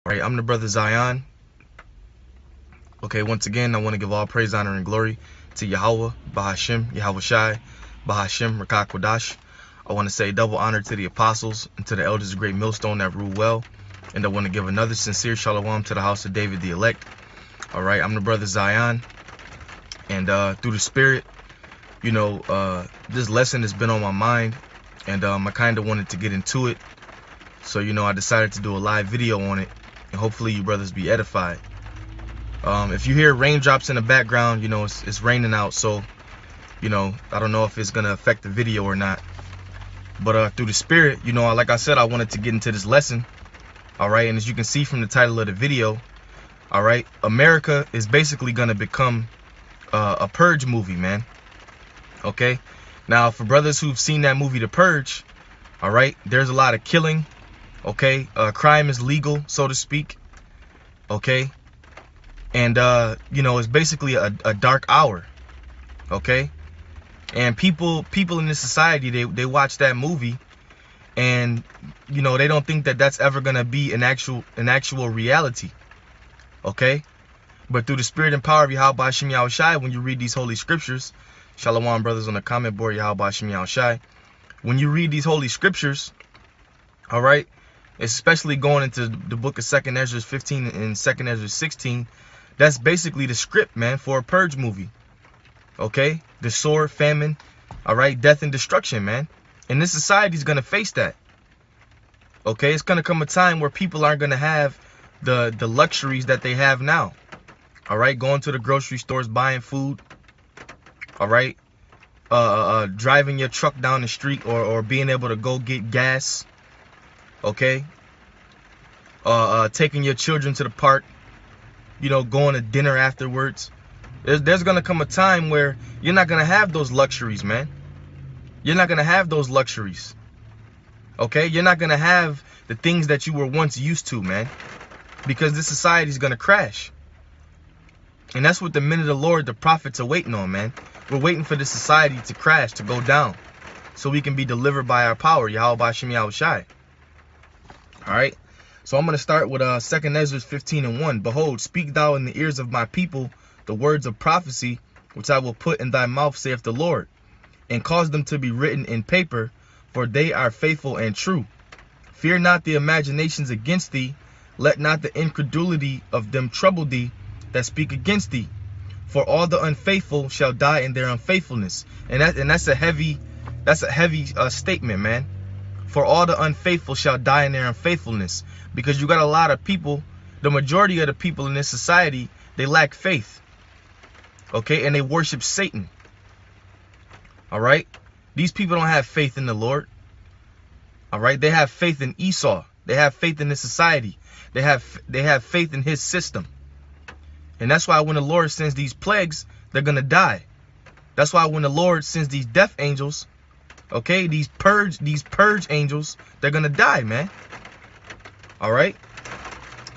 Right, I'm the brother Zion. Okay, once again, I want to give all praise, honor, and glory to Yahweh, Bahashim, Yahweh Shai, Bahashim, Rakak Kodash. I want to say double honor to the apostles and to the elders of Great Millstone that rule well. And I want to give another sincere shalom to the house of David the elect. All right, I'm the brother Zion. And through the Spirit, you know, this lesson has been on my mind. And I kind of wanted to get into it. So, you know, I decided to do a live video on it. And hopefully you brothers be edified. If you hear raindrops in the background, you know, it's raining out. So, you know, I don't know if it's going to affect the video or not. But through the Spirit, you know, like I said, I wanted to get into this lesson. All right. And as you can see from the title of the video, all right, America is basically going to become a Purge movie, man. OK, now for brothers who've seen that movie, The Purge. All right. There's a lot of killing. OK, crime is legal, so to speak. OK. And, you know, it's basically a dark hour. OK. And people in this society, they watch that movie and, you know, they don't think that that's ever going to be an actual reality. OK. But through the Spirit and power of Yahweh Hashem Yahweh Shai, when you read these holy scriptures, Shalom brothers on the comment board, Yahweh Hashem Yahweh Shai, when you read these holy scriptures, all right, especially going into the book of 2nd Ezra 15 and 2nd Ezra 16, that's basically the script, man, for a Purge movie. Okay, the sword, famine, all right, death and destruction, man. And this society is going to face that. Okay, it's going to come a time where people aren't going to have the luxuries that they have now. All right, going to the grocery stores, buying food. All right, driving your truck down the street or being able to go get gas. Okay, taking your children to the park, you know, going to dinner afterwards. There's going to come a time where you're not going to have those luxuries, man. You're not going to have those luxuries. Okay, you're not going to have the things that you were once used to, man, because this society is going to crash. And that's what the men of the Lord, the prophets, are waiting on, man. We're waiting for this society to crash, to go down, so we can be delivered by our power, Yahweh Hashem Yahweh Shai. All right, so I'm going to start with 2nd Ezra 15 and 1. Behold, speak thou in the ears of my people the words of prophecy, which I will put in thy mouth, saith the Lord, and cause them to be written in paper, for they are faithful and true. Fear not the imaginations against thee, let not the incredulity of them trouble thee that speak against thee. For all the unfaithful shall die in their unfaithfulness. And that's a heavy statement, man. For all the unfaithful shall die in their unfaithfulness. Because you got a lot of people, the majority of the people in this society, they lack faith. Okay, and they worship Satan. All right, these people don't have faith in the Lord. All right, they have faith in Esau. They have faith in this society. They have faith in his system. And that's why when the Lord sends these plagues, they're gonna die. That's why when the Lord sends these death angels, okay, these purge angels, they're gonna die, man. All right,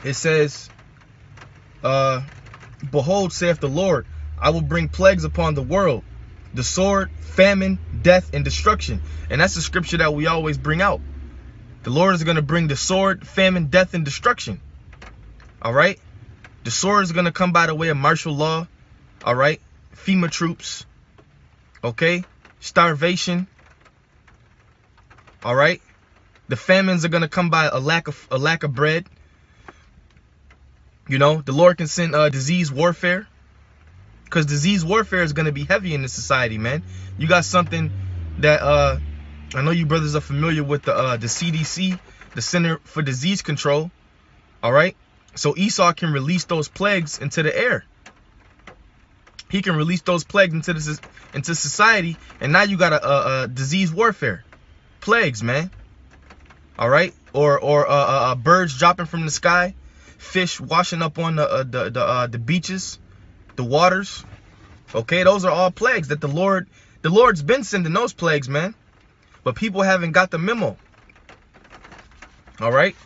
it says, behold, saith the Lord, I will bring plagues upon the world, the sword, famine, death, and destruction. And that's the scripture that we always bring out. The Lord is going to bring the sword, famine, death, and destruction. All right. The sword is going to come by the way of martial law. All right. FEMA troops. Okay. Starvation. All right. The famines are going to come by a lack of bread. You know, the Lord can send disease warfare. Because disease warfare is going to be heavy in this society, man. You got something that I know you brothers are familiar with, the CDC, the Center for Disease Control. All right. So Esau can release those plagues into the air. He can release those plagues into society. And now you got a disease warfare. Plagues, man. All right. Or birds dropping from the sky. Fish washing up on the beaches. The waters. Okay, those are all plagues that the Lord's been sending those plagues, man. But people haven't got the memo. All right.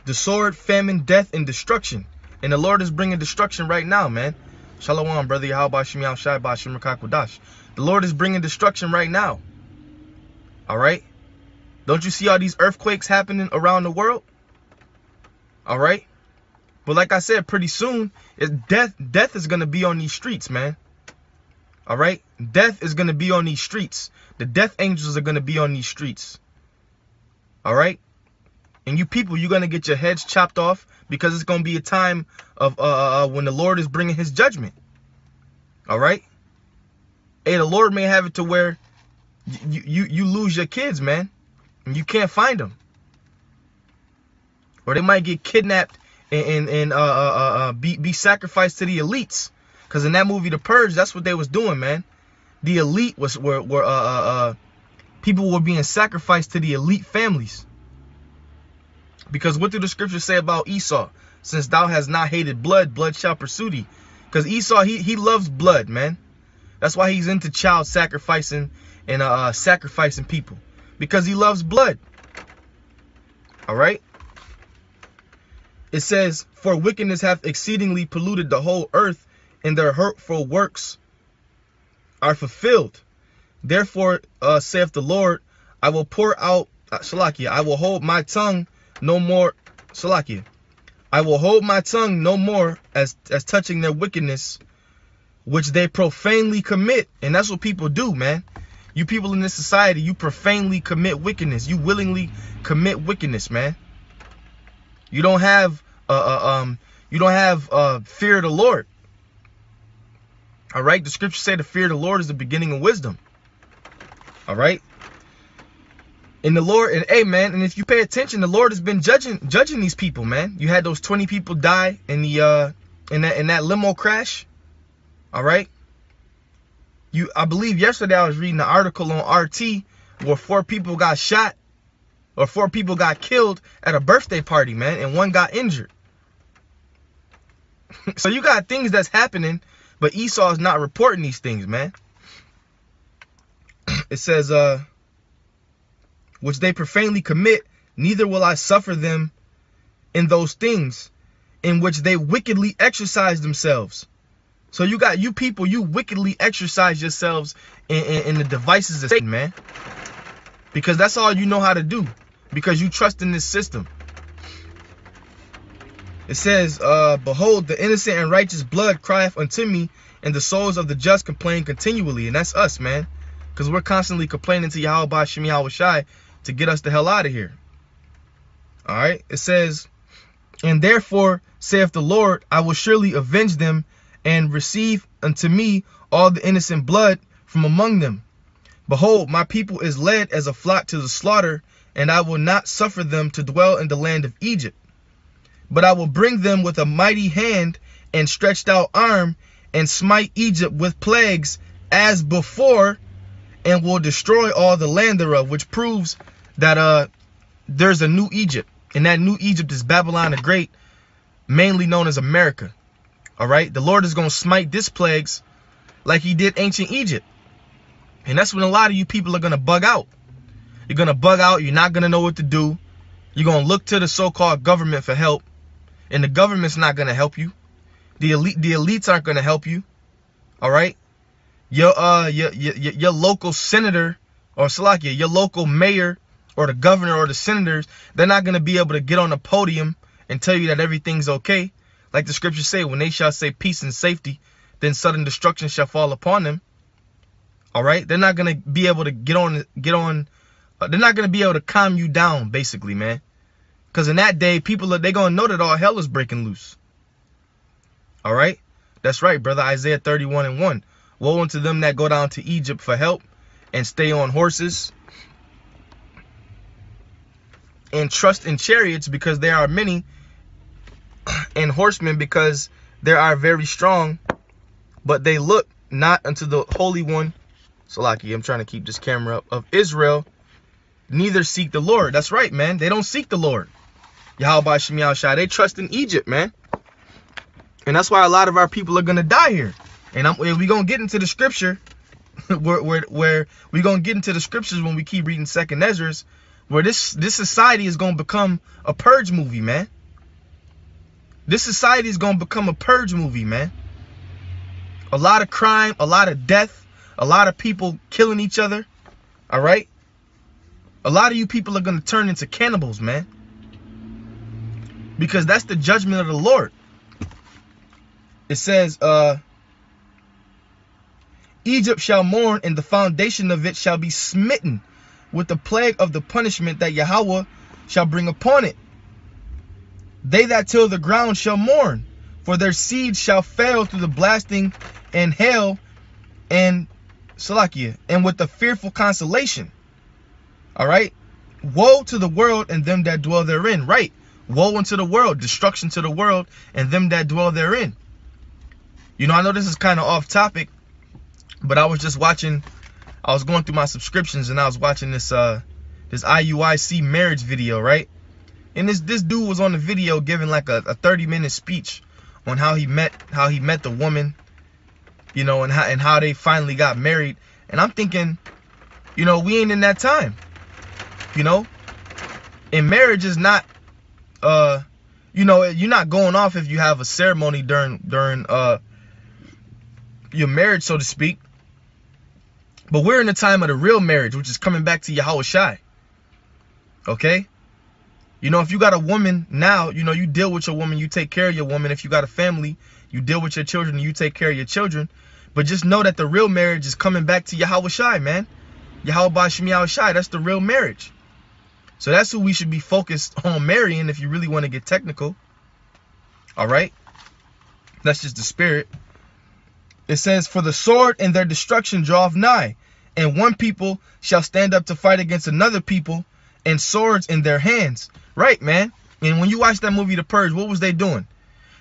The sword, famine, death, and destruction. And the Lord is bringing destruction right now, man. Shalom, brother. Yahweh Hashem Yahweh Shai B'Hashem Rakak Kodash. The Lord is bringing destruction right now. All right. Don't you see all these earthquakes happening around the world? All right. But like I said, pretty soon, death is going to be on these streets, man. All right. Death is going to be on these streets. The death angels are going to be on these streets. All right. And you people, you're going to get your heads chopped off because it's going to be a time of when the Lord is bringing his judgment. All right. Hey, the Lord may have it to where you lose your kids, man, and you can't find them. Or they might get kidnapped and be sacrificed to the elites. Because in that movie, The Purge, that's what they was doing, man. The elite were people were being sacrificed to the elite families. Because what do the scriptures say about Esau? Since thou hast not hated blood, blood shall pursue thee. Because Esau, he loves blood, man. That's why he's into child sacrificing and sacrificing people. Because he loves blood. All right. It says, for wickedness hath exceedingly polluted the whole earth, and their hurtful works are fulfilled. Therefore, saith the Lord, I will pour out, Salakia, I will hold my tongue no more, Salakia, I will hold my tongue no more as touching their wickedness, which they profanely commit. And that's what people do, man. You people in this society, you profanely commit wickedness. You willingly commit wickedness, man. You don't have fear of the Lord. All right. The scriptures say the fear of the Lord is the beginning of wisdom. All right. And the Lord, and hey, man, and if you pay attention, the Lord has been judging these people, man. You had those 20 people die in the in that limo crash. All right. I believe yesterday I was reading an article on RT where 4 people got shot. Or 4 people got killed at a birthday party, man, and 1 got injured. So you got things that's happening, but Esau is not reporting these things, man. It says, which they profanely commit, neither will I suffer them in those things in which they wickedly exercise themselves. So you got you people, you wickedly exercise yourselves in the devices of Satan, man. Because that's all you know how to do. Because you trust in this system. It says, behold, the innocent and righteous blood crieth unto me, and the souls of the just complain continually. And that's us, man. Because we're constantly complaining to Yahweh Ba'Shem Yahweh Shai to get us the hell out of here. All right. It says, and therefore, saith the Lord, I will surely avenge them and receive unto me all the innocent blood from among them. Behold, my people is led as a flock to the slaughter, and I will not suffer them to dwell in the land of Egypt. But I will bring them with a mighty hand and stretched out arm, and smite Egypt with plagues as before, and will destroy all the land thereof, which proves that there's a new Egypt. And that new Egypt is Babylon the Great, mainly known as America. All right. The Lord is going to smite this plagues like he did ancient Egypt. And that's when a lot of you people are going to bug out. You're going to bug out. You're not going to know what to do. You're going to look to the so-called government for help. And the government's not going to help you. The elites aren't going to help you. All right. Your local senator or Salakia, your local mayor or the governor or the senators, they're not going to be able to get on the podium and tell you that everything's okay. Like the scriptures say, when they shall say peace and safety, then sudden destruction shall fall upon them. All right. They're not going to be able to get on. They're not going to be able to calm you down, basically, man. Because in that day, they're going to know that all hell is breaking loose. All right. That's right, brother. Isaiah 31:1. Woe unto them that go down to Egypt for help and stay on horses and trust in chariots because there are many, and horsemen because there are very strong, but they look not unto the Holy One. Salaki, I'm trying to keep this camera up, of Israel, neither seek the Lord. That's right, man. They don't seek the Lord. Yahweh Ba'Shem Yahweh Shai. They trust in Egypt, man. And that's why a lot of our people are going to die here. And we're going to get into the scripture where we're going to get into the scriptures when we keep reading 2nd Ezra, where this society is going to become a purge movie, man. This society is going to become a purge movie, man. A lot of crime, a lot of death, a lot of people killing each other. All right. A lot of you people are going to turn into cannibals, man. because that's the judgment of the Lord. It says, Egypt shall mourn, and the foundation of it shall be smitten with the plague of the punishment that Yahweh shall bring upon it. They that till the ground shall mourn, for their seed shall fail through the blasting and hail and Salakia, and with the fearful consolation. All right. Woe to the world and them that dwell therein. Right. Woe unto the world, destruction to the world and them that dwell therein. You know, I know this is kind of off topic, but I was just watching, I was going through my subscriptions and I was watching this this IUIC marriage video, right? And this dude was on the video giving like a 30-minute speech on how he met the woman, you know, and how they finally got married. And I'm thinking, you know, we ain't in that time. You know, and marriage is not, you know, you're not going off if you have a ceremony during your marriage, so to speak. But we're in the time of the real marriage, which is coming back to Yahweh Shai. Okay? You know, if you got a woman now, you know, you deal with your woman, you take care of your woman. If you got a family, you deal with your children, you take care of your children. But just know that the real marriage is coming back to Yahweh Shai, man. Yahweh Bashim Yahweh Shai, that's the real marriage. So that's who we should be focused on marrying if you really want to get technical. All right? That's just the spirit. It says, for the sword and their destruction draweth nigh, and one people shall stand up to fight against another people, and swords in their hands. Right, man. And when you watch that movie, The Purge, what was they doing?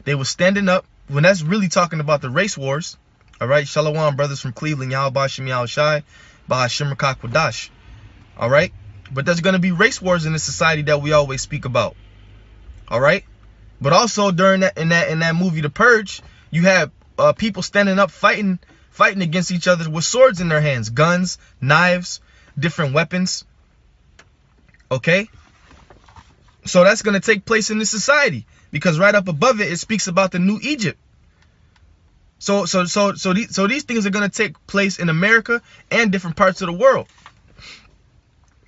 They were standing up. When that's really talking about the race wars. All right? Shalom, brothers from Cleveland. Yahweh Bashim Yahweh Shai. Bahashim Rakakwadash. All right? But there's going to be race wars in this society that we always speak about. All right? But also during that in that movie, The Purge, you have people standing up fighting against each other with swords in their hands, guns, knives, different weapons. Okay? So that's going to take place in this society because right up above it, it speaks about the new Egypt. So these things are going to take place in America and different parts of the world.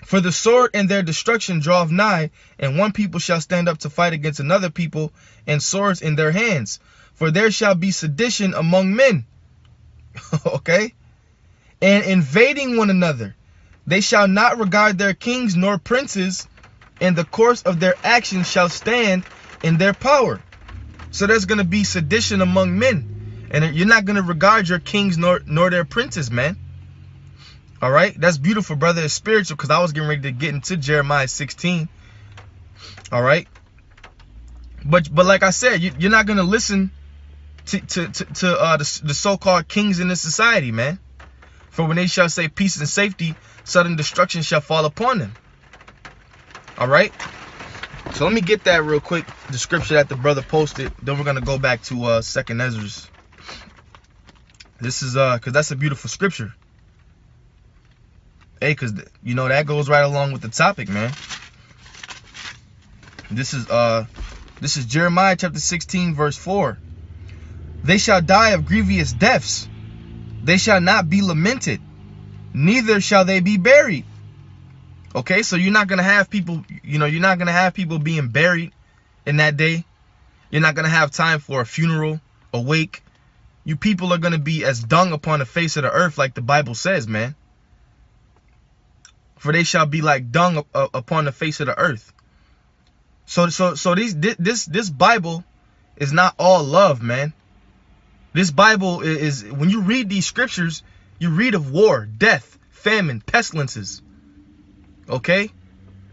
For the sword and their destruction draweth nigh, and one people shall stand up to fight against another people, and swords in their hands. For there shall be sedition among men. Okay? And invading one another. They shall not regard their kings nor princes, and the course of their actions shall stand in their power. So there's going to be sedition among men. And you're not going to regard your kings nor their princes, man. All right, that's beautiful, brother. It's spiritual because I was getting ready to get into Jeremiah 16. All right, but like I said, you're not gonna listen to the so-called kings in this society, man. For when they shall say peace and safety, sudden destruction shall fall upon them. All right. So let me get that real quick. The scripture that the brother posted. Then we're gonna go back to 2nd Ezra. This is because that's a beautiful scripture. Hey, because, you know, that goes right along with the topic, man. This is Jeremiah chapter 16, verse 4. They shall die of grievous deaths. They shall not be lamented. Neither shall they be buried. Okay, so you're not going to have people, you know, you're not going to have people being buried in that day. You're not going to have time for a funeral, a wake. You people are going to be as dung upon the face of the earth, like the Bible says, man. For they shall be like dung upon the face of the earth. So this Bible is not all love, man. This Bible is when you read these scriptures, you read of war, death, famine, pestilences. Okay?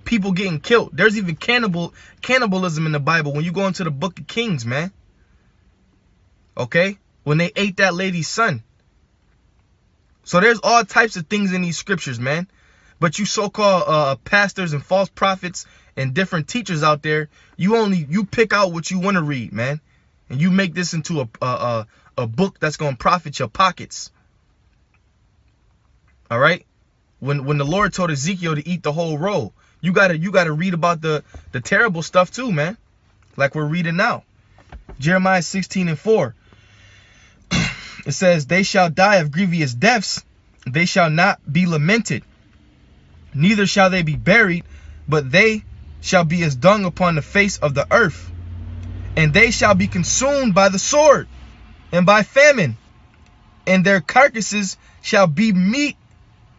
People getting killed. There's even cannibalism in the Bible when you go into the book of Kings, man. Okay? When they ate that lady's son. So there's all types of things in these scriptures, man. But you so-called pastors and false prophets and different teachers out there, you pick out what you want to read, man. And you make this into a book that's going to profit your pockets. All right? When the Lord told Ezekiel to eat the whole roll, you gotta read about the terrible stuff too, man. Like we're reading now. Jeremiah 16 and 4. It says, they shall die of grievous deaths. They shall not be lamented. Neither shall they be buried, but they shall be as dung upon the face of the earth. And they shall be consumed by the sword and by famine, and their carcasses shall be meat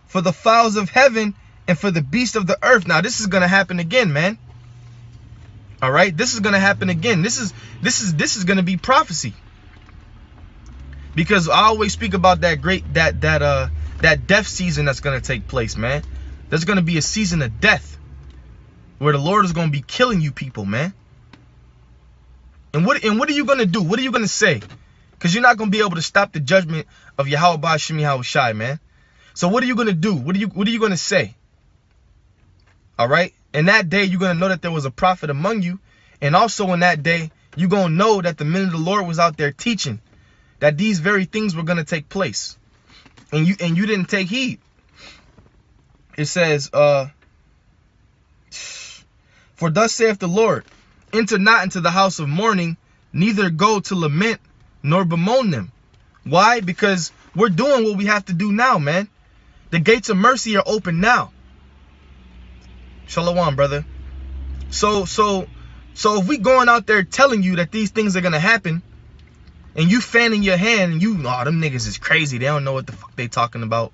for the fowls of heaven and for the beasts of the earth. Now this is going to happen again, man. All right, this is going to happen again. This is going to be prophecy. Because I always speak about that that death season that's going to take place, man. There's going to be a season of death where the Lord is going to be killing you people, man. And what are you going to do? What are you going to say? Because you're not going to be able to stop the judgment of Yahweh Ba'ashim Yahweh Shai, man. So what are you going to do? What are you going to say? All right? In that day, you're going to know that there was a prophet among you. And also in that day, you're going to know that the men of the Lord was out there teaching that these very things were going to take place. And you didn't take heed. It says, for thus saith the Lord, enter not into the house of mourning, neither go to lament, nor bemoan them. Why? Because we're doing what we have to do now, man. The gates of mercy are open now. Shalom, brother. So if we going out there telling you that these things are going to happen, and you fanning your hand, and them niggas is crazy. They don't know what the fuck they talking about.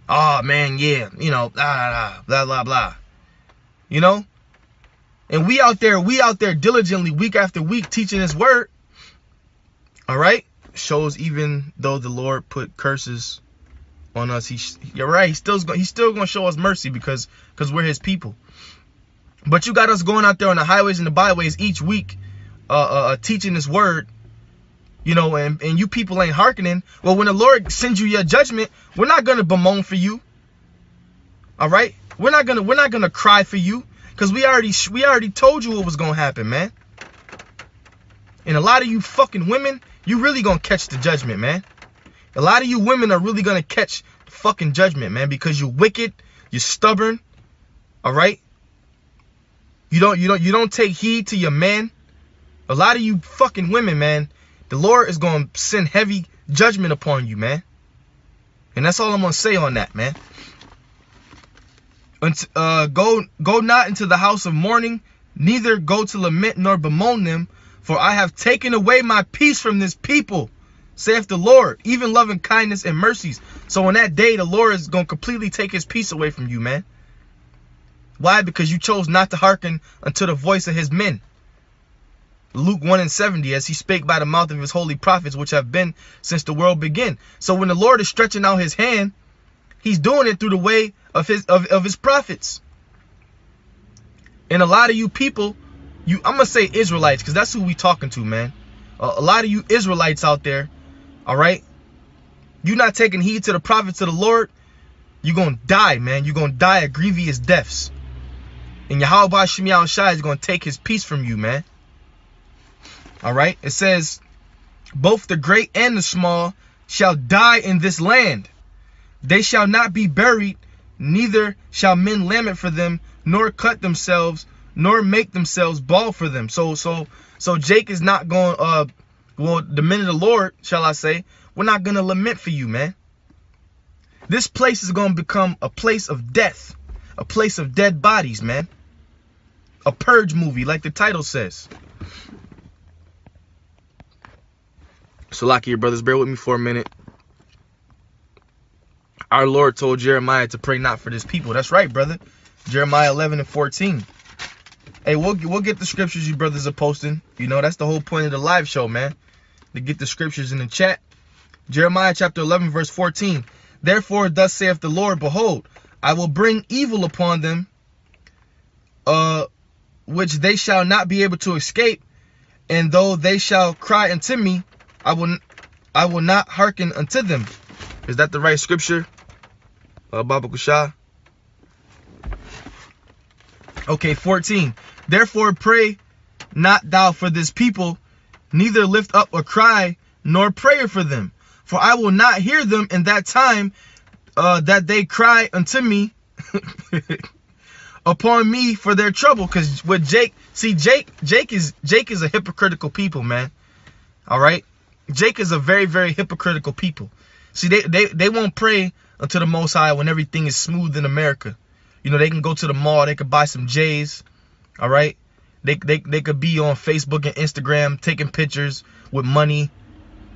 Oh, man, yeah, blah, blah, blah. You know? And we out there diligently week after week teaching his word. All right? Shows even though the Lord put curses on us, you're right, he's still going to show us mercy because we're his people. But you got us going out there on the highways and the byways each week teaching his word. You know, and you people ain't hearkening. Well, when the Lord sends you your judgment, we're not gonna bemoan for you. All right, we're not gonna cry for you, because we already told you what was gonna happen, man. And a lot of you fucking women, you really gonna catch the judgment, man. A lot of you women are really gonna catch the fucking judgment, man, because you're wicked, you're stubborn. All right, you don't take heed to your man. A lot of you fucking women, man. The Lord is going to send heavy judgment upon you, man. And that's all I'm going to say on that, man. Go not into the house of mourning, neither go to lament nor bemoan them, for I have taken away my peace from this people, saith the Lord, even loving kindness and mercies. So on that day, the Lord is going to completely take his peace away from you, man. Why? Because you chose not to hearken unto the voice of his men. Luke 1:70, as he spake by the mouth of his holy prophets, which have been since the world began. So when the Lord is stretching out his hand, he's doing it through the way of his prophets. And a lot of you people, I'm going to say Israelites, because that's who we talking to, man. A lot of you Israelites out there, all right? You're not taking heed to the prophets of the Lord, you're going to die, man. You're going to die of grievous deaths. And Yahweh Ba'ashim Yahweh Shai is going to take his peace from you, man. All right, it says, both the great and the small shall die in this land. They shall not be buried, neither shall men lament for them, nor cut themselves, nor make themselves bald for them. So Jake is not going, well, the men of the Lord, shall I say, we're not going to lament for you, man. This place is going to become a place of death, a place of dead bodies, man. A Purge movie, like the title says. So, Lockie, your brothers, bear with me for a minute. Our Lord told Jeremiah to pray not for this people. That's right, brother. Jeremiah 11:14. Hey, we'll get the scriptures you brothers are posting. You know, that's the whole point of the live show, man. To get the scriptures in the chat. Jeremiah chapter 11, verse 14. Therefore, thus saith the Lord, behold, I will bring evil upon them, which they shall not be able to escape. And though they shall cry unto me, I will not hearken unto them. Is that the right scripture? Baba Kusha. Okay, 14. Therefore pray not thou for this people, neither lift up a cry, nor prayer for them. For I will not hear them in that time that they cry unto me upon me for their trouble. Because with Jake, see, Jake is a hypocritical people, man. All right. Jake is a very, very hypocritical people. See, they won't pray unto the Most High when everything is smooth in America. You know, they can go to the mall, they can buy some J's. All right. They could be on Facebook and Instagram taking pictures with money.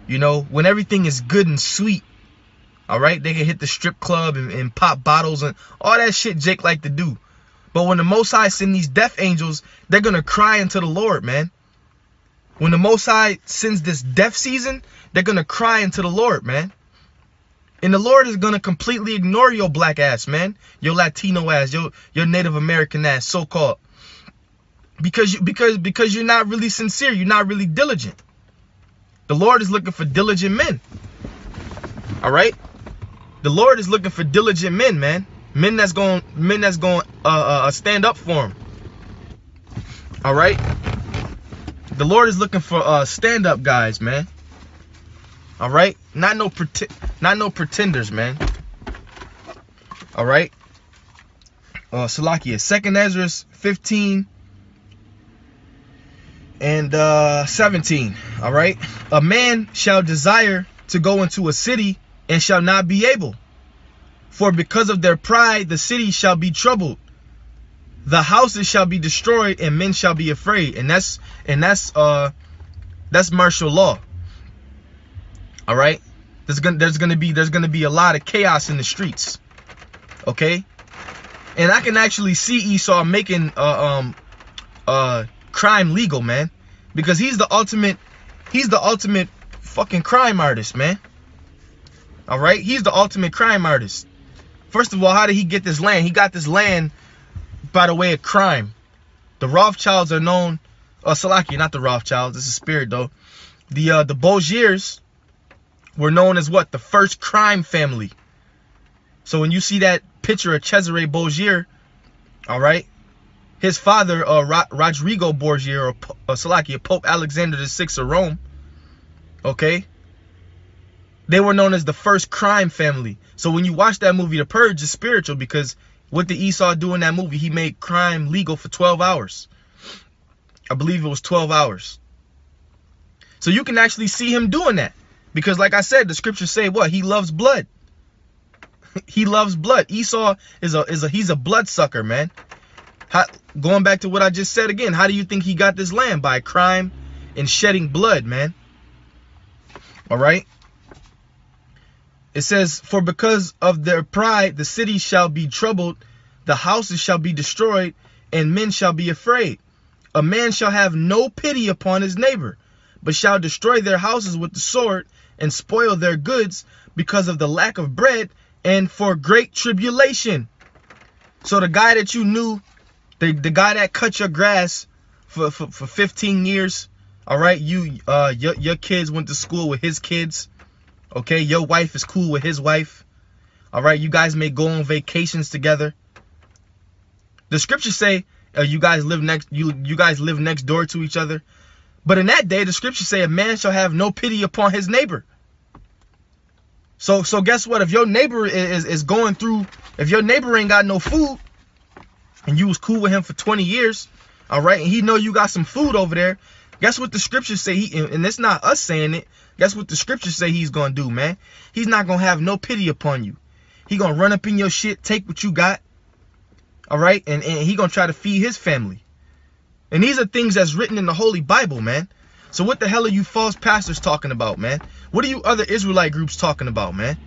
You know, when everything is good and sweet, all right, they can hit the strip club and pop bottles and all that shit Jake like to do. But when the Most High send these death angels, they're going to cry unto the Lord, man. When the Most High sends this death season, they're going to cry unto the Lord, man. And the Lord is going to completely ignore your black ass, man. Your Latino ass, your Native American ass, so-called. Because you're not really sincere. You're not really diligent. The Lord is looking for diligent men. All right? The Lord is looking for diligent men, man. Men that's going stand up for him. All right? The Lord is looking for stand up guys, man. All right? Not no pretenders, man. All right? Salakia, 2nd Ezra 15 and 17. All right? A man shall desire to go into a city and shall not be able. For because of their pride, the city shall be troubled. The houses shall be destroyed, and men shall be afraid. And that's martial law. All right? There's gonna be a lot of chaos in the streets. Okay? And I can actually see Esau making crime legal, man. Because he's the ultimate fucking crime artist, man. All right? He's the ultimate crime artist. First of all, how did he get this land? He got this land by the way of crime. The Rothschilds are known, Salakia, not the Rothschilds, this is spirit though. The Bogiers were known as what? The first crime family. So when you see that picture of Cesare Borgia, all right, his father, Rodrigo Borgia, or Salakia, Pope Alexander VI of Rome, okay, they were known as the first crime family. So when you watch that movie, The Purge, is spiritual, because what did Esau do in that movie? He made crime legal for 12 hours. I believe it was 12 hours. So you can actually see him doing that. Because like I said, the scriptures say what? He loves blood. He loves blood. Esau he's a bloodsucker, man. Going back to what I just said again, how do you think he got this land? By crime and shedding blood, man. All right? It says, for because of their pride, the city shall be troubled, the houses shall be destroyed, and men shall be afraid. A man shall have no pity upon his neighbor, but shall destroy their houses with the sword, and spoil their goods because of the lack of bread, and for great tribulation. So the guy that you knew, the guy that cut your grass for 15 years, all right, your kids went to school with his kids. Okay, your wife is cool with his wife. All right, you guys may go on vacations together. The scriptures say you guys live next door to each other. But in that day, the scriptures say a man shall have no pity upon his neighbor. So guess what? If your neighbor is going through, if your neighbor ain't got no food, and you was cool with him for 20 years, all right, and he know you got some food over there, guess what the scriptures say? And it's not us saying it. Guess what the scriptures say he's going to do, man? He's not going to have no pity upon you. He going to run up in your shit, take what you got. All right? And he going to try to feed his family. And these are things that's written in the Holy Bible, man. So what the hell are you false pastors talking about, man? What are you other Israelite groups talking about, man?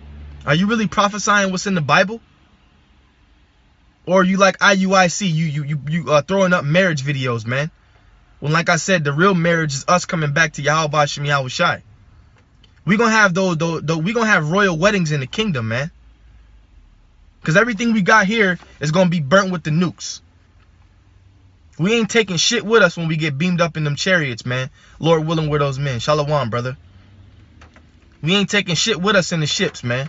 Are you really prophesying what's in the Bible? Or are you like IUIC, you throwing up marriage videos, man? When, like I said, the real marriage is us coming back to Yahweh Hashem Yahweh Shai. We're going to have we're going to have royal weddings in the kingdom, man. Because everything we got here is going to be burnt with the nukes. We ain't taking shit with us when we get beamed up in them chariots, man. Lord willing, we're those men. Shalom, brother. We ain't taking shit with us in the ships, man.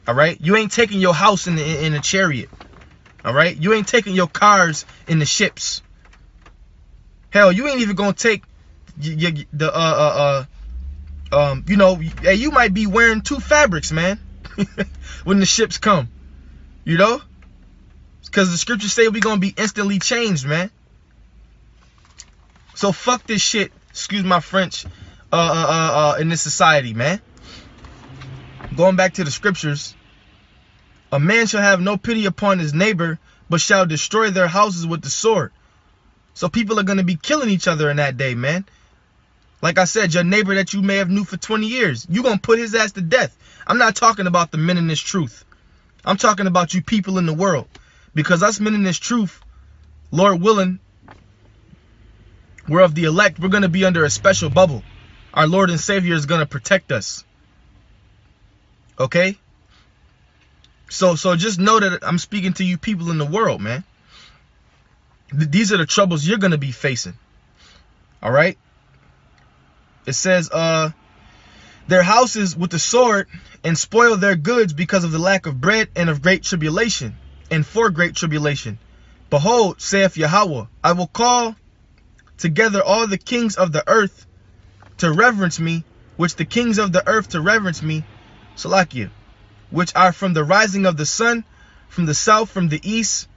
All right? You ain't taking your house in the chariot. All right? You ain't taking your cars in the ships. Hell, you ain't even going to take you know, hey, you might be wearing 2 fabrics, man, when the ships come, you know, because the scriptures say we're going to be instantly changed, man. So fuck this shit, excuse my French, in this society, man. Going back to the scriptures, a man shall have no pity upon his neighbor, but shall destroy their houses with the sword. So people are going to be killing each other in that day, man. Like I said, your neighbor that you may have knew for 20 years, you're going to put his ass to death. I'm not talking about the men in this truth. I'm talking about you people in the world. Because us men in this truth, Lord willing, we're of the elect. We're going to be under a special bubble. Our Lord and Savior is going to protect us. Okay? So just know that I'm speaking to you people in the world, man. These are the troubles you're going to be facing. All right? It says, their houses with the sword and spoil their goods because of the lack of bread and of great tribulation and for great tribulation. Behold, saith Yahweh, I will call together all the kings of the earth to reverence me, which the kings of the earth to reverence me, Salakia, which are from the rising of the sun, from the south, from the east,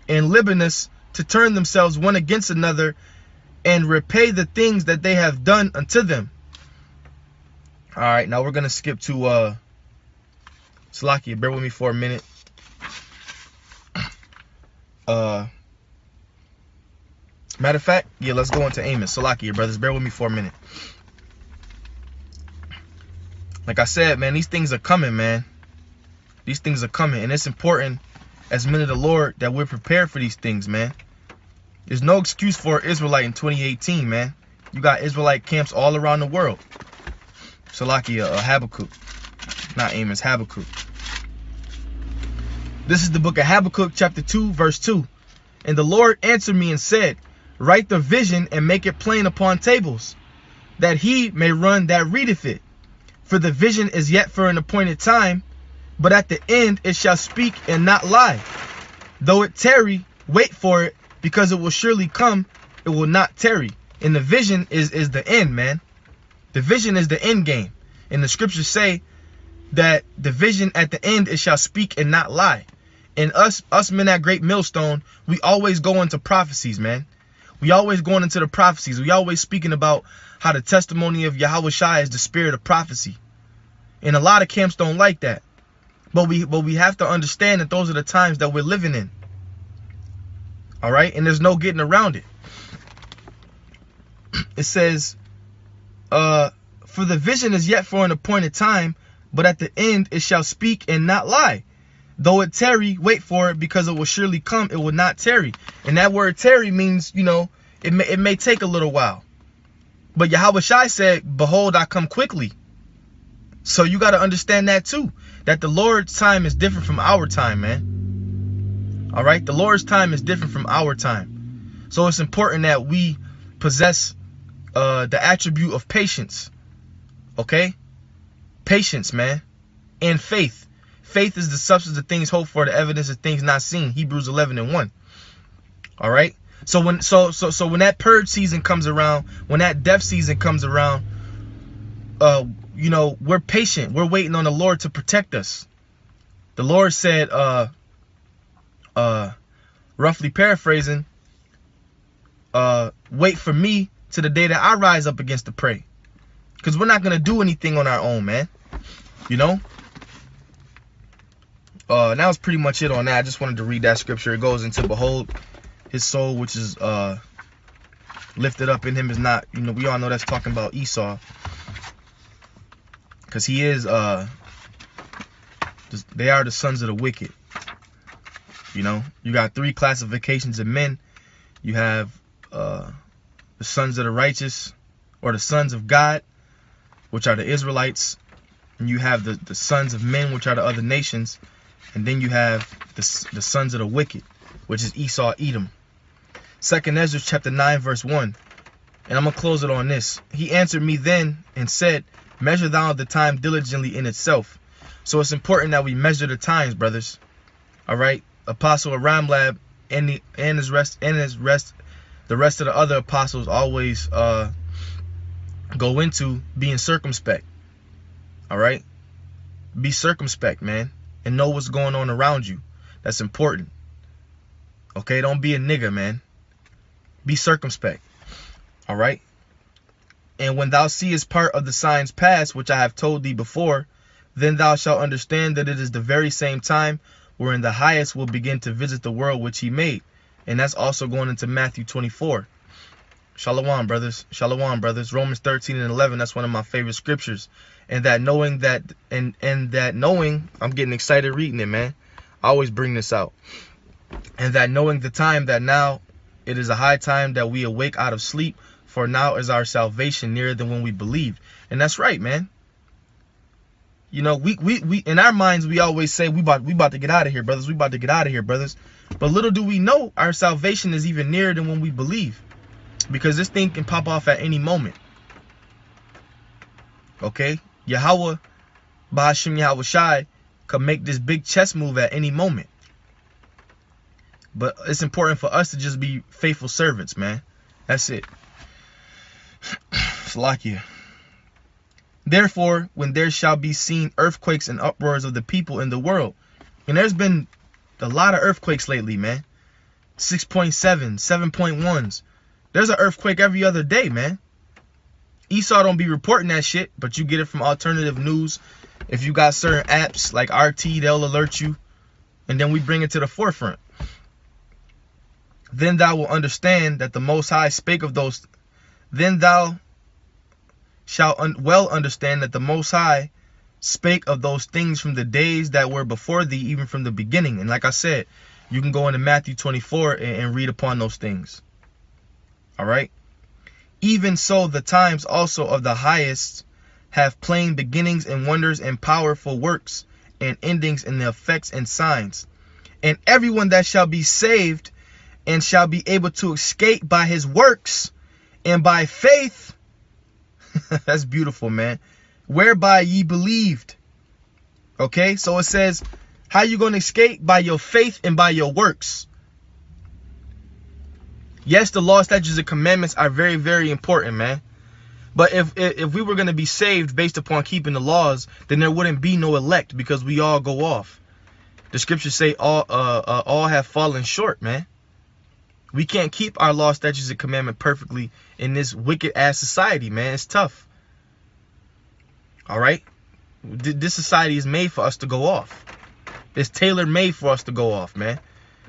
and Libanus, to turn themselves one against another, and repay the things that they have done unto them. All right, now we're going to skip to Salakia. Bear with me for a minute. Matter of fact, yeah, let's go into Amos. Salakia, brothers. Bear with me for a minute. Like I said, man, these things are coming, man. These things are coming. And it's important as men of the Lord that we're prepared for these things, man. There's no excuse for Israelite in 2018, man. You got Israelite camps all around the world. Salakia, Habakkuk. Not Amos, Habakkuk. This is the book of Habakkuk, chapter 2, verse 2. And the Lord answered me and said, write the vision and make it plain upon tables, that he may run that readeth it. For the vision is yet for an appointed time, but at the end it shall speak and not lie. Though it tarry, wait for it, because it will surely come, it will not tarry. And the vision is the end, man. The vision is the end game. And the scriptures say that the vision at the end, it shall speak and not lie. And us men at Great Millstone, we always go into prophecies, man. We always going into the prophecies. We always speaking about how the testimony of Yahweh Shai is the spirit of prophecy. And a lot of camps don't like that. But we have to understand that those are the times that we're living in. All right? And there's no getting around it. It says, for the vision is yet for an appointed time, but at the end it shall speak and not lie. Though it tarry, wait for it, because it will surely come, it will not tarry. And that word tarry means, you know, it may take a little while. But Yahweh Shai said, behold, I come quickly. So you got to understand that too, that the Lord's time is different from our time, man. All right? The Lord's time is different from our time. So it's important that we possess the attribute of patience. Okay? Patience, man. And faith. Faith is the substance of things hoped for, the evidence of things not seen. Hebrews 11:1. All right. So when that purge season comes around, when that death season comes around, you know, we're patient. We're waiting on the Lord to protect us. The Lord said, roughly paraphrasing, wait for me to the day that I rise up against the prey, because we're not gonna do anything on our own, man. You know. That was pretty much it on that. I just wanted to read that scripture. It goes into, behold, his soul, which is lifted up in him, is not, you know, we all know that's talking about Esau, because he is they are the sons of the wicked. You know, you got three classifications of men. You have the sons of the righteous, or the sons of God, which are the Israelites, and you have the sons of men, which are the other nations. And then you have the sons of the wicked, which is Esau, Edom. 2nd Ezra chapter 9, verse 1. And I'm going to close it on this. He answered me then and said, measure thou the time diligently in itself. So it's important that we measure the times, brothers. All right. Apostle Aramlab and the rest of the other apostles always go into being circumspect. All right. Be circumspect, man. And know what's going on around you. That's important. Okay, don't be a nigga, man. Be circumspect. All right. And when thou seest part of the signs past, which I have told thee before, then thou shalt understand that it is the very same time wherein the highest will begin to visit the world which he made, And that's also going into Matthew 24. Shalom, brothers. Shalom, brothers. Romans 13 and 11. That's one of my favorite scriptures. And that knowing that, and that knowing, I'm getting excited reading it, man. I always bring this out. And that knowing the time that now it is a high time that we awake out of sleep, for now is our salvation nearer than when we believed. And that's right, man. You know, we in our minds, we always say we about to get out of here, brothers. We about to get out of here, brothers. But little do we know our salvation is even nearer than when we believe. Because this thing can pop off at any moment. Okay? Yahweh, Bahashim Yahweh Shai, could make this big chess move at any moment. But it's important for us to just be faithful servants, man. That's it. Salakia. Therefore, when there shall be seen earthquakes and uproars of the people in the world. And there's been a lot of earthquakes lately, man. 6.7, 7.1s. There's an earthquake every other day, man. Esau don't be reporting that shit, but you get it from alternative news. If you got certain apps like RT, they'll alert you. And then we bring it to the forefront. Then thou will understand that the Most High spake of those. Then thou shalt well understand that the Most High spake of those things from the days that were before thee, even from the beginning. And like I said, you can go into Matthew 24 and read upon those things. All right. Even so, the times also of the highest have plain beginnings and wonders and powerful works and endings in the effects and signs. And everyone that shall be saved and shall be able to escape by his works and by faith. That's beautiful, man. Whereby ye believed. Okay, so it says, how you going to escape? By your faith and by your works. Yes, the law, statutes, and commandments are very, very important, man. But if we were going to be saved based upon keeping the laws, then there wouldn't be no elect, because we all go off. The scriptures say all have fallen short, man. We can't keep our law, statutes, and commandment perfectly in this wicked ass society, man. It's tough. All right. This society is made for us to go off. It's tailor-made for us to go off, man.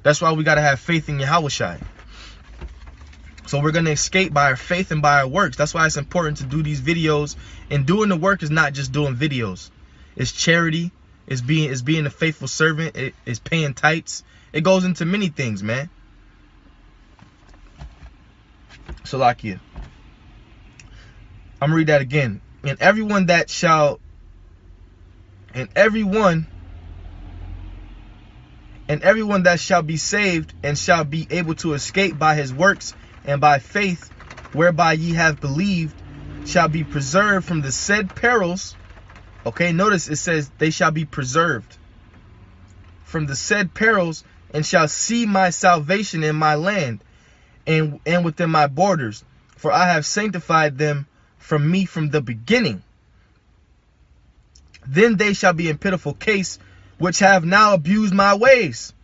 That's why we got to have faith in Yahweh Shai. So we're going to escape by our faith and by our works. That's why it's important to do these videos. And doing the work is not just doing videos. It's charity. It's being a faithful servant. It's paying tithes. It goes into many things, man. Salakia. I'm going to read that again. And everyone that shall be saved and shall be able to escape by his works and by faith, whereby ye have believed, shall be preserved from the said perils. Okay, notice it says they shall be preserved from the said perils, and shall see my salvation in my land and within my borders. For I have sanctified them from me from the beginning. Then they shall be in pitiful case, which have now abused my ways.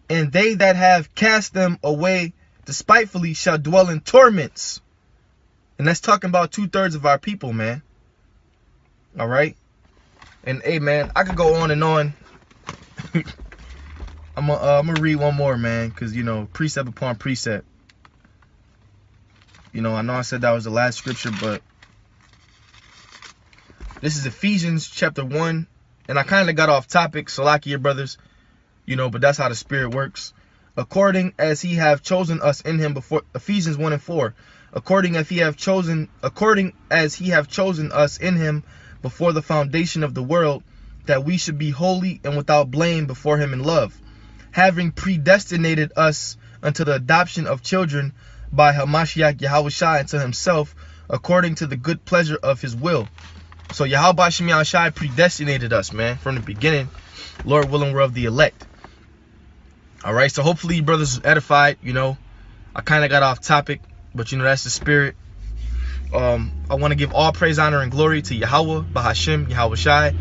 And they that have cast them away despitefully shall dwell in torments. And that's talking about 2/3 of our people, man. All right. And hey, man, I could go on and on. I'm gonna read one more, man, because, you know, precept upon precept. You know, I know I said that was the last scripture, but this is Ephesians chapter 1. And I kind of got off topic, Salakia, brothers. You know, but that's how the Spirit works. According as he have chosen us in him before, Ephesians 1 and 4. According as he have chosen us in him before the foundation of the world, that we should be holy and without blame before him in love, having predestinated us unto the adoption of children by Hamashiach Yahweh Shai unto himself, according to the good pleasure of his will. So Yahweh Shai predestinated us, man, from the beginning. Lord willing, we're of the elect. All right, so hopefully you brothers are edified. You know, I kind of got off topic, but you know, that's the Spirit. I want to give all praise, honor, and glory to Yahweh, Bahashim, Yahweh Shai,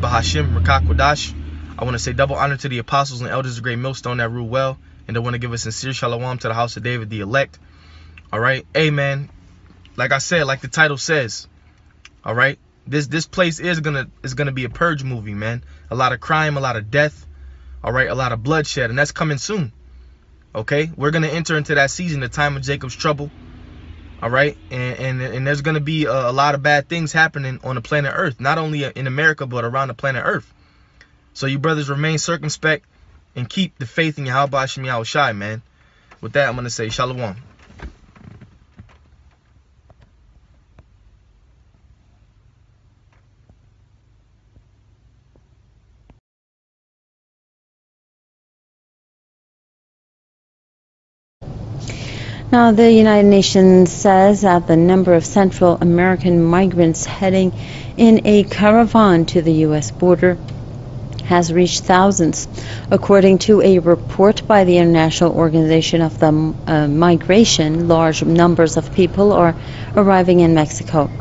Bahashim, Rakakwadash. I want to say double honor to the apostles and elders of Great Millstone that rule well. And I want to give a sincere shalom to the house of David, the elect. All right, hey, man, like I said, like the title says, all right, this place is gonna be a purge movie, man. A lot of crime, a lot of death, all right, a lot of bloodshed, and that's coming soon. Okay, we're gonna enter into that season, the time of Jacob's trouble. All right, and there's gonna be a lot of bad things happening on the planet Earth, not only in America but around the planet Earth. So you brothers remain circumspect and keep the faith in Yahweh Hashem Yahweh Shai, man. With that, I'm gonna say Shalom. Now, the United Nations says that the number of Central American migrants heading in a caravan to the U.S. border has reached thousands. According to a report by the International Organization of the Migration, large numbers of people are arriving in Mexico.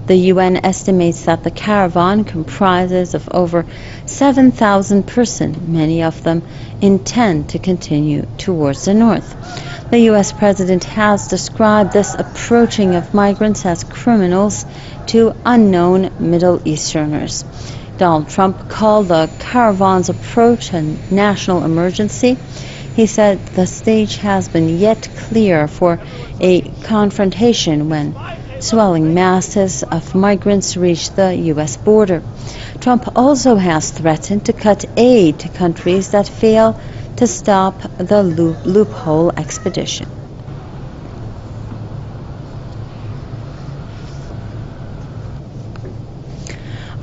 The UN estimates that the caravan comprises of over 7,000 persons. Many of them intend to continue towards the north. The U.S. President has described this approaching of migrants as criminals to unknown Middle Easterners. Donald Trump called the caravan's approach a national emergency. He said the stage has been yet clear for a confrontation when swelling masses of migrants reach the U.S. border. Trump also has threatened to cut aid to countries that fail to stop the loophole expedition.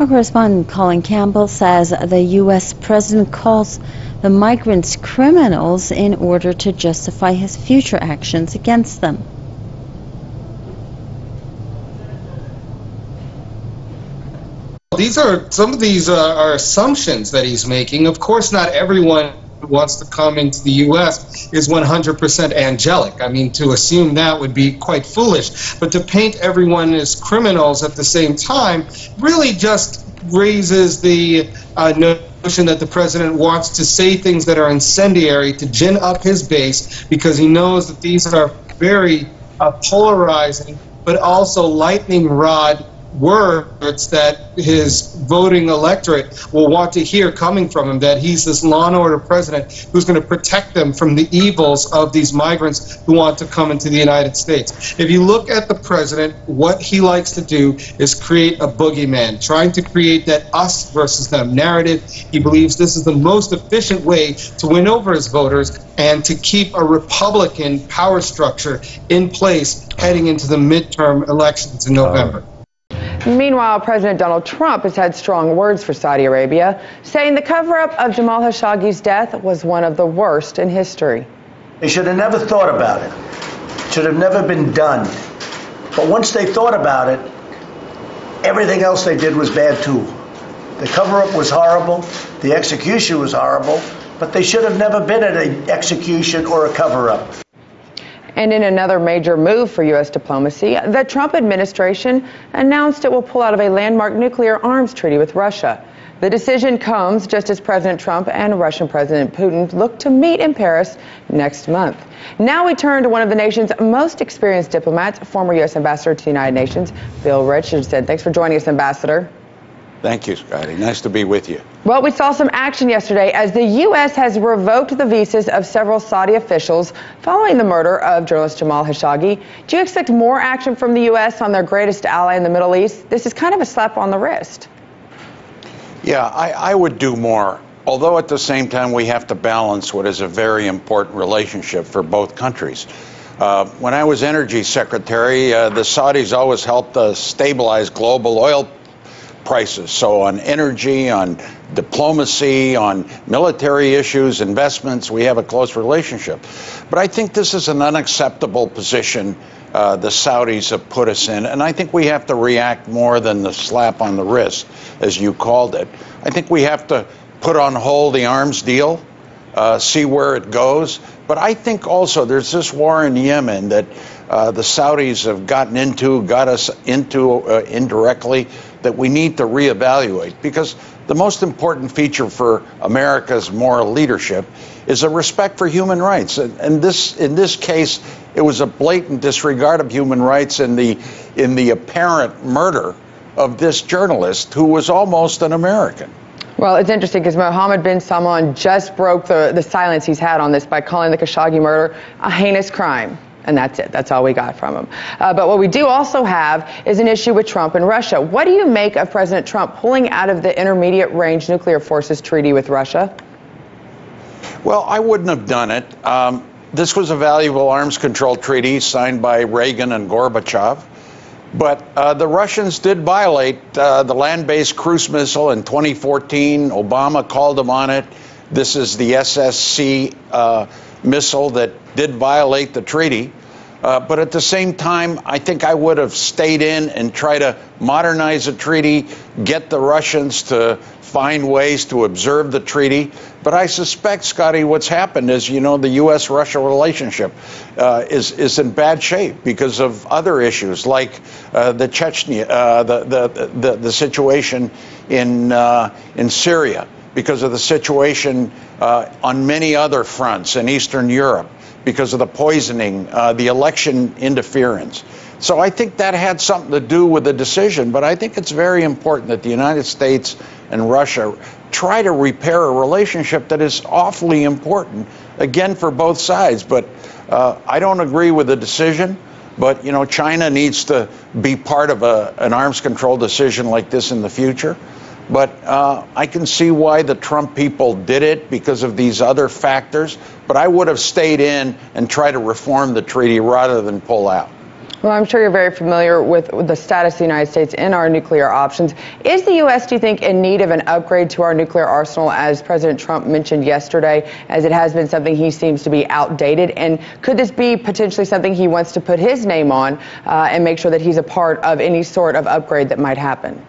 Our correspondent Colin Campbell says the U.S. President calls the migrants criminals in order to justify his future actions against them. Some of these are assumptions that he's making. Of course, not everyone who wants to come into the U.S. is 100% angelic. I mean, to assume that would be quite foolish. But to paint everyone as criminals at the same time really just raises the notion that the president wants to say things that are incendiary to gin up his base, because he knows that these are very polarizing but also lightning rod words that his voting electorate will want to hear coming from him, that he's this law and order president who's going to protect them from the evils of these migrants who want to come into the United States. If you look at the president, what he likes to do is create a boogeyman, trying to create that us versus them narrative. He believes this is the most efficient way to win over his voters and to keep a Republican power structure in place heading into the midterm elections in November. Meanwhile, President Donald Trump has had strong words for Saudi Arabia, saying the cover-up of Jamal Khashoggi's death was one of the worst in history. They should have never thought about it. It should have never been done. But once they thought about it, everything else they did was bad too. The cover-up was horrible, the execution was horrible, but they should have never been at an execution or a cover-up. And in another major move for U.S. diplomacy, the Trump administration announced it will pull out of a landmark nuclear arms treaty with Russia. The decision comes just as President Trump and Russian President Putin look to meet in Paris next month. Now we turn to one of the nation's most experienced diplomats, former U.S. Ambassador to the United Nations, Bill Richardson. Thanks for joining us, Ambassador. Thank you, Scotty. Nice to be with you. Well, we saw some action yesterday as the U.S. has revoked the visas of several Saudi officials following the murder of journalist Jamal Khashoggi. Do you expect more action from the U.S. on their greatest ally in the Middle East? This is kind of a slap on the wrist. Yeah, I would do more, although at the same time we have to balance what is a very important relationship for both countries. When I was energy secretary, the Saudis always helped stabilize global oil prices. So on energy, on diplomacy, on military issues, investments, we have a close relationship. But I think this is an unacceptable position the Saudis have put us in, and I think we have to react more than the slap on the wrist, as you called it. I think we have to put on hold the arms deal, see where it goes. But I think also there's this war in Yemen that the Saudis have got us into indirectly, that we need to reevaluate, because the most important feature for America's moral leadership is a respect for human rights. And in this case, it was a blatant disregard of human rights in the apparent murder of this journalist who was almost an American. Well, it's interesting because Mohammed bin Salman just broke the silence he's had on this by calling the Khashoggi murder a heinous crime. And that's it. That's all we got from him. But what we do also have is an issue with Trump and Russia. What do you make of President Trump pulling out of the Intermediate Range Nuclear Forces Treaty with Russia? Well, I wouldn't have done it. This was a valuable arms control treaty signed by Reagan and Gorbachev. But the Russians did violate the land-based cruise missile in 2014. Obama called them on it. This is the SSC missile that did violate the treaty. But at the same time, I think I would have stayed in and try to modernize the treaty, get the Russians to find ways to observe the treaty. But I suspect, Scotty, what's happened is, you know, the U.S.-Russia relationship is in bad shape because of other issues like the Chechnya, the situation in Syria, because of the situation on many other fronts in Eastern Europe, because of the poisoning, the election interference. So I think that had something to do with the decision, but I think it's very important that the United States and Russia try to repair a relationship that is awfully important, again, for both sides. But I don't agree with the decision, but, you know, China needs to be part of an arms control decision like this in the future. But I can see why the Trump people did it because of these other factors. But I would have stayed in and tried to reform the treaty rather than pull out. Well, I'm sure you're very familiar with the status of the United States in our nuclear options. Is the U.S., do you think, in need of an upgrade to our nuclear arsenal, as President Trump mentioned yesterday, as it has been something he seems to be outdated? And could this be potentially something he wants to put his name on and make sure that he's a part of any sort of upgrade that might happen?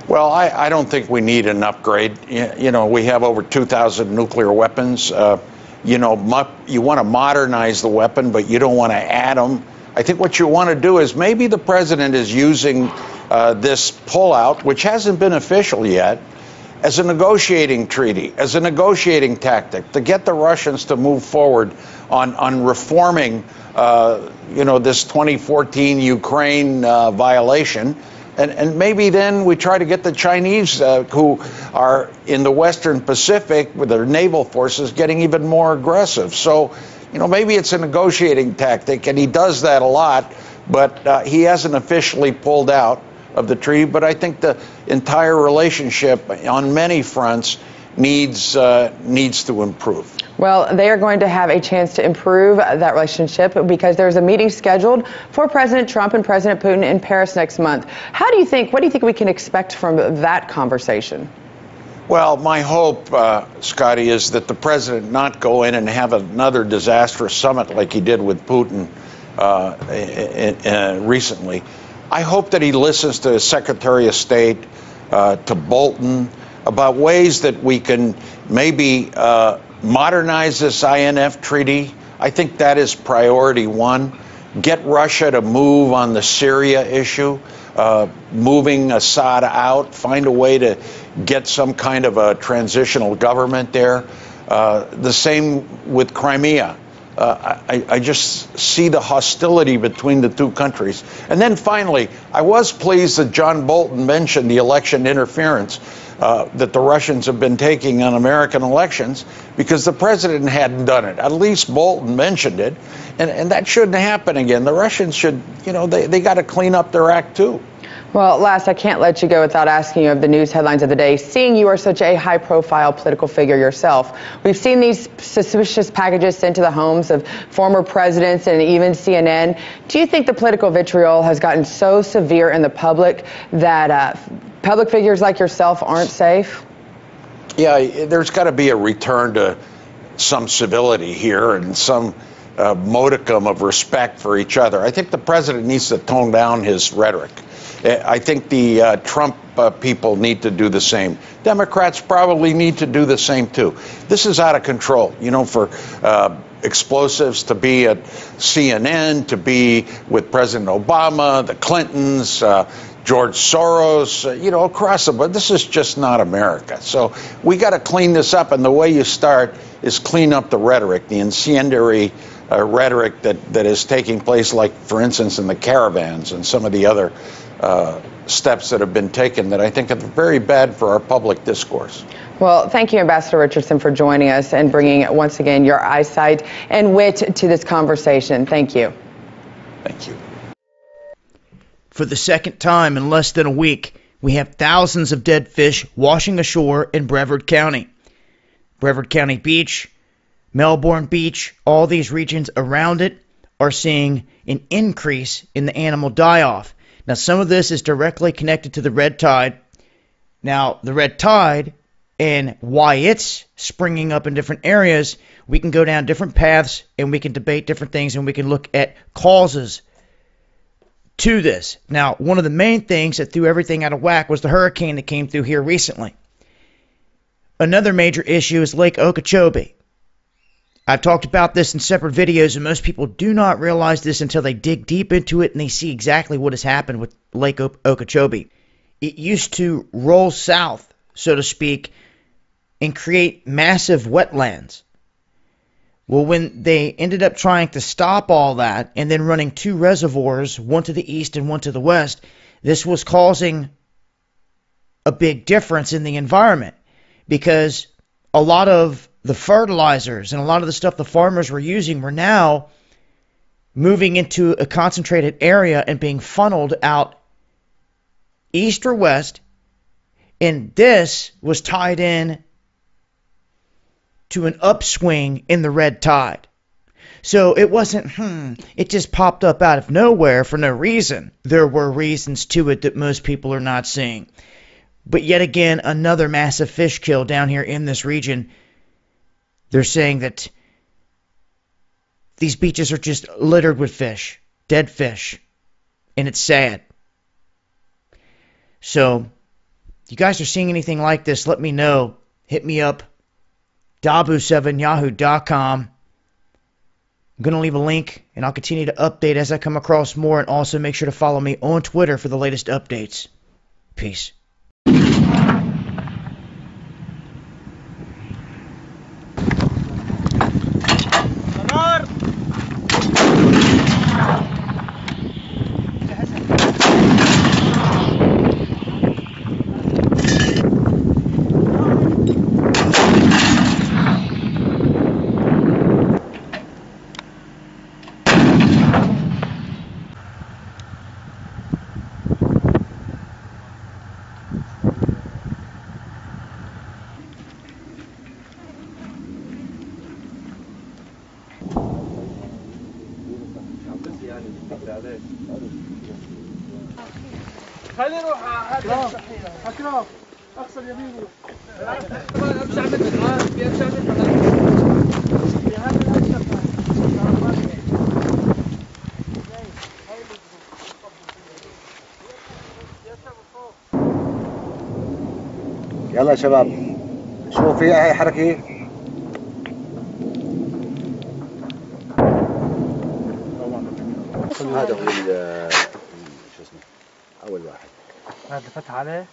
Well, I don't think we need an upgrade. You know, we have over 2,000 nuclear weapons. You know, you want to modernize the weapon, but you don't want to add them. I think what you want to do is maybe the president is using this pullout, which hasn't been official yet, as a negotiating treaty, as a negotiating tactic to get the Russians to move forward on reforming, you know, this 2014 Ukraine violation. And maybe then we try to get the Chinese, who are in the Western Pacific with their naval forces, getting even more aggressive. So, you know, maybe it's a negotiating tactic, and he does that a lot, but he hasn't officially pulled out of the treaty. But I think the entire relationship on many fronts needs to improve. Well, they are going to have a chance to improve that relationship because there's a meeting scheduled for President Trump and President Putin in Paris next month. What do you think we can expect from that conversation? Well, my hope, Scotty, is that the president not go in and have another disastrous summit like he did with Putin recently. I hope that he listens to his Secretary of State, to Bolton, about ways that we can maybe modernize this INF treaty. I think that is priority one. Get Russia to move on the Syria issue, moving Assad out, find a way to get some kind of a transitional government there. The same with Crimea. I just see the hostility between the two countries. And then finally, I was pleased that John Bolton mentioned the election interference that the Russians have been taking on American elections, because the president hadn't done it. At least Bolton mentioned it, and that shouldn't happen again. The Russians should, you know, they got to clean up their act too. Well, last, I can't let you go without asking you of the news headlines of the day. Seeing you are such a high-profile political figure yourself, we've seen these suspicious packages sent to the homes of former presidents and even CNN. Do you think the political vitriol has gotten so severe in the public that public figures like yourself aren't safe? Yeah, there's got to be a return to some civility here and some modicum of respect for each other. I think the president needs to tone down his rhetoric. I think the Trump people need to do the same. Democrats probably need to do the same too. This is out of control. You know, for explosives to be at CNN, to be with President Obama, the Clintons, George Soros, you know, across the board. This is just not America. So we got to clean this up, and the way you start is clean up the rhetoric, the incendiary rhetoric that is taking place, like, for instance, in the caravans and some of the other steps that have been taken that I think are very bad for our public discourse. Well, thank you, Ambassador Richardson, for joining us and bringing, once again, your eyesight and wit to this conversation. Thank you. Thank you. For the second time in less than a week, we have thousands of dead fish washing ashore in Brevard County. Brevard County Beach, Melbourne Beach, all these regions around it are seeing an increase in the animal die-off. Now, some of this is directly connected to the red tide. Now, the red tide and why it's springing up in different areas, we can go down different paths and we can debate different things and we can look at causes to this. Now, one of the main things that threw everything out of whack was the hurricane that came through here recently. Another major issue is Lake Okeechobee. I've talked about this in separate videos, and most people do not realize this until they dig deep into it and they see exactly what has happened with Lake Okeechobee. It used to roll south, so to speak, and create massive wetlands. Well, when they ended up trying to stop all that and then running two reservoirs, one to the east and one to the west, this was causing a big difference in the environment because a lot of the fertilizers and a lot of the stuff the farmers were using were now moving into a concentrated area and being funneled out east or west, and this was tied in to an upswing in the red tide. So it wasn't, it just popped up out of nowhere for no reason. There were reasons to it that most people are not seeing. But yet again, another massive fish kill down here in this region. They're saying that these beaches are just littered with fish, dead fish, and it's sad. So, if you guys are seeing anything like this, let me know. Hit me up, dabu7yahoo.com. I'm going to leave a link, and I'll continue to update as I come across more, and also make sure to follow me on Twitter for the latest updates. Peace. خلينا نروح هذا اكرام اقصى اليمين طبعا امشي على المتر امشي على المتر يلا يا شباب شوف في هاي حركه هذا هو شو اسمه اول واحد هذا فتح عليه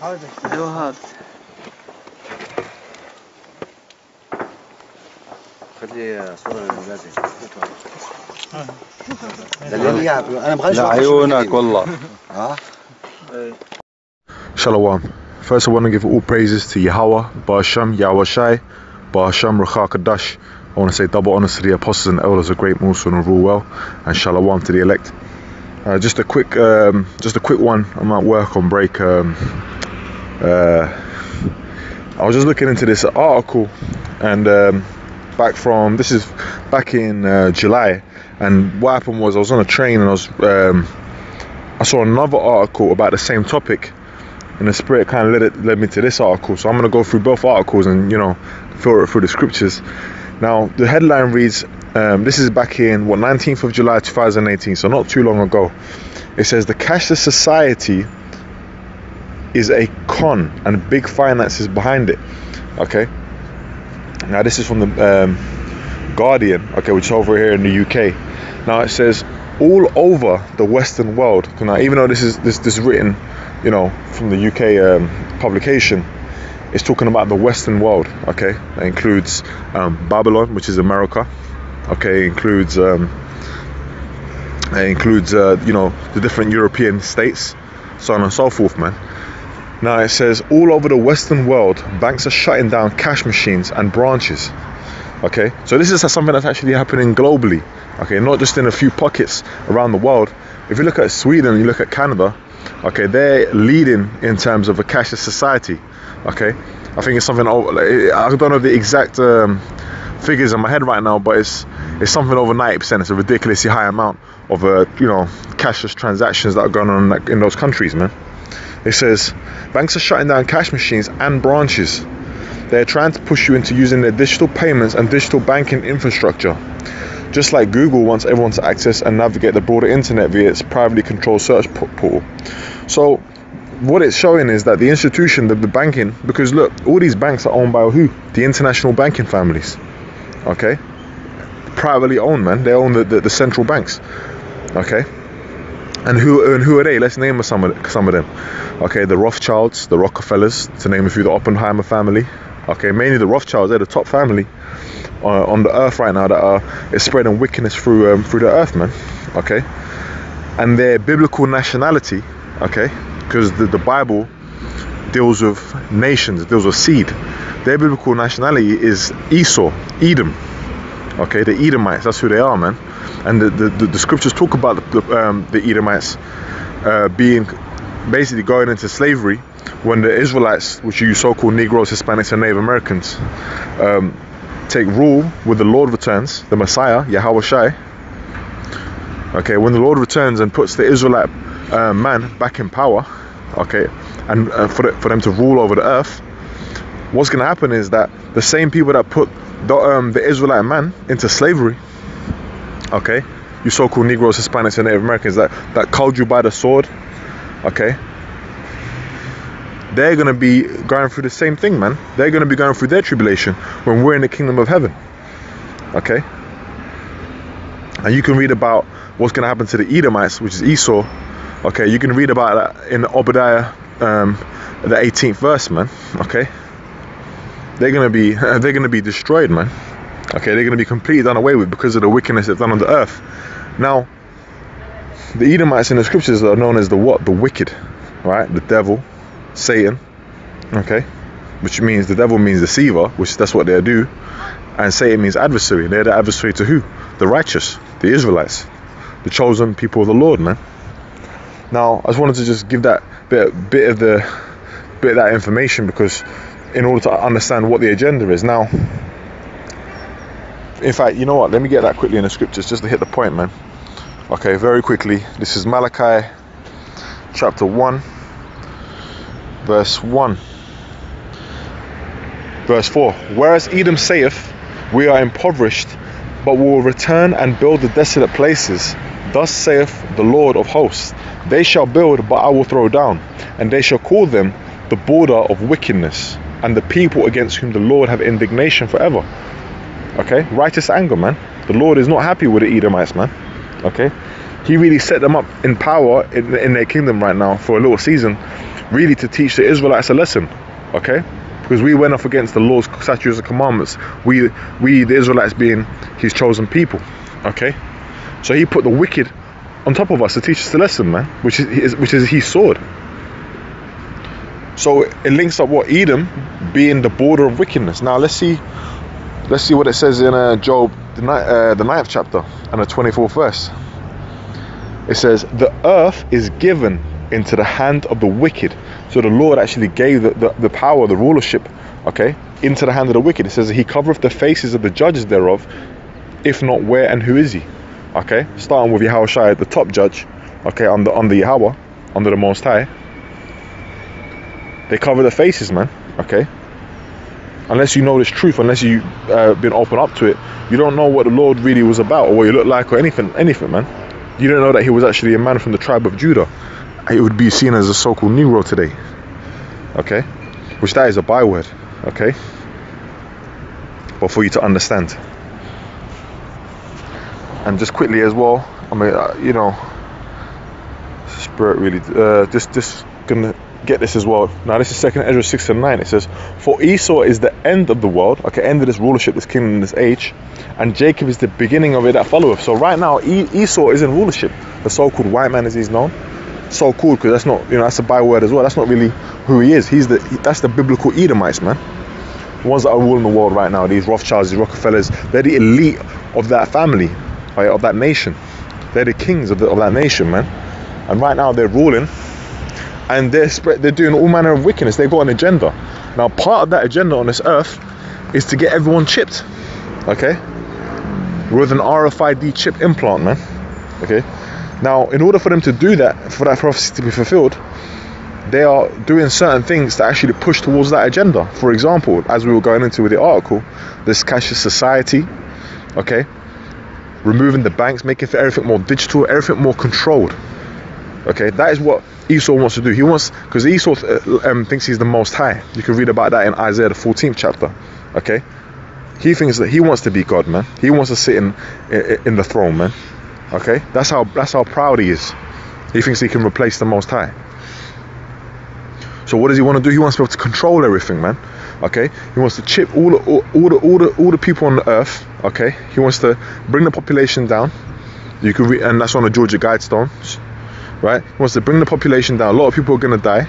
هذا هذا خلي صورة لازم انا بغيت لعيونك والله. Shalom. First, I want to give all praises to Yahweh, Ba'asham, Yahweh Shai, Ba'asham, Ruchakadash. I want to say double honors to the apostles and elders of Great Mosul and rule well, and Shalom to the elect. Just a quick one. I'm at work on break. I was just looking into this article, and this is back in July. And what happened was I was on a train and I saw another article about the same topic, and the Spirit kind of led me to this article. So I'm going to go through both articles and filter it through the scriptures. Now the headline reads, this is back in 19th of July 2018, so not too long ago. It says the cashless society is a con and big finances behind it. Okay, now this is from the Guardian, okay, which is over here in the UK. Now it says all over the Western world. Now, even though this is written, from the UK publication, it's talking about the Western world. Okay, that includes Babylon, which is Amerika. Okay, it includes you know, the different European states, so on and so forth, man. Now it says all over the Western world, banks are shutting down cash machines and branches. Okay, so this is something that's actually happening globally. Okay, not just in a few pockets around the world. If you look at Sweden, you look at Canada, okay, they're leading in terms of a cashless society. Okay, I think it's something, I don't know the exact figures in my head right now, but it's something over 90%. It's a ridiculously high amount of you know, cashless transactions that are going on in those countries, man. It says banks are shutting down cash machines and branches. They're trying to push you into using their digital payments and digital banking infrastructure. Just like Google wants everyone to access and navigate the broader internet via its privately controlled search portal. So what it's showing is that the institution, the banking, because look, all these banks are owned by who? The international banking families. Okay, privately owned, man. They own the central banks. Okay, and who are they? Let's name some of them. Okay, the Rothschilds, the Rockefellers, to name a few, the Oppenheimer family. Okay, mainly the Rothschilds. They're the top family on the earth right now that is spreading wickedness through the earth, man. Okay, and their biblical nationality, okay, because the Bible deals with nations, it deals with seed. Their biblical nationality is Esau, Edom. Okay, the Edomites, that's who they are, man. And the scriptures talk about the Edomites being basically going into slavery when the Israelites, which you so-called Negroes, Hispanics, and Native Americans, take rule when the Lord returns, the Messiah, Yahweh Shai. Okay, when the Lord returns and puts the Israelite man back in power, okay, and for them to rule over the earth, what's going to happen is that the same people that put the Israelite man into slavery, okay, you so-called Negroes, Hispanics, and Native Americans that culled you by the sword, okay, they're going to be going through the same thing, man. They're going to be going through their tribulation when we're in the kingdom of heaven. Okay, and you can read about what's going to happen to the Edomites, which is Esau. Okay, you can read about that in Obadiah, the 18th verse, man. Okay, they're going to be destroyed, man. Okay, they're going to be completely done away with because of the wickedness they've done on the earth. Now, the Edomites in the scriptures are known as the what? The wicked, right? The devil, Satan. Okay, which means the devil means deceiver, which that's what they do, and Satan means adversary. They're the adversary to who? The righteous, the Israelites, the chosen people of the Lord, man. Now, I just wanted to just give that bit of that information, because in order to understand what the agenda is. Now, in fact, you know what? Let me get that quickly in the scriptures just to hit the point, man. Okay, very quickly. This is Malachi chapter 1, verse 1. Verse 4. Whereas Edom saith, we are impoverished, but will return and build the desolate places. Thus saith the Lord of hosts, they shall build, but I will throw down, and they shall call them the border of wickedness, and the people against whom the Lord have indignation forever. Okay, righteous anger, man. The Lord is not happy with the Edomites, man. Okay, he really set them up in power in their kingdom right now for a little season, really to teach the Israelites a lesson. Okay, because we went off against the laws, statutes, and commandments. We the Israelites being his chosen people. Okay, so he put the wicked on top of us to teach us the lesson, man, which is his sword. So it links up what? Edom being the border of wickedness. Now let's see what it says in Job, the 9th chapter and the 24th verse. It says, the earth is given into the hand of the wicked. So the Lord actually gave the power, the rulership, okay, into the hand of the wicked. It says that he covereth the faces of the judges thereof. If not, where and who is he? Okay, starting with Yahweh Shai, the top judge, okay, under Yahweh, under the Most High. They cover the faces, man. Okay, unless you know this truth, unless you've been open up to it, you don't know what the Lord really was about, or what he looked like, or anything, man. You don't know that he was actually a man from the tribe of Judah. It would be seen as a so-called Negro today. Okay, which that is a byword. Okay, but for you to understand. And just quickly as well, I mean, you know, Spirit really just gonna get this as well. Now this is 2nd Ezra 6:9. It says, for Esau is the end of the world, okay, end of this rulership, this kingdom, this age, and Jacob is the beginning of it that followeth. So right now Esau is in rulership, the so-called white man as he's known. So-called, because that's not, that's a byword as well. That's not really who he is. That's the biblical Edomites, man. The ones that are ruling the world right now, these Rothschilds, these Rockefellers, they're the elite of that family, right, of that nation. They're the kings of that nation, man. And right now they're ruling, and they're doing all manner of wickedness. They've got an agenda. Now part of that agenda on this earth is to get everyone chipped, okay, with an RFID chip implant, man. Okay, now in order for them to do that, for that prophecy to be fulfilled, they are doing certain things to actually push towards that agenda. For example, as we were going into with the article, this cashless society, okay, removing the banks, making everything more digital, everything more controlled. Okay, that is what Esau wants to do. He wants, because Esau thinks he's the Most High. You can read about that in Isaiah the 14th chapter. Okay, he thinks that he wants to be God, man. He wants to sit in the throne, man. Okay, that's how proud he is. He thinks he can replace the Most High. So what does he want to do? He wants to be able to control everything, man. Okay, he wants to chip all the people on the earth. Okay, he wants to bring the population down. You can read, and that's on the Georgia Guidestones. Right, he wants to bring the population down. A lot of people are going to die.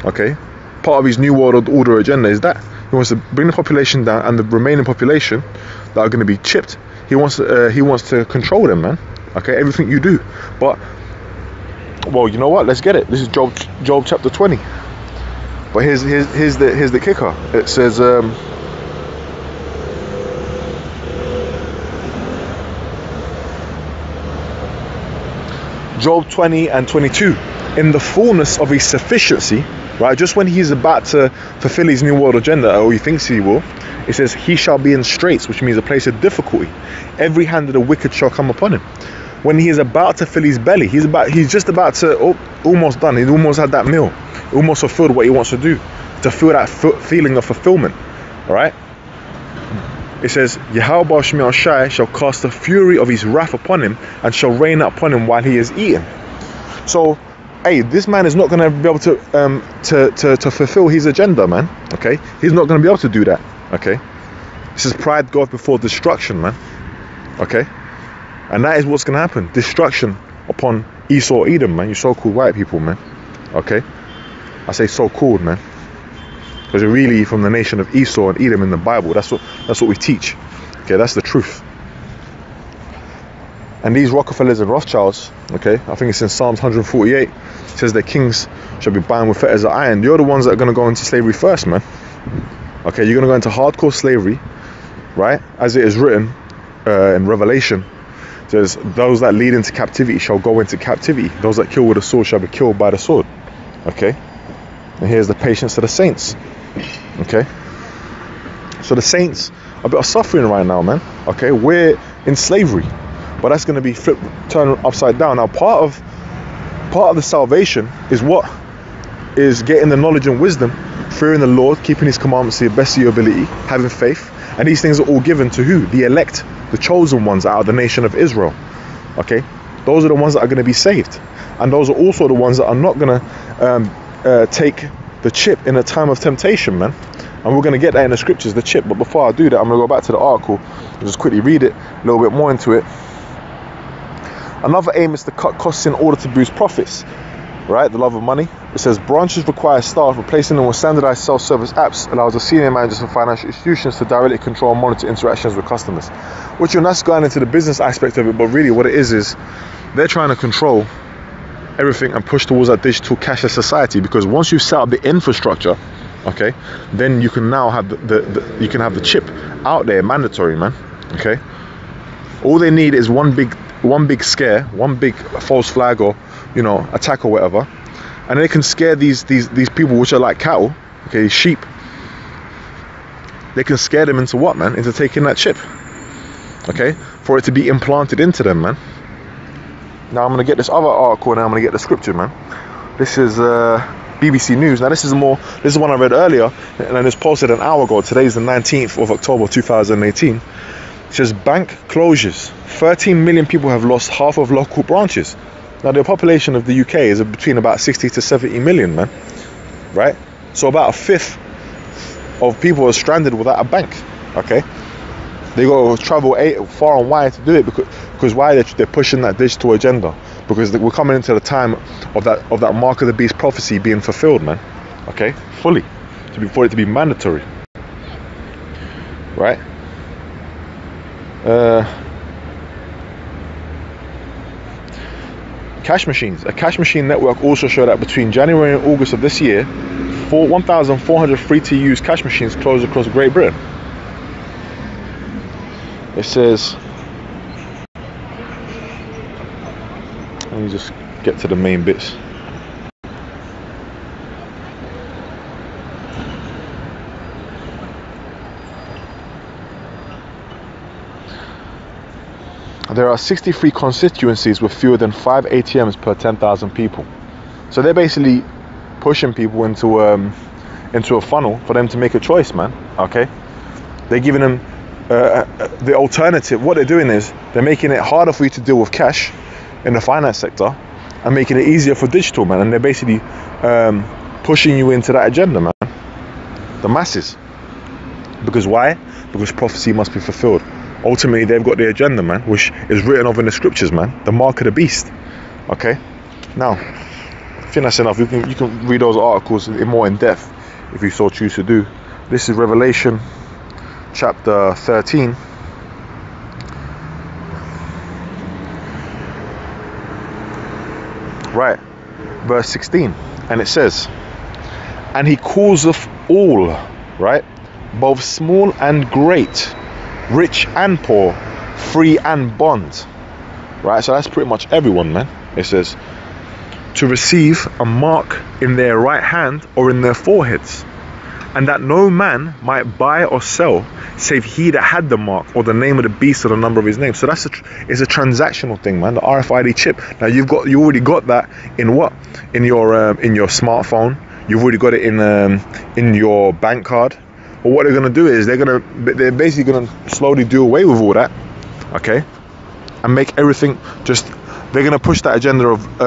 Okay, part of his New World Order agenda is that he wants to bring the population down, and the remaining population that are going to be chipped, he wants to control them, man. Okay, everything you do. But well, you know what? Let's get it. This is Job chapter 20. But here's the kicker. It says Job 20 and 22, in the fullness of his sufficiency, right, just when he's about to fulfill his New World Agenda, or he thinks he will, it says he shall be in straits, which means a place of difficulty. Every hand of the wicked shall come upon him. When he is about to fill his belly, he's just about to, almost done, he's almost had that meal, almost fulfilled what he wants to do, to feel that feeling of fulfillment. All right, it says, Yahweh Shai shall cast the fury of his wrath upon him, and shall rain upon him while he is eating. So, hey, this man is not going to be able to fulfill his agenda, man. Okay, he's not going to be able to do that. Okay, this is pride goeth before destruction, man. Okay, and that is what's going to happen: destruction upon Esau, Edom, man. You so-called white people, man. Okay, I say so-called, man, because you're really from the nation of Esau and Edom in the Bible. That's what we teach. Okay, that's the truth. And these Rockefellers and Rothschilds, okay, I think it's in Psalms 148, it says their kings shall be bound with fetters of iron. You're the ones that are going to go into slavery first, man. Okay, you're going to go into hardcore slavery, right? As it is written in Revelation, it says, those that lead into captivity shall go into captivity. Those that kill with a sword shall be killed by the sword. Okay, and here's the patience of the saints. Okay, so the saints are suffering right now, man. Okay, we're in slavery, but that's going to be turned upside down. Now part of the salvation is what is getting the knowledge and wisdom, fearing the Lord, keeping his commandments to the best of your ability, having faith. And these things are all given to who? The elect, the chosen ones out of the nation of Israel. Okay, those are the ones that are going to be saved, and those are also the ones that are not going to take the chip in a time of temptation, man. And we're going to get that in the scriptures, the chip. But before I do that, I'm going to go back to the article and just quickly read it a little bit more into it. Another aim is to cut costs in order to boost profits, right? The love of money. It says branches require staff. Replacing them with standardized self-service apps allows the senior managers of financial institutions to directly control and monitor interactions with customers. Which, you're not going into the business aspect of it, but really what it is they're trying to control everything and push towards that digital cashless society. Because once you set up the infrastructure, okay, then you can now have you can have the chip out there, mandatory, man. Okay, all they need is one big scare, one big false flag, or attack or whatever, and they can scare these people, which are like cattle, okay, sheep. They can scare them into what, man? Into taking that chip, okay, for it to be implanted into them, man. Now I'm going to get this other article, and I'm going to get the scripture, man. This is BBC News. Now this is one I read earlier, and it's posted an hour ago. Today's the 19th of October 2018. It says bank closures. 13 million people have lost half of local branches. Now, the population of the UK is between about 60 to 70 million, man. Right? So about a fifth of people are stranded without a bank. Okay? They got to travel far and wide to do it because why? They're pushing that digital agenda. Because we're coming into the time of that mark of the beast prophecy being fulfilled, man. Okay? Fully. For it to be mandatory. Right? Cash machines. A cash machine network also showed that between January and August of this year, 1,400 free-to-use cash machines closed across Great Britain. It says, let me just get to the main bits. There are 63 constituencies with fewer than 5 ATMs per 10,000 people. So they're basically pushing people into a funnel for them to make a choice, man. Okay, they're giving them the alternative. What they're doing is they're making it harder for you to deal with cash in the finance sector and making it easier for digital, man. And they're basically pushing you into that agenda, man. The masses. Because why? Because prophecy must be fulfilled. Ultimately, they've got the agenda, man, which is written of in the scriptures, man. The mark of the beast. Okay. Now, I think that's enough. You can read those articles in more in depth if you so choose to do. This is Revelation chapter 13. Right, verse 16, and it says, and he calleth all, right, both small and great, rich and poor, free and bond, right? So that's pretty much everyone, man. It says to receive a mark in their right hand or in their foreheads, and that no man might buy or sell save he that had the mark or the name of the beast or the number of his name. So it's a transactional thing, man. The RFID chip. Now you already got that in what? In your smartphone. You've already got it in your bank card. But what they're gonna do is they're basically gonna slowly do away with all that, okay, and make everything just. They're gonna push that agenda of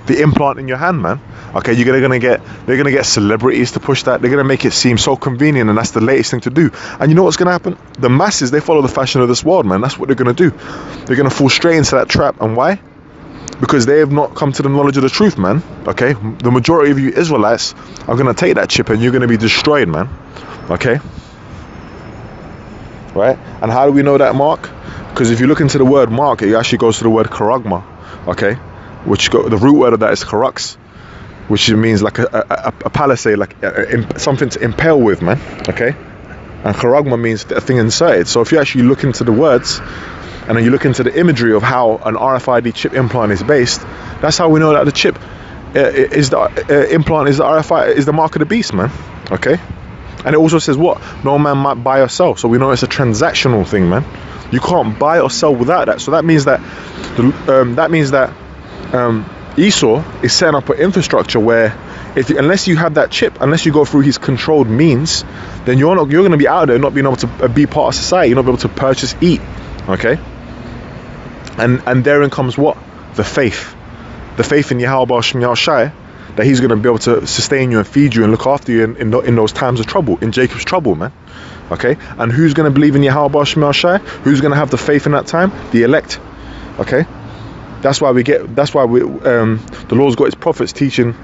the implant in your hand, man. Okay, they're gonna get celebrities to push that. They're gonna make it seem so convenient, and that's the latest thing to do. And you know what's gonna happen? The masses, they follow the fashion of this world, man. That's what they're gonna do. They're gonna fall straight into that trap. And why? Because they have not come to the knowledge of the truth, man. Okay, the majority of you Israelites are gonna take that chip, and you're gonna be destroyed, man. Okay, right? And how do we know that mark? Because if you look into the word mark, it actually goes to the word charagma, okay, which the root word of that is charux, which means like a palisade, like something to impale with, man. Okay, and charagma means a thing inserted. So if you actually look into the words and then you look into the imagery of how an RFID chip implant is based, that's how we know that the chip is the implant is the RFID is the mark of the beast, man. Okay. And it also says what? No man might buy or sell. So we know it's a transactional thing, man. You can't buy or sell without that. So that means that Esau is setting up an infrastructure where unless you have that chip, unless you go through his controlled means, then you're going to be out there not being able to be part of society. You're not able to purchase, eat. Okay. And therein comes what? The faith in Yahweh Shem Yahushai, that he's going to be able to sustain you and feed you and look after you in those times of trouble, in Jacob's trouble, man. Okay, and who's going to believe in Yahweh Shema Shai? Who's going to have the faith in that time? The elect. Okay, that's why the Lord's got his prophets teaching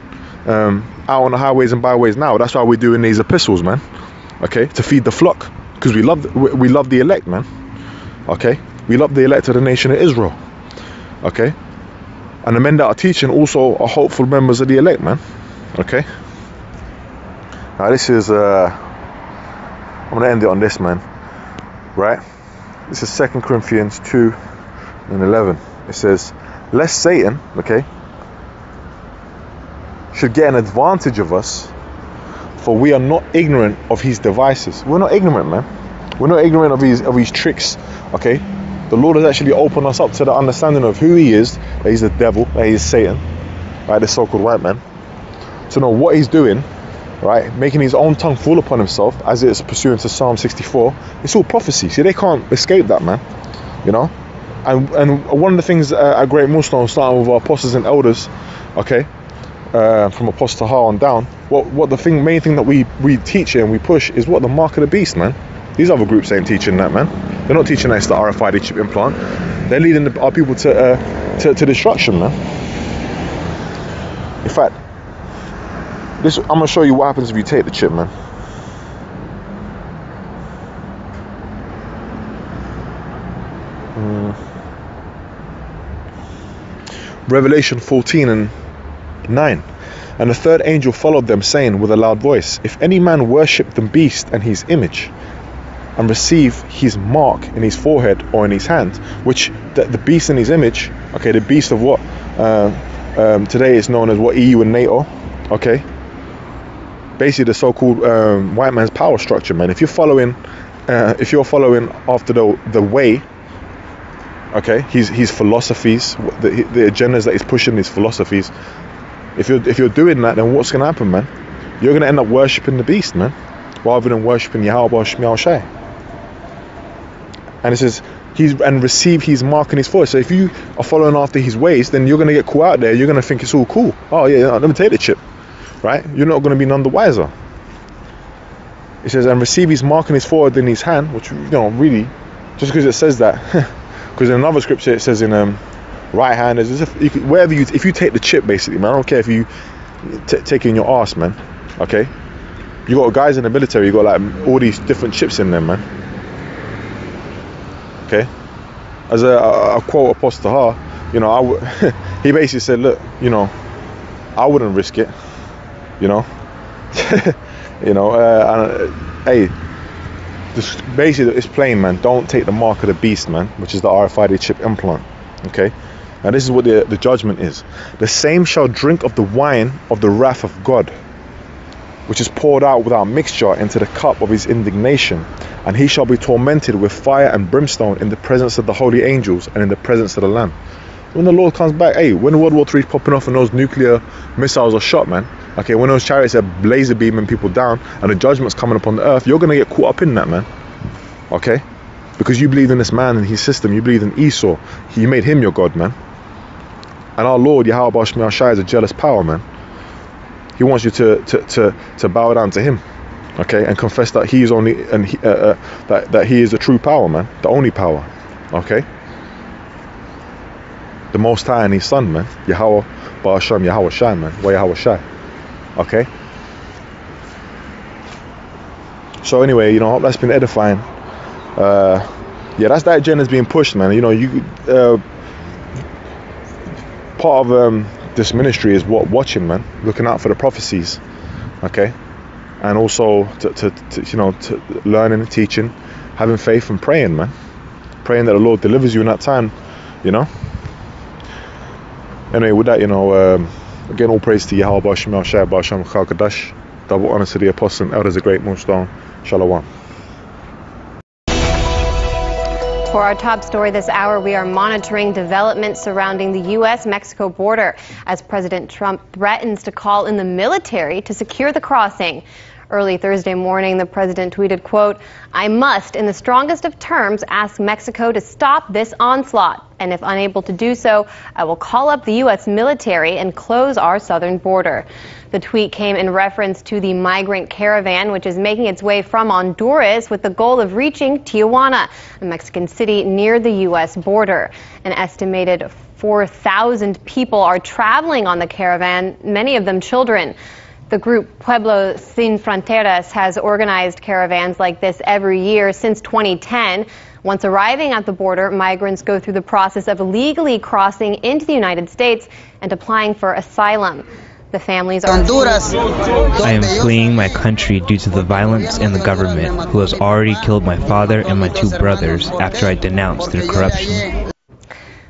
out on the highways and byways now. That's why we're doing these epistles, man. Okay, to feed the flock, because we love the elect, man. Okay, we love the elect of the nation of Israel. Okay. And the men that are teaching also are hopeful members of the elect, man. Okay. Now this is I'm gonna end it on this, man. Right? This is 2 Corinthians 2 and 11. It says, lest Satan, okay, should get an advantage of us, for we are not ignorant of his devices. We're not ignorant, man. We're not ignorant of his tricks. Okay. The Lord has actually opened us up to the understanding of who he is, that he's the devil, that he is Satan, right, the so-called white man. To know what he's doing, right, making his own tongue fall upon himself, as it is pursuant to Psalm 64. It's all prophecy. See, they can't escape that, man. You know? And one of the things at Great Millstone, starting with our apostles and elders, okay, from Apostle Tahar on down, what the main thing that we teach and we push is what the mark of the beast, man. These other groups ain't teaching that, man. They're not teaching that it's the RFID chip implant. They're leading our people to destruction, man. In fact, I'm gonna show you what happens if you take the chip, man. Revelation 14:9. And the third angel followed them, saying with a loud voice, if any man worship the beast and his image, and receive his mark in his forehead or in his hand, which the beast in his image, okay, the beast of what today is known as what, EU and NATO, okay, basically the so-called white man's power structure, man. If you're following after the way, okay, his philosophies, the agendas that he's pushing, his philosophies, if you're doing that, then what's gonna happen, man? You're gonna end up worshipping the beast, man, rather than worshipping Yahweh Shemiah Shai. And it says and receive his mark in his forehead. So if you are following after his ways, then you're gonna get caught out there. You're gonna think it's all cool. Oh yeah, let me take the chip, right? You're not gonna be none the wiser. It says and receive his mark in his forehead in his hand, which, you know, really, just because it says that, because in another scripture it says in right hand, is if you take the chip, basically, man. I don't care if you take it in your arse, man. Okay, you got guys in the military, you got like all these different chips in them, man. Okay, as a quote Apostle Tahar, you know, he basically said, look, you know, I wouldn't risk it, you know. You know, hey, this, basically it's plain, man. Don't take the mark of the beast, man, which is the RFID chip implant. Okay, and this is what the judgment is. The same shall drink of the wine of the wrath of God, which is poured out without mixture into the cup of his indignation, and he shall be tormented with fire and brimstone in the presence of the holy angels and in the presence of the Lamb. When the Lord comes back, hey, when World War III is popping off and those nuclear missiles are shot, man, okay, when those chariots are laser beaming people down and the judgment's coming upon the earth, you're going to get caught up in that, man. Okay, because you believe in this man and his system. You believe in Esau. You made him your God, man. And our Lord Yahweh Shemiah Shai is a jealous power, man. He wants you to bow down to him, okay, and confess that he is only that he is the true power, man, the only power, okay, the Most High and his Son, man, Yahweh Ba'ashem, Yahweh Shai, man, Yahweh Shai, okay. So anyway, you know, I hope that's been edifying. Yeah, that agenda is being pushed, man. You know, you part of this ministry is watching, man, looking out for the prophecies, okay, and also to learning and teaching, having faith and praying, man, praying that the Lord delivers you in that time, you know. Anyway, with that, you know, again, all praise to Yahweh Shemiah Shai Ba'ashem Kadash. Double honor to the apostles and elders of Great Millstone. Shalom. For our top story this hour, we are monitoring developments surrounding the U.S.-Mexico border as President Trump threatens to call in the military to secure the crossing. Early Thursday morning, the president tweeted, quote, "I must, in the strongest of terms, ask Mexico to stop this onslaught. And if unable to do so, I will call up the U.S. military and close our southern border." The tweet came in reference to the migrant caravan, which is making its way from Honduras with the goal of reaching Tijuana, a Mexican city near the U.S. border. An estimated 4,000 people are traveling on the caravan, many of them children. The group Pueblo Sin Fronteras has organized caravans like this every year since 2010. Once arriving at the border, migrants go through the process of legally crossing into the United States and applying for asylum. The families are... I am fleeing my country due to the violence and the government, who has already killed my father and my two brothers after I denounced their corruption.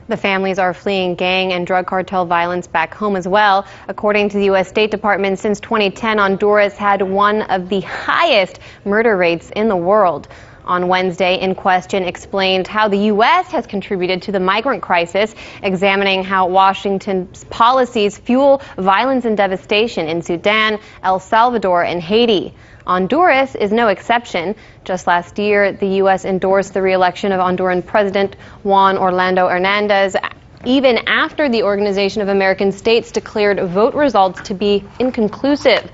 The families are fleeing gang and drug cartel violence back home as well. According to the U.S. State Department, since 2010, Honduras had one of the highest murder rates in the world. On Wednesday, In Question explained how the U.S. has contributed to the migrant crisis, examining how Washington's policies fuel violence and devastation in Sudan, El Salvador, and Haiti. Honduras is no exception. Just last year, the U.S. endorsed the re-election of Honduran President Juan Orlando Hernandez, even after the Organization of American States declared vote results to be inconclusive.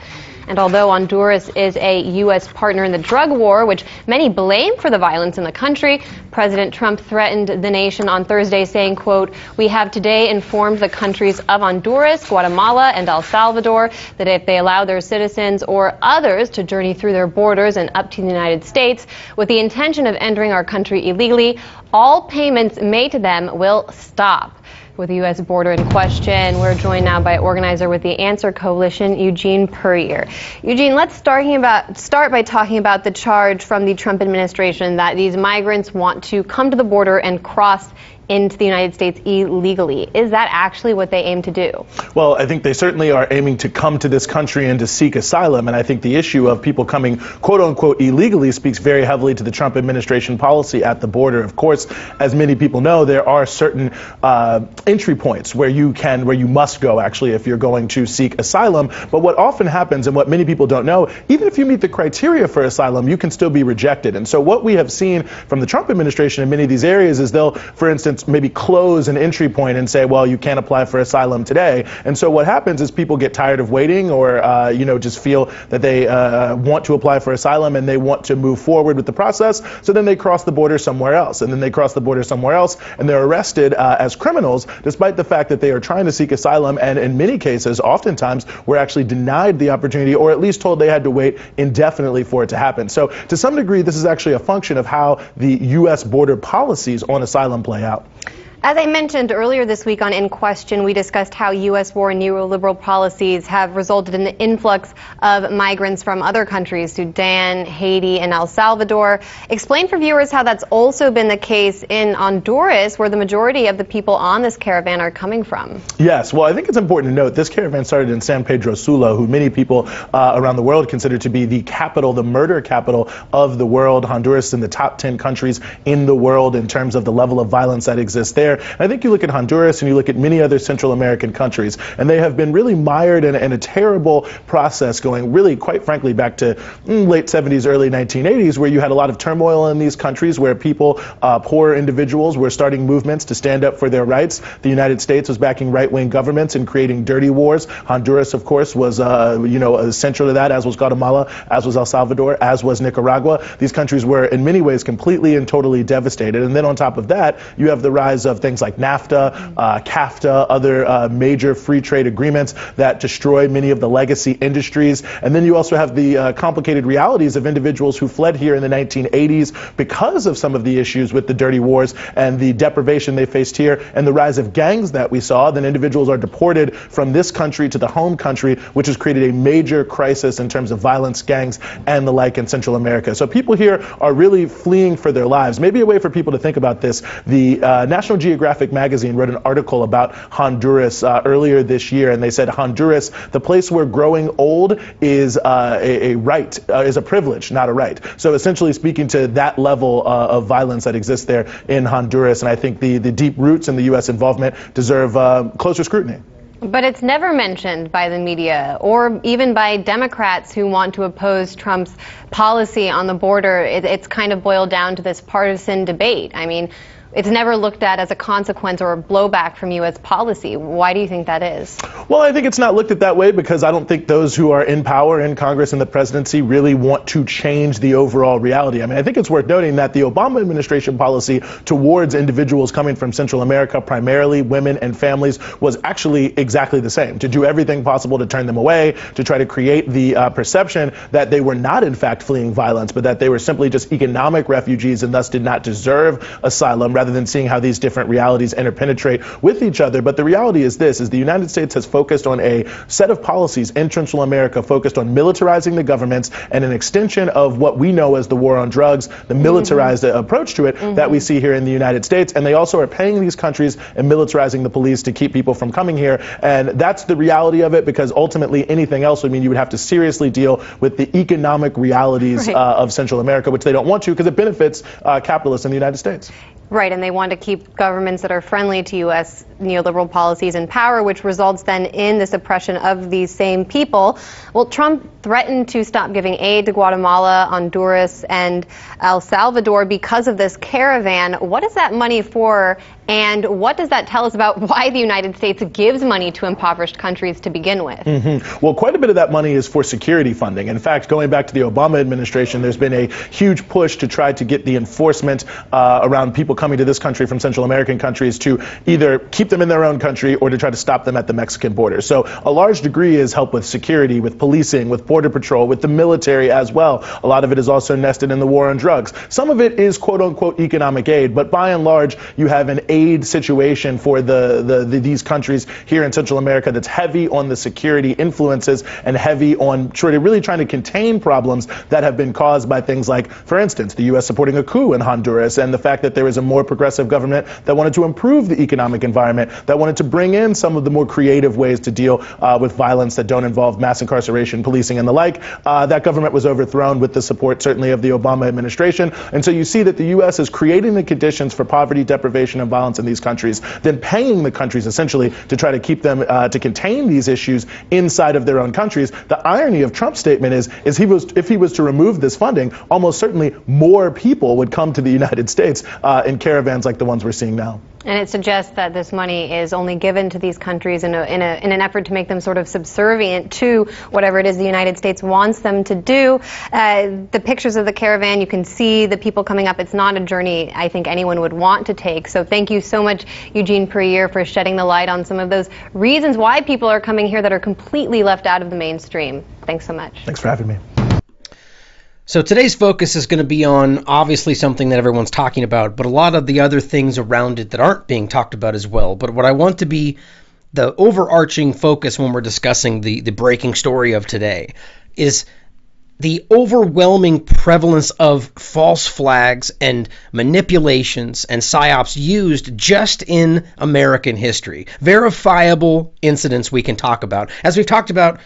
And although Honduras is a U.S. partner in the drug war, which many blame for the violence in the country, President Trump threatened the nation on Thursday, saying, quote, "We have today informed the countries of Honduras, Guatemala, and El Salvador that if they allow their citizens or others to journey through their borders and up to the United States with the intention of entering our country illegally, all payments made to them will stop." With the U.S. border in question, we're joined now by organizer with the Answer Coalition, Eugene Puryear. Eugene, let's start by talking about the charge from the Trump administration that these migrants want to come to the border and cross into the United States illegally. Is that actually what they aim to do? Well, I think they certainly are aiming to come to this country and to seek asylum. And I think the issue of people coming, quote unquote, illegally speaks very heavily to the Trump administration policy at the border. Of course, as many people know, there are certain entry points where you must go, actually, if you're going to seek asylum. But what often happens, and what many people don't know, even if you meet the criteria for asylum, you can still be rejected. And so what we have seen from the Trump administration in many of these areas is they'll, for instance, maybe close an entry point and say, well, you can't apply for asylum today. And so what happens is people get tired of waiting, or just feel that they want to apply for asylum and they want to move forward with the process. So then they cross the border somewhere else, and then they cross the border somewhere else, and they're arrested as criminals, despite the fact that they are trying to seek asylum. And in many cases, oftentimes, were actually denied the opportunity, or at least told they had to wait indefinitely for it to happen. So to some degree, this is actually a function of how the U.S. border policies on asylum play out. As I mentioned earlier this week on In Question, we discussed how U.S. war and neoliberal policies have resulted in the influx of migrants from other countries, Sudan, Haiti, and El Salvador. Explain for viewers how that's also been the case in Honduras, where the majority of the people on this caravan are coming from. Yes, well, I think it's important to note this caravan started in San Pedro Sula, who many people around the world consider to be the capital, the murder capital of the world. Honduras is in the top 10 countries in the world in terms of the level of violence that exists there. And I think you look at Honduras and you look at many other Central American countries, and they have been really mired in a terrible process going really, quite frankly, back to late 70s, early 1980s, where you had a lot of turmoil in these countries where people, poor individuals, were starting movements to stand up for their rights. The United States was backing right-wing governments and creating dirty wars. Honduras, of course, was central to that, as was Guatemala, as was El Salvador, as was Nicaragua. These countries were in many ways completely and totally devastated. And then on top of that, you have the rise of things like NAFTA, CAFTA, other major free trade agreements that destroy many of the legacy industries. And then you also have the complicated realities of individuals who fled here in the 1980s because of some of the issues with the dirty wars and the deprivation they faced here and the rise of gangs that we saw. Then individuals are deported from this country to the home country, which has created a major crisis in terms of violence, gangs, and the like in Central America. So people here are really fleeing for their lives. Maybe a way for people to think about this, the National Geographic magazine wrote an article about Honduras earlier this year, and they said Honduras, the place where growing old is a right, is a privilege, not a right. So essentially speaking to that level of violence that exists there in Honduras, and I think the deep roots in the U.S. involvement deserve closer scrutiny. But it's never mentioned by the media or even by Democrats who want to oppose Trump's policy on the border. It's kind of boiled down to this partisan debate. I mean, it's never looked at as a consequence or a blowback from U.S. policy. Why do you think that is? Well, I think it's not looked at that way because I don't think those who are in power in Congress and the presidency really want to change the overall reality. I mean, I think it's worth noting that the Obama administration policy towards individuals coming from Central America, primarily women and families, was actually exactly the same. To do everything possible to turn them away, to try to create the perception that they were not in fact fleeing violence, but that they were simply just economic refugees and thus did not deserve asylum, rather than seeing how these different realities interpenetrate with each other. But the reality is this, is the United States has focused on a set of policies in Central America focused on militarizing the governments and an extension of what we know as the war on drugs, the militarized approach to it that we see here in the United States. And they also are paying these countries and militarizing the police to keep people from coming here. And that's the reality of it, because ultimately anything else would mean you would have to seriously deal with the economic realities of Central America, which they don't want to because it benefits capitalists in the United States. Right, and they want to keep governments that are friendly to U.S. neoliberal policies in power, which results then in the suppression of these same people. Well, Trump threatened to stop giving aid to Guatemala, Honduras, and El Salvador because of this caravan. What is that money for, and what does that tell us about why the United States gives money to impoverished countries to begin with? Well, quite a bit of that money is for security funding. In fact, going back to the Obama administration, there's been a huge push to try to get the enforcement around people coming to this country from Central American countries to either keep them in their own country or to try to stop them at the Mexican border. So a large degree is help with security, with policing, with border patrol, with the military as well. A lot of it is also nested in the war on drugs. Some of it is quote unquote economic aid, but by and large, you have an aid situation for these countries here in Central America that's heavy on the security influences and heavy on really trying to contain problems that have been caused by things like, for instance, the U.S. supporting a coup in Honduras and the fact that there is a more progressive government that wanted to improve the economic environment, that wanted to bring in some of the more creative ways to deal with violence that don't involve mass incarceration, policing, and the like. That government was overthrown with the support, certainly, of the Obama administration. And so you see that the U.S. is creating the conditions for poverty, deprivation, and violence in these countries, then paying the countries essentially to try to keep them, to contain these issues inside of their own countries. The irony of Trump's statement is if he was to remove this funding, almost certainly more people would come to the United States in caravans like the ones we're seeing now. And it suggests that this money is only given to these countries in an effort to make them sort of subservient to whatever it is the United States wants them to do. The pictures of the caravan, you can see the people coming up. It's not a journey I think anyone would want to take. So thank you so much, Eugene Puryear, for shedding the light on some of those reasons why people are coming here that are completely left out of the mainstream. Thanks so much. Thanks for having me. So today's focus is going to be on obviously something that everyone's talking about, but a lot of the other things around it that aren't being talked about as well. But what I want to be the overarching focus when we're discussing the breaking story of today is the overwhelming prevalence of false flags and manipulations and psyops used just in American history. Verifiable incidents we can talk about. As we've talked about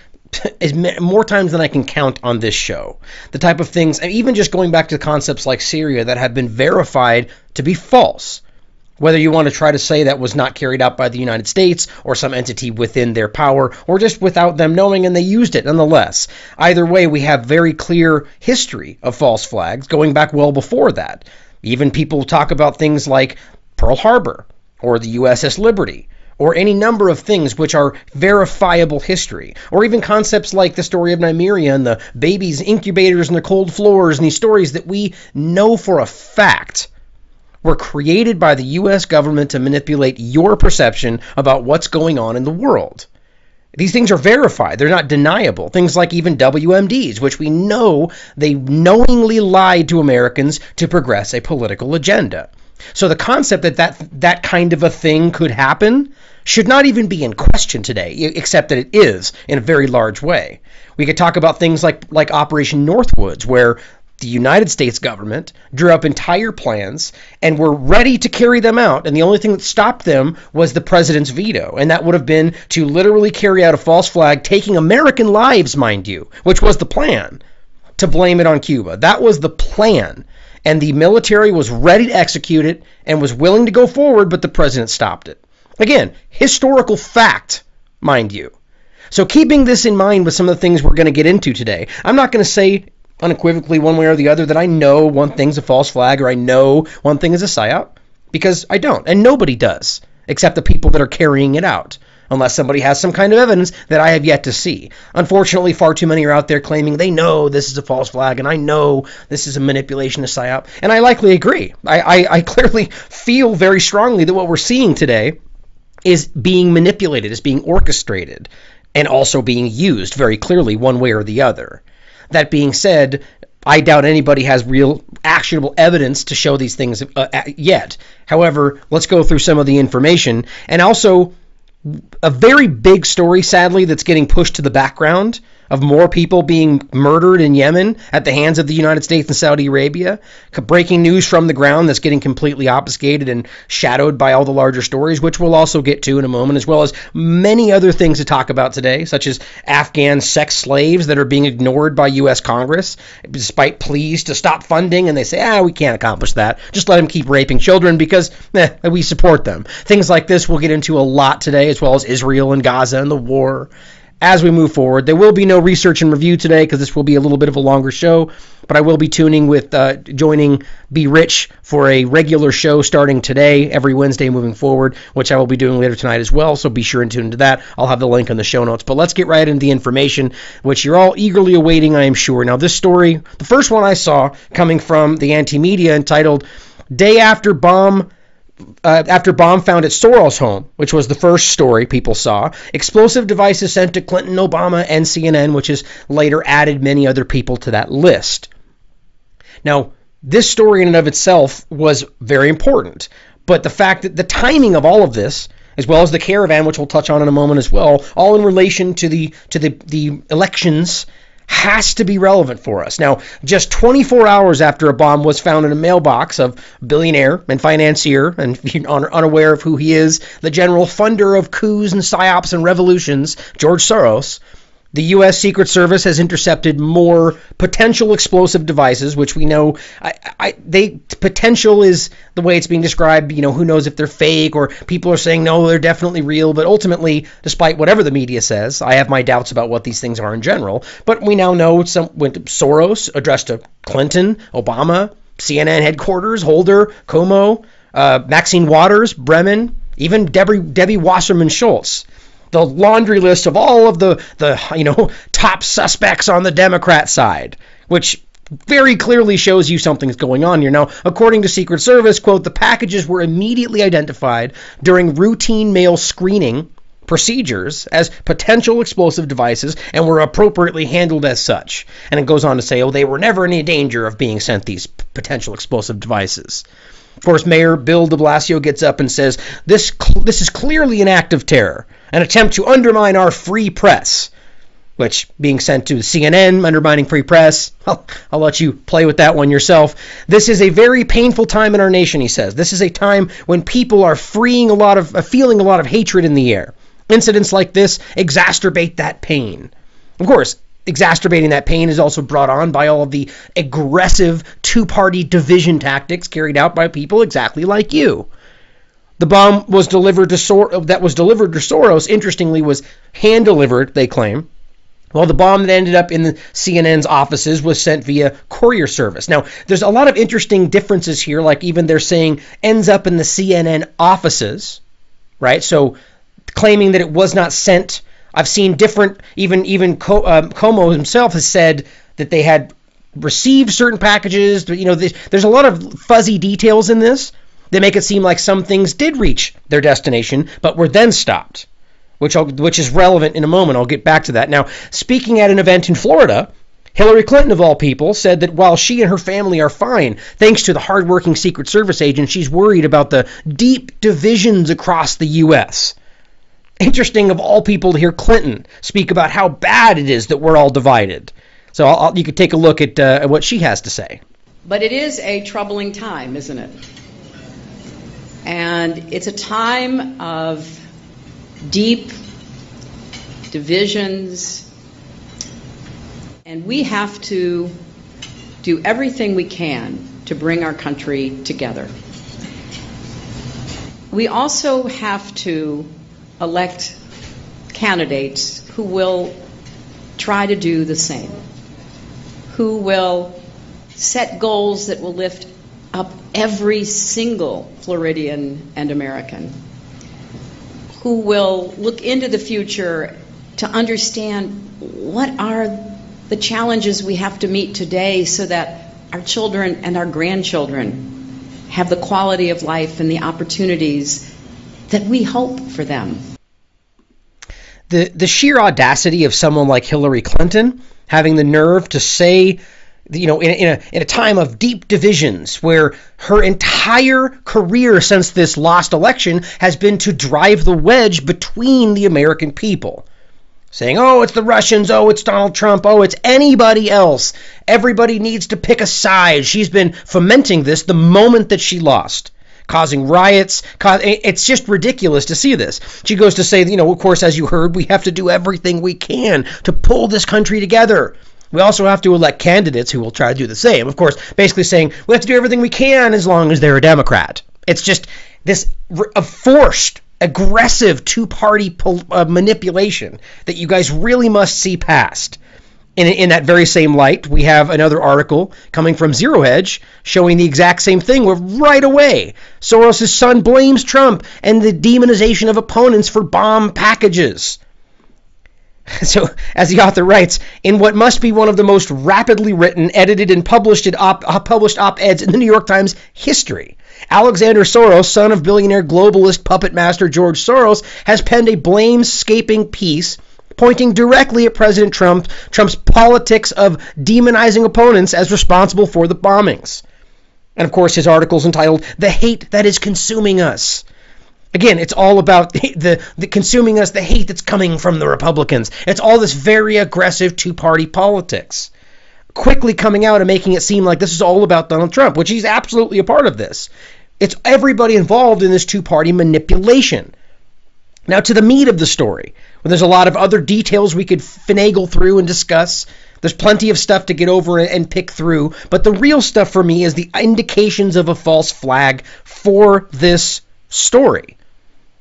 more times than I can count on this show. The type of things, and even just going back to concepts like Syria that have been verified to be false. Whether you want to try to say that was not carried out by the United States or some entity within their power or just without them knowing and they used it nonetheless. Either way, we have very clear history of false flags going back well before that. Even people talk about things like Pearl Harbor or the USS Liberty, or any number of things which are verifiable history, or even concepts like the story of Nymeria and the babies' incubators and the cold floors, and these stories that we know for a fact were created by the U.S. government to manipulate your perception about what's going on in the world. These things are verified. They're not deniable. Things like even WMDs, which we know they knowingly lied to Americans to progress a political agenda. So the concept that kind of a thing could happen should not even be in question today, except that it is in a very large way. We could talk about things like Operation Northwoods, where the United States government drew up entire plans and were ready to carry them out, and the only thing that stopped them was the president's veto, and that would have been to literally carry out a false flag, taking American lives, mind you, which was the plan, to blame it on Cuba. That was the plan. And the military was ready to execute it and was willing to go forward, but the president stopped it. Again, historical fact, mind you. So keeping this in mind with some of the things we're going to get into today, I'm not going to say unequivocally one way or the other that I know one thing's a false flag or I know one thing is a psyop, because I don't, and nobody does, except the people that are carrying it out, unless somebody has some kind of evidence that I have yet to see. Unfortunately, far too many are out there claiming they know this is a false flag and I know this is a manipulation, a psyop, and I likely agree. I clearly feel very strongly that what we're seeing today is being manipulated, is being orchestrated, and also being used very clearly one way or the other. That being said, I doubt anybody has real actionable evidence to show these things yet. However, let's go through some of the information. And also, a very big story, sadly, that's getting pushed to the background of more people being murdered in Yemen at the hands of the United States and Saudi Arabia. Breaking news from the ground that's getting completely obfuscated and shadowed by all the larger stories, which we'll also get to in a moment, as well as many other things to talk about today, such as Afghan sex slaves that are being ignored by U.S. Congress, despite pleas to stop funding, and they say, we can't accomplish that. Just let them keep raping children because we support them. Things like this we'll get into a lot today, as well as Israel and Gaza and the war. As we move forward, there will be no research and review today because this will be a little bit of a longer show, but I will be joining Be Rich for a regular show starting today, every Wednesday moving forward, which I will be doing later tonight as well, so be sure and tune into that. I'll have the link in the show notes, but let's get right into the information, which you're all eagerly awaiting, I am sure. Now, this story, the first one I saw coming from the anti-media, entitled Day After Bomb found at Soros' home, which was the first story people saw. Explosive devices sent to Clinton, Obama, and CNN, which has later added many other people to that list. Now, this story in and of itself was very important, but the fact that the timing of all of this, as well as the caravan, which we'll touch on in a moment as well, all in relation to the elections, has to be relevant for us. Now, just 24 hours after a bomb was found in a mailbox of billionaire and financier, and if you're unaware of who he is, the general funder of coups and psyops and revolutions, George Soros, the U.S. Secret Service has intercepted more potential explosive devices, which we know, potential is the way it's being described. Who knows if they're fake, or people are saying, no, they're definitely real. But ultimately, despite whatever the media says, I have my doubts about what these things are in general. But we now know Soros addressed to Clinton, Obama, CNN headquarters, Holder, Como, Maxine Waters, Bremen, even Debbie Wasserman Schultz. The laundry list of all of the top suspects on the Democrat side, which very clearly shows you something's going on here. Now, according to Secret Service, quote, the packages were immediately identified during routine mail screening procedures as potential explosive devices and were appropriately handled as such. And it goes on to say, they were never in any danger of being sent these potential explosive devices. Of course, Mayor Bill de Blasio gets up and says, this is clearly an act of terror, an attempt to undermine our free press, which being sent to CNN, undermining free press, I'll let you play with that one yourself. This is a very painful time in our nation, he says. This is a time when people are feeling a lot of hatred in the air. Incidents like this exacerbate that pain. Of course, exacerbating that pain is also brought on by all of the aggressive two-party division tactics carried out by people exactly like you. The bomb was delivered to Soros, interestingly, was hand-delivered, they claim, while the bomb that ended up in the CNN's offices was sent via courier service. Now, there's a lot of interesting differences here, like even they're saying ends up in the CNN offices, right? So claiming that it was not sent. I've seen different, even Como himself has said that they had received certain packages. There's a lot of fuzzy details in this that make it seem like some things did reach their destination, but were then stopped, which is relevant in a moment. I'll get back to that. Now, speaking at an event in Florida, Hillary Clinton, of all people, said that while she and her family are fine, thanks to the hardworking Secret Service agent, she's worried about the deep divisions across the U.S. Interesting, of all people, to hear Clinton speak about how bad it is that we're all divided. So you could take a look at what she has to say. But it is a troubling time, isn't it? And it's a time of deep divisions, and we have to do everything we can to bring our country together. We also have to elect candidates who will try to do the same, who will set goals that will lift up every single Floridian and American, who will look into the future to understand what are the challenges we have to meet today so that our children and our grandchildren have the quality of life and the opportunities that we hope for them. The sheer audacity of someone like Hillary Clinton having the nerve to say in a time of deep divisions, where her entire career since this lost election has been to drive the wedge between the American people. Saying, oh, it's the Russians, oh, it's Donald Trump, oh, it's anybody else. Everybody needs to pick a side. She's been fomenting this the moment that she lost, causing riots. It's just ridiculous to see this. She goes to say, of course, as you heard, we have to do everything we can to pull this country together. We also have to elect candidates who will try to do the same. Of course, basically saying we have to do everything we can as long as they're a Democrat. It's just this forced, aggressive two-party manipulation that you guys really must see past. In that very same light, we have another article coming from Zero Hedge showing the exact same thing, where right away Soros' son blames Trump and the demonization of opponents for bomb packages. So, as the author writes, in what must be one of the most rapidly written, edited, and published op-eds in the New York Times history, Alexander Soros, son of billionaire globalist puppet master George Soros, has penned a blame-scaping piece pointing directly at President Trump's politics of demonizing opponents as responsible for the bombings. And of course, his article is entitled, "The Hate That Is Consuming Us." Again, it's all about the consuming us, the hate that's coming from the Republicans. It's all this very aggressive two-party politics. Quickly coming out and making it seem like this is all about Donald Trump, which he's absolutely a part of this. It's everybody involved in this two-party manipulation. Now, to the meat of the story, when there's a lot of other details we could finagle through and discuss. There's plenty of stuff to get over and pick through, but the real stuff for me is the indications of a false flag for this story.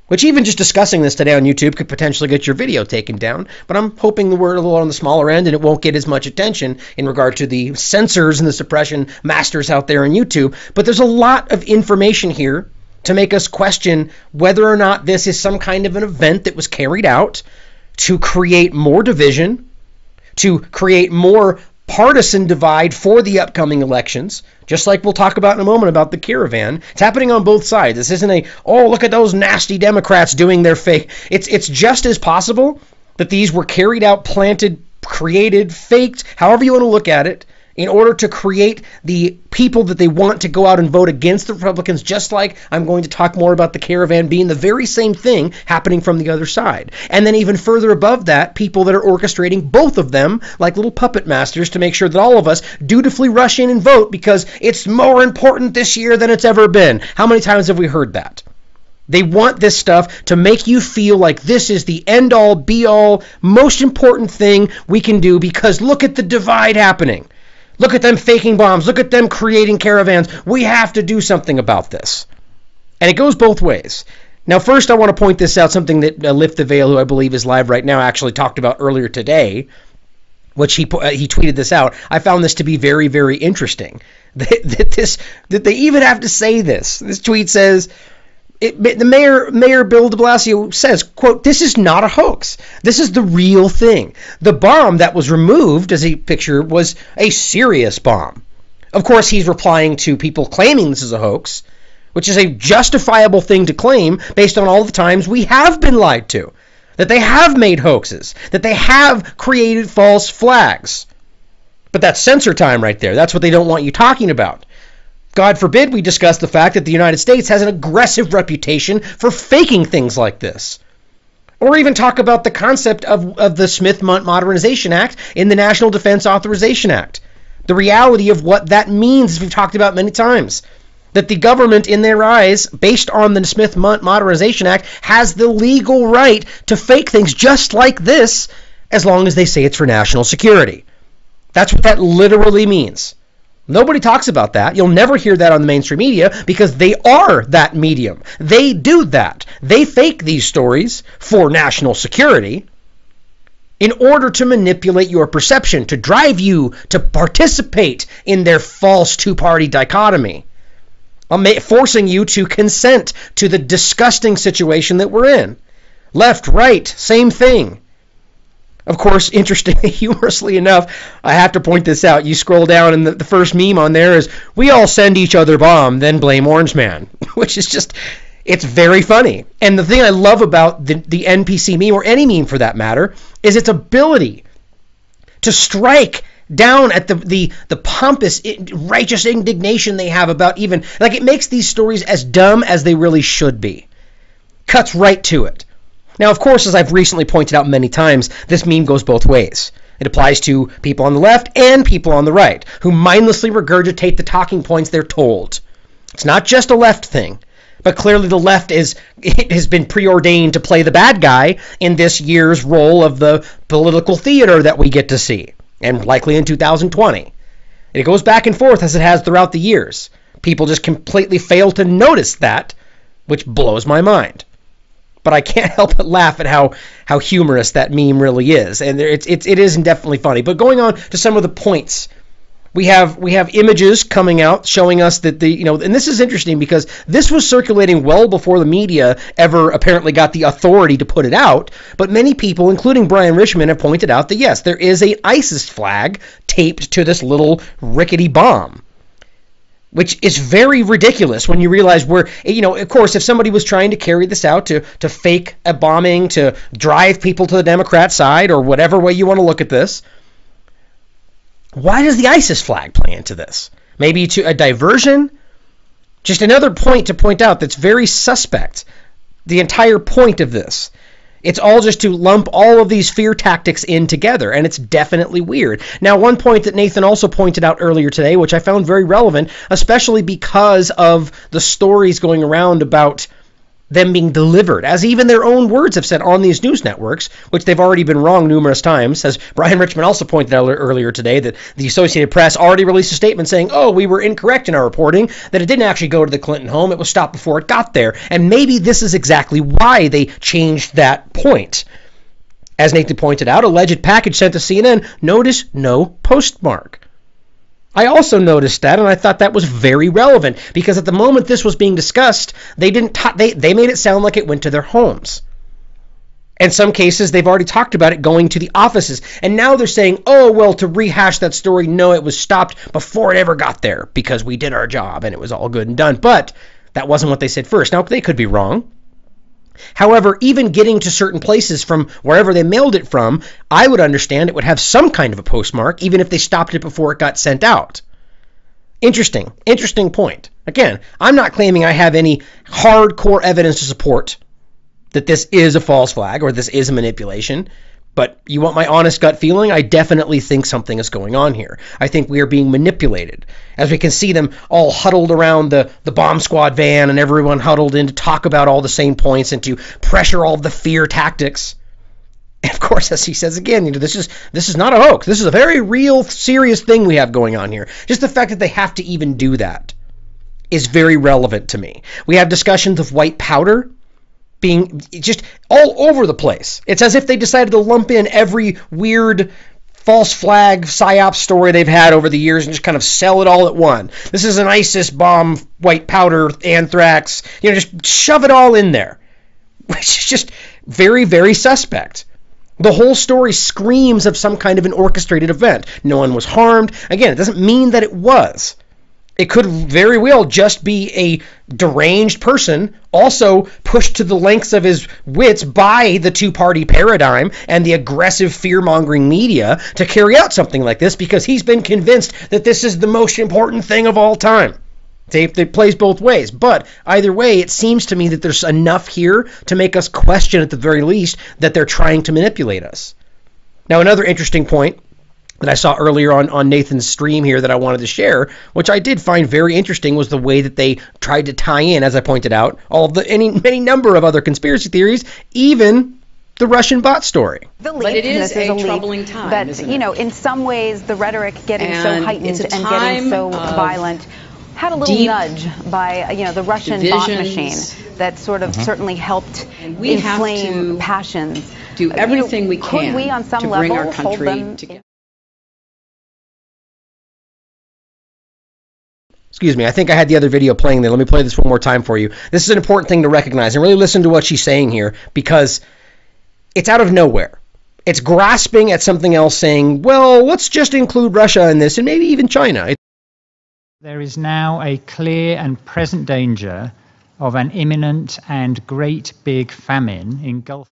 Which even just discussing this today on YouTube could potentially get your video taken down, but I'm hoping we're a little on the smaller end and it won't get as much attention in regard to the censors and the suppression masters out there on YouTube. But there's a lot of information here to make us question whether or not this is some kind of an event that was carried out to create more division, to create more partisan divide for the upcoming elections, just like we'll talk about in a moment about the caravan. It's happening on both sides. This isn't look at those nasty Democrats doing their fake. It's just as possible that these were carried out, planted, created, faked, however you want to look at it, in order to create the people that they want to go out and vote against the Republicans, just like I'm going to talk more about the caravan being the very same thing happening from the other side. And then even further above that, people that are orchestrating both of them like little puppet masters to make sure that all of us dutifully rush in and vote because it's more important this year than it's ever been. How many times have we heard that? They want this stuff to make you feel like this is the end-all, be-all, most important thing we can do because look at the divide happening. Look at them faking bombs. Look at them creating caravans. We have to do something about this. And it goes both ways. Now, first, I want to point this out, something that Lift the Veil, who I believe is live right now, actually talked about earlier today, which he tweeted this out. I found this to be very, very interesting. That they even have to say this. This tweet says, Mayor Bill de Blasio says, quote, "This is not a hoax. This is the real thing. The bomb that was removed, as he pictured, was a serious bomb." Of course, he's replying to people claiming this is a hoax, which is a justifiable thing to claim based on all the times we have been lied to, that they have made hoaxes, that they have created false flags. But that's censor time right there. That's what they don't want you talking about. God forbid we discuss the fact that the United States has an aggressive reputation for faking things like this. Or even talk about the concept of the Smith Modernization Act in the National Defense Authorization Act. The reality of what that means, as we've talked about many times. That the government, in their eyes, based on the Smith Modernization Act, has the legal right to fake things just like this, as long as they say it's for national security. That's what that literally means. Nobody talks about that. You'll never hear that on the mainstream media because they are that medium. They do that. They fake these stories for national security in order to manipulate your perception, to drive you to participate in their false two-party dichotomy, forcing you to consent to the disgusting situation that we're in. Left, right, same thing. Of course, interestingly, humorously enough, I have to point this out. You scroll down and the first meme on there is, "We all send each other bomb, then blame Orange Man," which is just, it's very funny. And the thing I love about the NPC meme, or any meme for that matter, is its ability to strike down at the pompous, righteous indignation they have about even, like, it makes these stories as dumb as they really should be. Cuts right to it. Now, of course, as I've recently pointed out many times, this meme goes both ways. It applies to people on the left and people on the right, who mindlessly regurgitate the talking points they're told. It's not just a left thing, but clearly the left has been preordained to play the bad guy in this year's role of the political theater that we get to see, and likely in 2020. It goes back and forth as it has throughout the years. People just completely fail to notice that, which blows my mind. But I can't help but laugh at how humorous that meme really is, and it is definitely funny. But going on to some of the points, we have images coming out showing us that and this is interesting because this was circulating well before the media ever apparently got the authority to put it out. But many people, including Brian Richmond, have pointed out that yes, there is an ISIS flag taped to this little rickety bomb, which is very ridiculous when you realize of course, if somebody was trying to carry this out to fake a bombing, to drive people to the Democrat side, or whatever way you want to look at this, why does the ISIS flag play into this? Maybe to a diversion? Just another point to point out that's very suspect. The entire point of this. It's all just to lump all of these fear tactics in together, and it's definitely weird. Now, one point that Nathan also pointed out earlier today, which I found very relevant, especially because of the stories going around about them being delivered, as even their own words have said on these news networks, which they've already been wrong numerous times, as Brian Richmond also pointed out earlier today, that the Associated Press already released a statement saying, oh, we were incorrect in our reporting, that it didn't actually go to the Clinton home, it was stopped before it got there, and maybe this is exactly why they changed that point. As Nathan pointed out, alleged package sent to CNN, notice no postmark. I also noticed that, and I thought that was very relevant, because at the moment this was being discussed, they made it sound like it went to their homes. In some cases, they've already talked about it going to the offices, and now they're saying, oh, well, to rehash that story, no, it was stopped before it ever got there, because we did our job, and it was all good and done. But that wasn't what they said first. Now, they could be wrong. However, even getting to certain places from wherever they mailed it from, I would understand it would have some kind of a postmark, even if they stopped it before it got sent out. Interesting point. Again, I'm not claiming I have any hardcore evidence to support that this is a false flag or this is a manipulation, but you want my honest gut feeling? I definitely think something is going on here. I think we are being manipulated. As we can see them all huddled around the bomb squad van, and everyone huddled in to talk about all the same points and to pressure all the fear tactics. And of course, as he says again, this is not a hoax. This is a very real, serious thing we have going on here. Just the fact that they have to even do that is very relevant to me. We have discussions of white powder being just all over the place. It's as if they decided to lump in every weird false flag psyop story they've had over the years and just kind of sell it all at one. This is an ISIS bomb, white powder, anthrax, just shove it all in there, which is just very, very suspect. The whole story screams of some kind of an orchestrated event. No one was harmed. Again, it doesn't mean that it was. It could very well just be a deranged person, also pushed to the lengths of his wits by the two-party paradigm and the aggressive fear-mongering media to carry out something like this because he's been convinced that this is the most important thing of all time. It plays both ways, but either way, it seems to me that there's enough here to make us question, at the very least, that they're trying to manipulate us. Now, another interesting point that I saw earlier on Nathan's stream here that I wanted to share, which I did find very interesting, was the way that they tried to tie in, as I pointed out, any number of other conspiracy theories, even the Russian bot story. But it is a troubling time, that, isn't it? In some ways, the rhetoric getting so heightened it's a and time getting so violent had a little nudge by, the Russian bot machine that sort of certainly helped inflame passions. Do everything we can could we, on some to level, bring our hold country them together. Excuse me, I think I had the other video playing there. Let me play this one more time for you. This is an important thing to recognize and really listen to what she's saying here, because it's out of nowhere. It's grasping at something else, saying, well, let's just include Russia in this and maybe even China. There is now a clear and present danger of an imminent and great big famine in Gulf.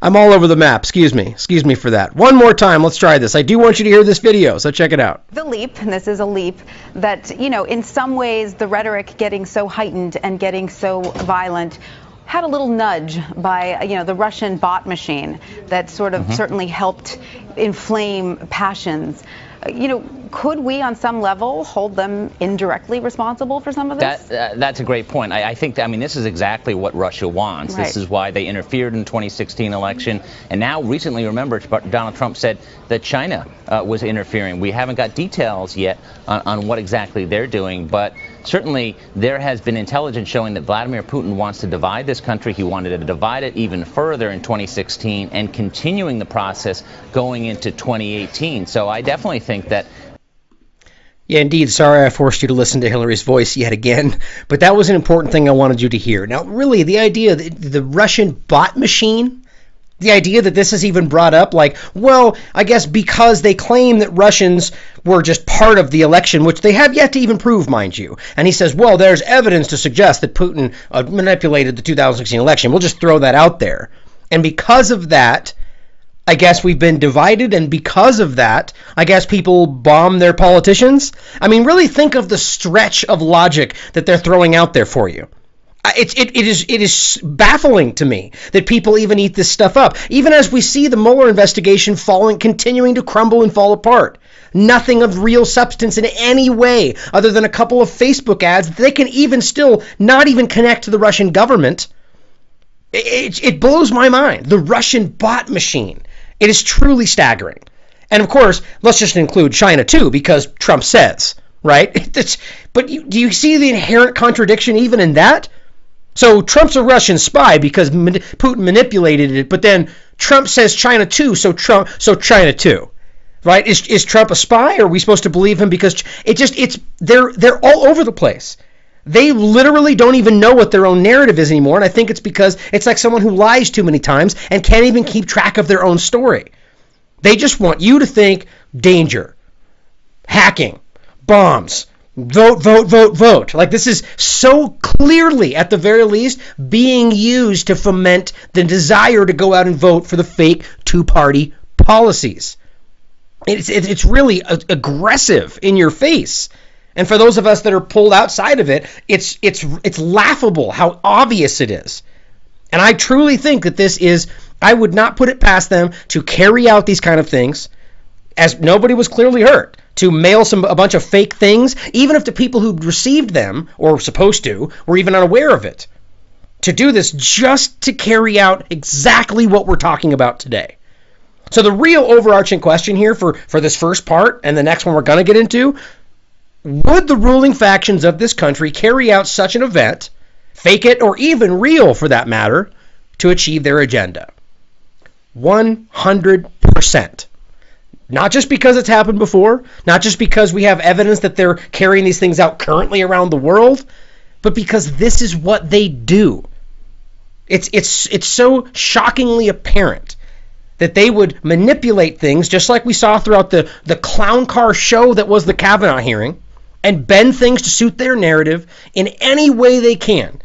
I'm all over the map. Excuse me for that. One more time, let's try this. I do want you to hear this video, so check it out. The leap, and this is a leap, that, you know, in some ways the rhetoric getting so heightened and getting so violent had a little nudge by, you know, the Russian bot machine that sort of certainly helped inflame passions. You know, could we on some level hold them indirectly responsible for some of this? That's a great point. I think, I mean, this is exactly what Russia wants. Right. This is why they interfered in the 2016 election. And now recently, remember, Donald Trump said that China was interfering. We haven't got details yet on what exactly they're doing, but certainly there has been intelligence showing that Vladimir Putin wants to divide this country. He wanted to divide it even further in 2016 and continuing the process going into 2018. So I definitely think that. Yeah, indeed. Sorry I forced you to listen to Hillary's voice yet again, but that was an important thing I wanted you to hear. Now, really, the idea that the Russian bot machine, the idea that this is even brought up, like, well, I guess because they claim that Russians were just part of the election, which they have yet to even prove, mind you. And he says, well, there's evidence to suggest that Putin manipulated the 2016 election. We'll just throw that out there. And because of that, I guess we've been divided, and because of that, I guess people bomb their politicians. I mean, really think of the stretch of logic that they're throwing out there for you. It is baffling to me that people even eat this stuff up, even as we see the Mueller investigation continuing to crumble and fall apart. Nothing of real substance in any way other than a couple of Facebook ads that they can even still not even connect to the Russian government. It blows my mind. The Russian bot machine. It is truly staggering. And of course, let's just include China too, because Trump says, right? But do you see the inherent contradiction even in that? So Trump's a Russian spy because Putin manipulated it, but then Trump says China too, so China too. Right? Is Trump a spy, or are we supposed to believe him because they're all over the place. They literally don't even know what their own narrative is anymore, and I think it's because it's like someone who lies too many times and can't even keep track of their own story. They just want you to think danger, hacking, bombs, vote, vote, vote, vote. Like, this is so clearly, at the very least, being used to foment the desire to go out and vote for the fake two-party policies. It's really aggressive in your face. And for those of us that are pulled outside of it, it's laughable how obvious it is. And I truly think that this is, I would not put it past them to carry out these kind of things, as nobody was clearly hurt, to mail a bunch of fake things, even if the people who received them, or were supposed to, were even unaware of it. To do this just to carry out exactly what we're talking about today. So the real overarching question here for this first part, and the next one we're going to get into, would the ruling factions of this country carry out such an event, fake it, or even real for that matter, to achieve their agenda? 100%. Not just because it's happened before, not just because we have evidence that they're carrying these things out currently around the world, but because this is what they do. It's so shockingly apparent that they would manipulate things, just like we saw throughout the clown car show that was the Kavanaugh hearing, and bend things to suit their narrative in any way they can,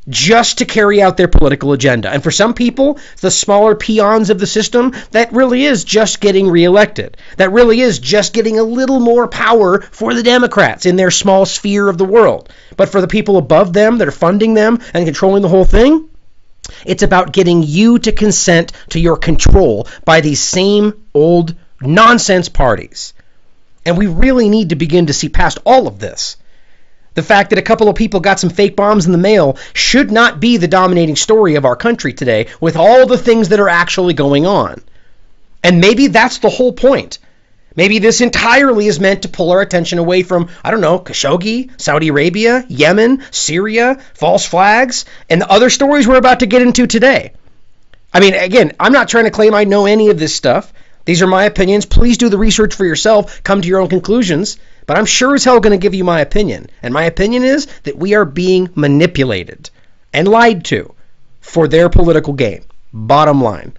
just to carry out their political agenda. And for some people, the smaller peons of the system, that really is just getting reelected. That really is just getting a little more power for the Democrats in their small sphere of the world. But for the people above them that are funding them and controlling the whole thing, it's about getting you to consent to your control by these same old nonsense parties. And we really need to begin to see past all of this. The fact that a couple of people got some fake bombs in the mail should not be the dominating story of our country today, with all the things that are actually going on. And maybe that's the whole point. Maybe this entirely is meant to pull our attention away from, I don't know, Khashoggi, Saudi Arabia, Yemen, Syria, false flags, and the other stories we're about to get into today. I mean, again, I'm not trying to claim I know any of this stuff. These are my opinions. Please do the research for yourself. Come to your own conclusions. But I'm sure as hell going to give you my opinion. And my opinion is that we are being manipulated and lied to for their political gain. Bottom line.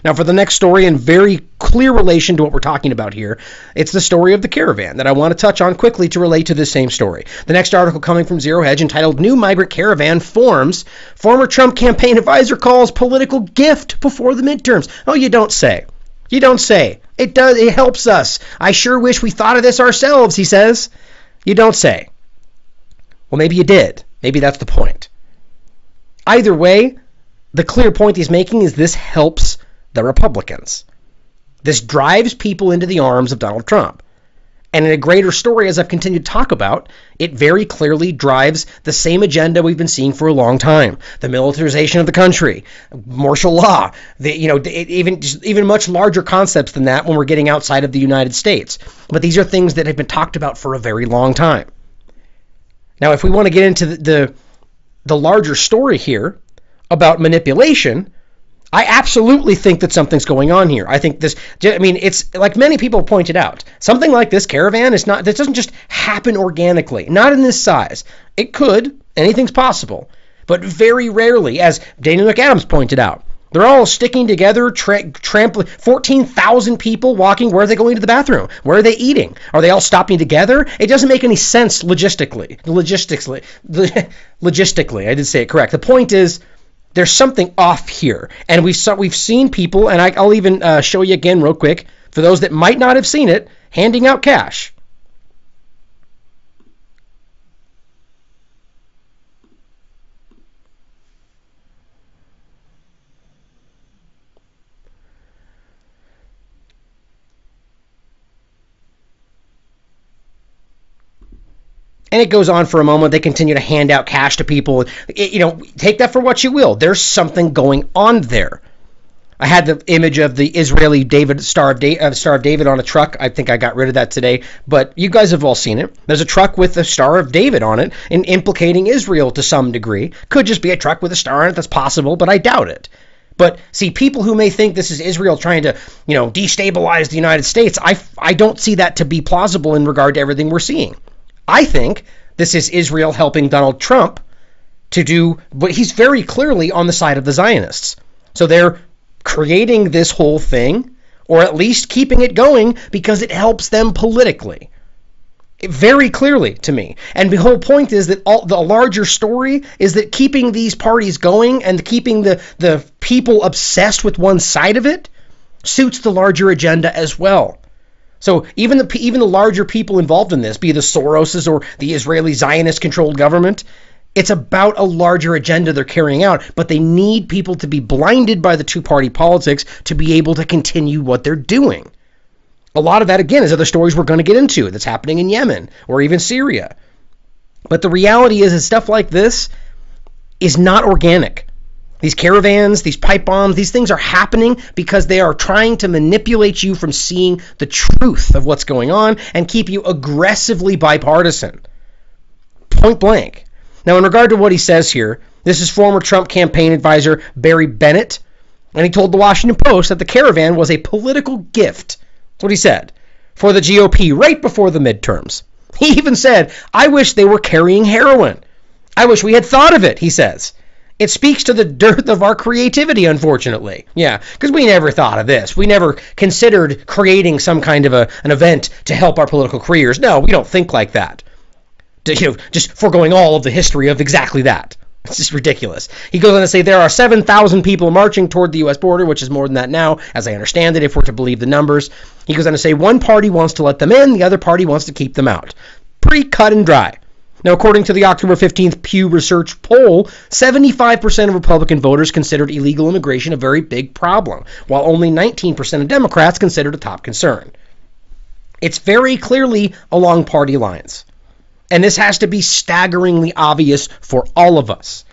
Now, for the next story, in very clear relation to what we're talking about here, it's the story of the caravan that I want to touch on quickly to relate to this same story. The next article coming from Zero Hedge entitled New Migrant Caravan Forms. Former Trump campaign advisor calls political gift before the midterms. Oh, you don't say. You don't say. It does. It helps us. I sure wish we thought of this ourselves, he says. You don't say. Well, maybe you did. Maybe that's the point. Either way, the clear point he's making is this helps the Republicans. This drives people into the arms of Donald Trump. And in a greater story, as I've continued to talk about, it very clearly drives the same agenda we've been seeing for a long time. The militarization of the country, martial law, even much larger concepts than that when we're getting outside of the United States. But these are things that have been talked about for a very long time. Now, if we want to get into the larger story here about manipulation, I absolutely think that something's going on here. I think it's like many people pointed out, something like this caravan this doesn't just happen organically, not in this size. It could, anything's possible, but very rarely, as Daniel McAdams pointed out. They're all sticking together, trampling, 14,000 people walking. Where are they going to the bathroom? Where are they eating? Are they all stopping together? It doesn't make any sense logistically. Logistically, I did say it correct. The point is, there's something off here, and we've seen people, and I'll even show you again real quick, for those that might not have seen it, handing out cash. And it goes on for a moment. They continue to hand out cash to people. Take that for what you will. There's something going on there. I had the image of the Israeli Star of David on a truck. I think I got rid of that today, but you guys have all seen it. There's a truck with the Star of David on it, and implicating Israel to some degree. Could just be a truck with a star on it. That's possible, but I doubt it. But see, people who may think this is Israel trying to, destabilize the United States, I don't see that to be plausible in regard to everything we're seeing. I think this is Israel helping Donald Trump to do, but he's very clearly on the side of the Zionists. So they're creating this whole thing, or at least keeping it going, because it helps them politically. Very clearly to me. And the whole point is that the larger story is that keeping these parties going and keeping the people obsessed with one side of it suits the larger agenda as well. So even the larger people involved in this, be the Soroses or the Israeli Zionist-controlled government, it's about a larger agenda they're carrying out, but they need people to be blinded by the two-party politics to be able to continue what they're doing. A lot of that, again, is other stories we're going to get into that's happening in Yemen or even Syria. But the reality is that stuff like this is not organic. These caravans, these pipe bombs, these things are happening because they are trying to manipulate you from seeing the truth of what's going on and keep you aggressively bipartisan. Point blank. Now, in regard to what he says here, this is former Trump campaign advisor Barry Bennett, and he told the Washington Post that the caravan was a political gift. That's what he said, for the GOP right before the midterms. He even said, "I wish they were carrying heroin. I wish we had thought of it," he says. It speaks to the dearth of our creativity, unfortunately. Yeah, because we never thought of this. We never considered creating some kind of an event to help our political careers. No, we don't think like that. Just foregoing all of the history of exactly that. It's just ridiculous. He goes on to say there are 7,000 people marching toward the U.S. border, which is more than that now, as I understand it, if we're to believe the numbers. He goes on to say one party wants to let them in, the other party wants to keep them out. Pretty cut and dry. Now, according to the October 15th Pew Research poll, 75% of Republican voters considered illegal immigration a very big problem, while only 19% of Democrats considered a top concern. It's very clearly along party lines. And this has to be staggeringly obvious for all of us.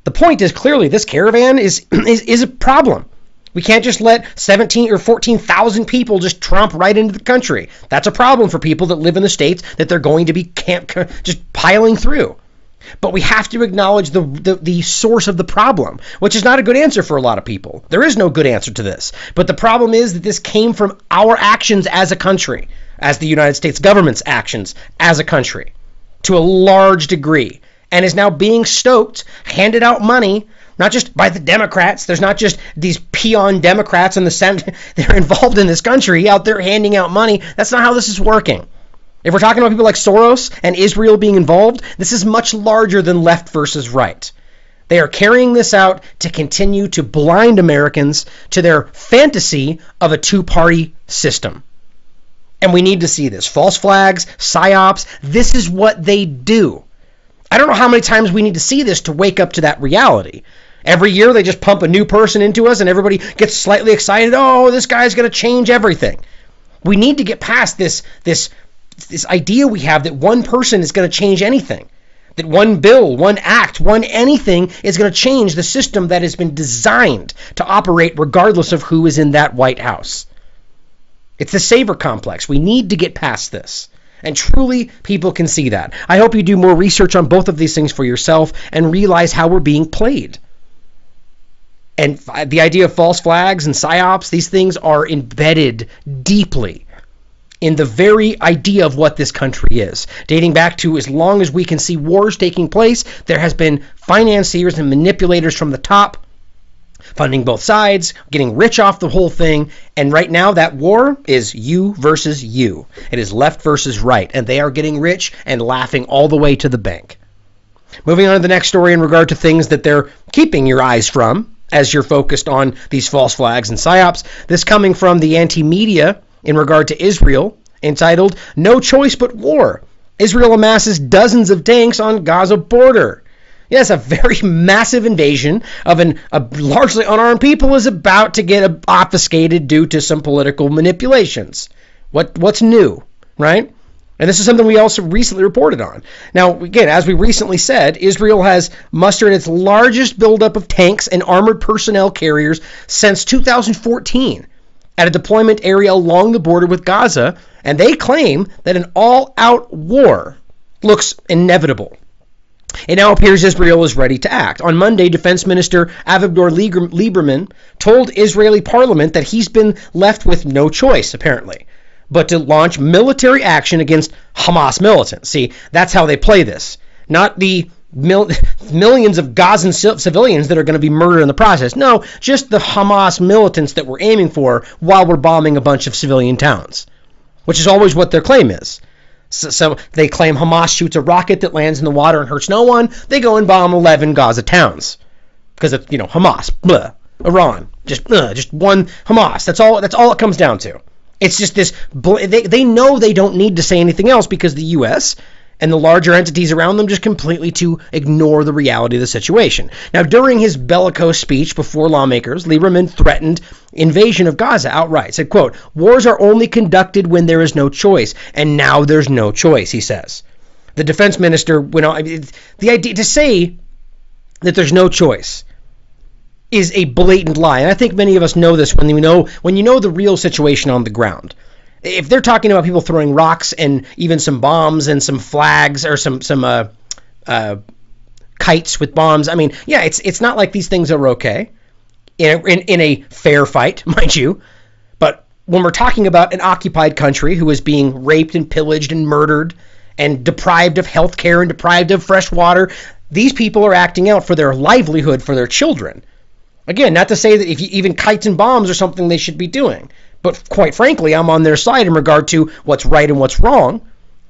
The point is clearly this caravan is a problem. We can't just let 17 or 14,000 people just tromp right into the country. That's a problem for people that live in the states that they're going to be just piling through. But we have to acknowledge the source of the problem, which is not a good answer for a lot of people. There is no good answer to this. But the problem is that this came from our actions as a country, as the United States government's actions as a country, to a large degree, and is now being stoked, handed out money, not just by the Democrats. There's not just these peon Democrats in the Senate. They're involved in this country out there handing out money. That's not how this is working. If we're talking about people like Soros and Israel being involved, this is much larger than left versus right. They are carrying this out to continue to blind Americans to their fantasy of a two-party system. And we need to see this. False flags, psyops, this is what they do. I don't know how many times we need to see this to wake up to that reality. Every year they just pump a new person into us and everybody gets slightly excited. Oh, this guy's going to change everything. We need to get past this idea we have that one person is going to change anything. That one bill, one act, one anything is going to change the system that has been designed to operate regardless of who is in that White House. It's the savior complex. We need to get past this. And truly, people can see that. I hope you do more research on both of these things for yourself and realize how we're being played. And the idea of false flags and psyops, these things are embedded deeply in the very idea of what this country is. Dating back to as long as we can see wars taking place, there has been financiers and manipulators from the top funding both sides, getting rich off the whole thing, and right now that war is you versus you. It is left versus right, and they are getting rich and laughing all the way to the bank. Moving on to the next story in regard to things that they're keeping your eyes from as you're focused on these false flags and psyops. This coming from the anti-media in regard to Israel, entitled, "No Choice But War. Israel amasses dozens of tanks on Gaza border." Yes, a very massive invasion of a largely unarmed people is about to get obfuscated due to some political manipulations. What's new, right? And this is something we also recently reported on. Now, again, as we recently said, Israel has mustered its largest buildup of tanks and armored personnel carriers since 2014 at a deployment area along the border with Gaza, and they claim that an all-out war looks inevitable. It now appears Israel is ready to act. On Monday, Defense Minister Avigdor Lieberman told Israeli parliament that he's been left with no choice, apparently, but to launch military action against Hamas militants. See, that's how they play this. Not the millions of Gazan civilians that are going to be murdered in the process. No, just the Hamas militants that we're aiming for while we're bombing a bunch of civilian towns, which is always what their claim is. So they claim Hamas shoots a rocket that lands in the water and hurts no one. They go and bomb 11 Gaza towns because it's, Hamas, blah, Iran, just one Hamas. That's all it comes down to. It's just this. They know they don't need to say anything else because the U.S. and the larger entities around them just completely to ignore the reality of the situation. Now, during his bellicose speech before lawmakers, Lieberman threatened invasion of Gaza outright. Said, quote, "Wars are only conducted when there is no choice, and now there's no choice," he says. The defense minister went on. The idea to say that there's no choice is a blatant lie, and I think many of us know this when you know the real situation on the ground. If they're talking about people throwing rocks and even some bombs and some flags or some kites with bombs, I mean, yeah, it's not like these things are okay in a fair fight, mind you. But when we're talking about an occupied country who is being raped and pillaged and murdered and deprived of health care and deprived of fresh water, these people are acting out for their livelihood, for their children. Again, not to say that even kites and bombs are something they should be doing. But quite frankly, I'm on their side in regard to what's right and what's wrong.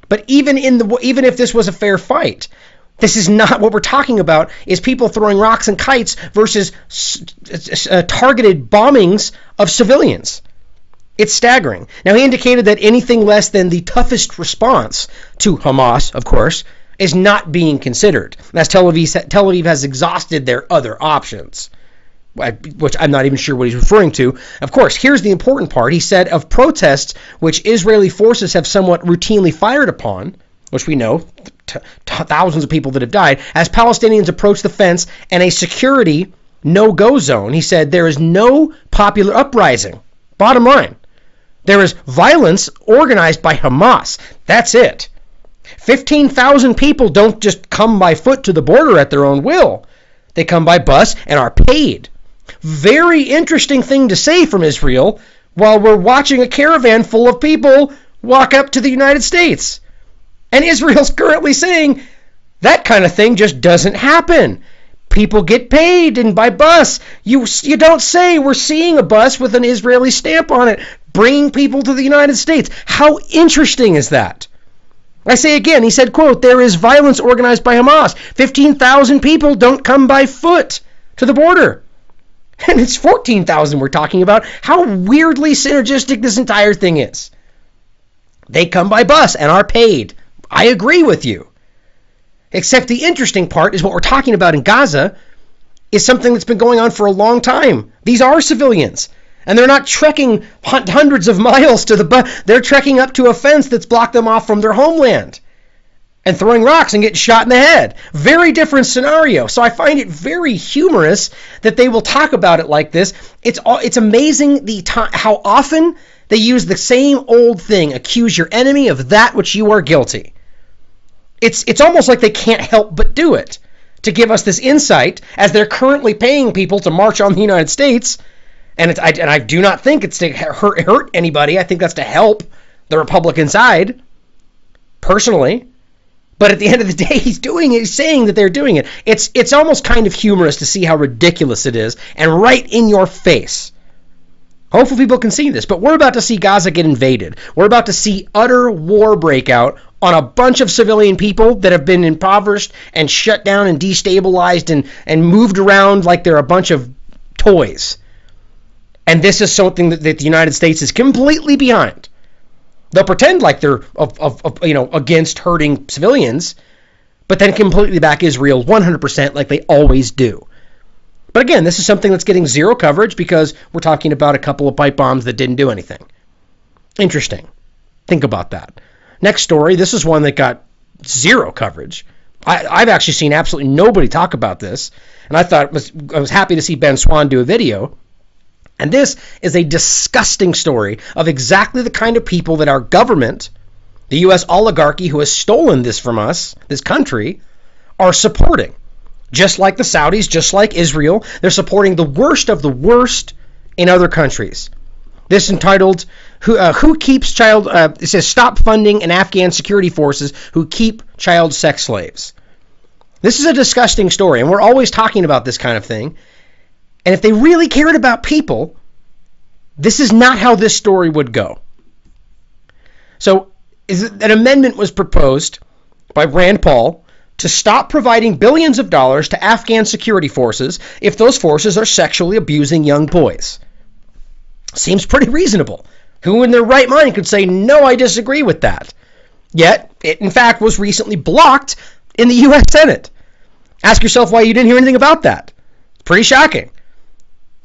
But even if this was a fair fight, this is not what we're talking about. Is people throwing rocks and kites versus targeted bombings of civilians. It's staggering. Now, he indicated that anything less than the toughest response to Hamas, of course, is not being considered, as Tel Aviv has exhausted their other options, which I'm not even sure what he's referring to. Of course, here's the important part. He said of protests which Israeli forces have somewhat routinely fired upon, which we know, thousands of people that have died, as Palestinians approach the fence and a security no-go zone, he said there is no popular uprising. Bottom line, there is violence organized by Hamas. That's it. 15,000 people don't just come by foot to the border at their own will. They come by bus and are paid. Very interesting thing to say from Israel while we're watching a caravan full of people walk up to the United States. And Israel's currently saying that kind of thing just doesn't happen. People get paid, and by bus, you don't say we're seeing a bus with an Israeli stamp on it, bringing people to the United States. How interesting is that? I say again, he said, quote, there is violence organized by Hamas. 15,000 people don't come by foot to the border. And it's 14,000 we're talking about. How weirdly synergistic this entire thing is. They come by bus and are paid. I agree with you. Except the interesting part is what we're talking about in Gaza is something that's been going on for a long time. These are civilians. And they're not trekking hundreds of miles to the bus. They're trekking up to a fence that's blocked them off from their homeland and throwing rocks and getting shot in the head. Very different scenario. So I find it very humorous that they will talk about it like this. It's amazing how often they use the same old thing, accuse your enemy of that which you are guilty. It's almost like they can't help but do it to give us this insight as they're currently paying people to march on the United States. And I do not think it's to hurt anybody. I think that's to help the Republican side, personally. But at the end of the day, he's doing it. He's saying that they're doing it. It's almost kind of humorous to see how ridiculous it is, and right in your face. Hopefully people can see this. But we're about to see Gaza get invaded. We're about to see utter war break out on a bunch of civilian people that have been impoverished and shut down and destabilized and moved around like they're a bunch of toys. And this is something that the United States is completely behind. They'll pretend like they're against hurting civilians, but then completely back Israel 100% like they always do. But again, this is something that's getting zero coverage because we're talking about a couple of pipe bombs that didn't do anything. Interesting. Think about that. Next story, this is one that got zero coverage. I've actually seen absolutely nobody talk about this, and I was happy to see Ben Swan do a video. And this is a disgusting story of exactly the kind of people that our government, the U.S. oligarchy who has stolen this from us, this country, are supporting. Just like the Saudis, just like Israel, they're supporting the worst of the worst in other countries. This entitled, Who Keeps Child, it says, Stop Funding an Afghan Security Forces Who Keep Child Sex Slaves. This is a disgusting story, and we're always talking about this kind of thing. And if they really cared about people, this is not how this story would go. So an amendment was proposed by Rand Paul to stop providing billions of dollars to Afghan security forces if those forces are sexually abusing young boys. Seems pretty reasonable. Who in their right mind could say, no, I disagree with that? Yet, it in fact was recently blocked in the U.S. Senate. Ask yourself why you didn't hear anything about that. Pretty shocking.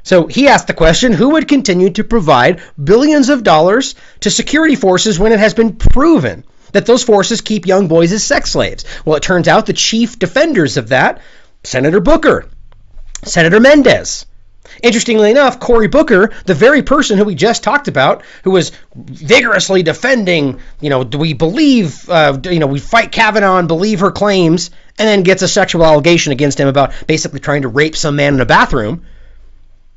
So he asked the question, who would continue to provide billions of dollars to security forces when it has been proven that those forces keep young boys as sex slaves? Well, it turns out the chief defenders of that, Senator Booker, Senator Mendez. Interestingly enough, Cory Booker, the very person who we just talked about, who was vigorously defending, do we believe, we fight Kavanaugh and believe her claims, and then gets a sexual allegation against him about basically trying to rape some man in a bathroom.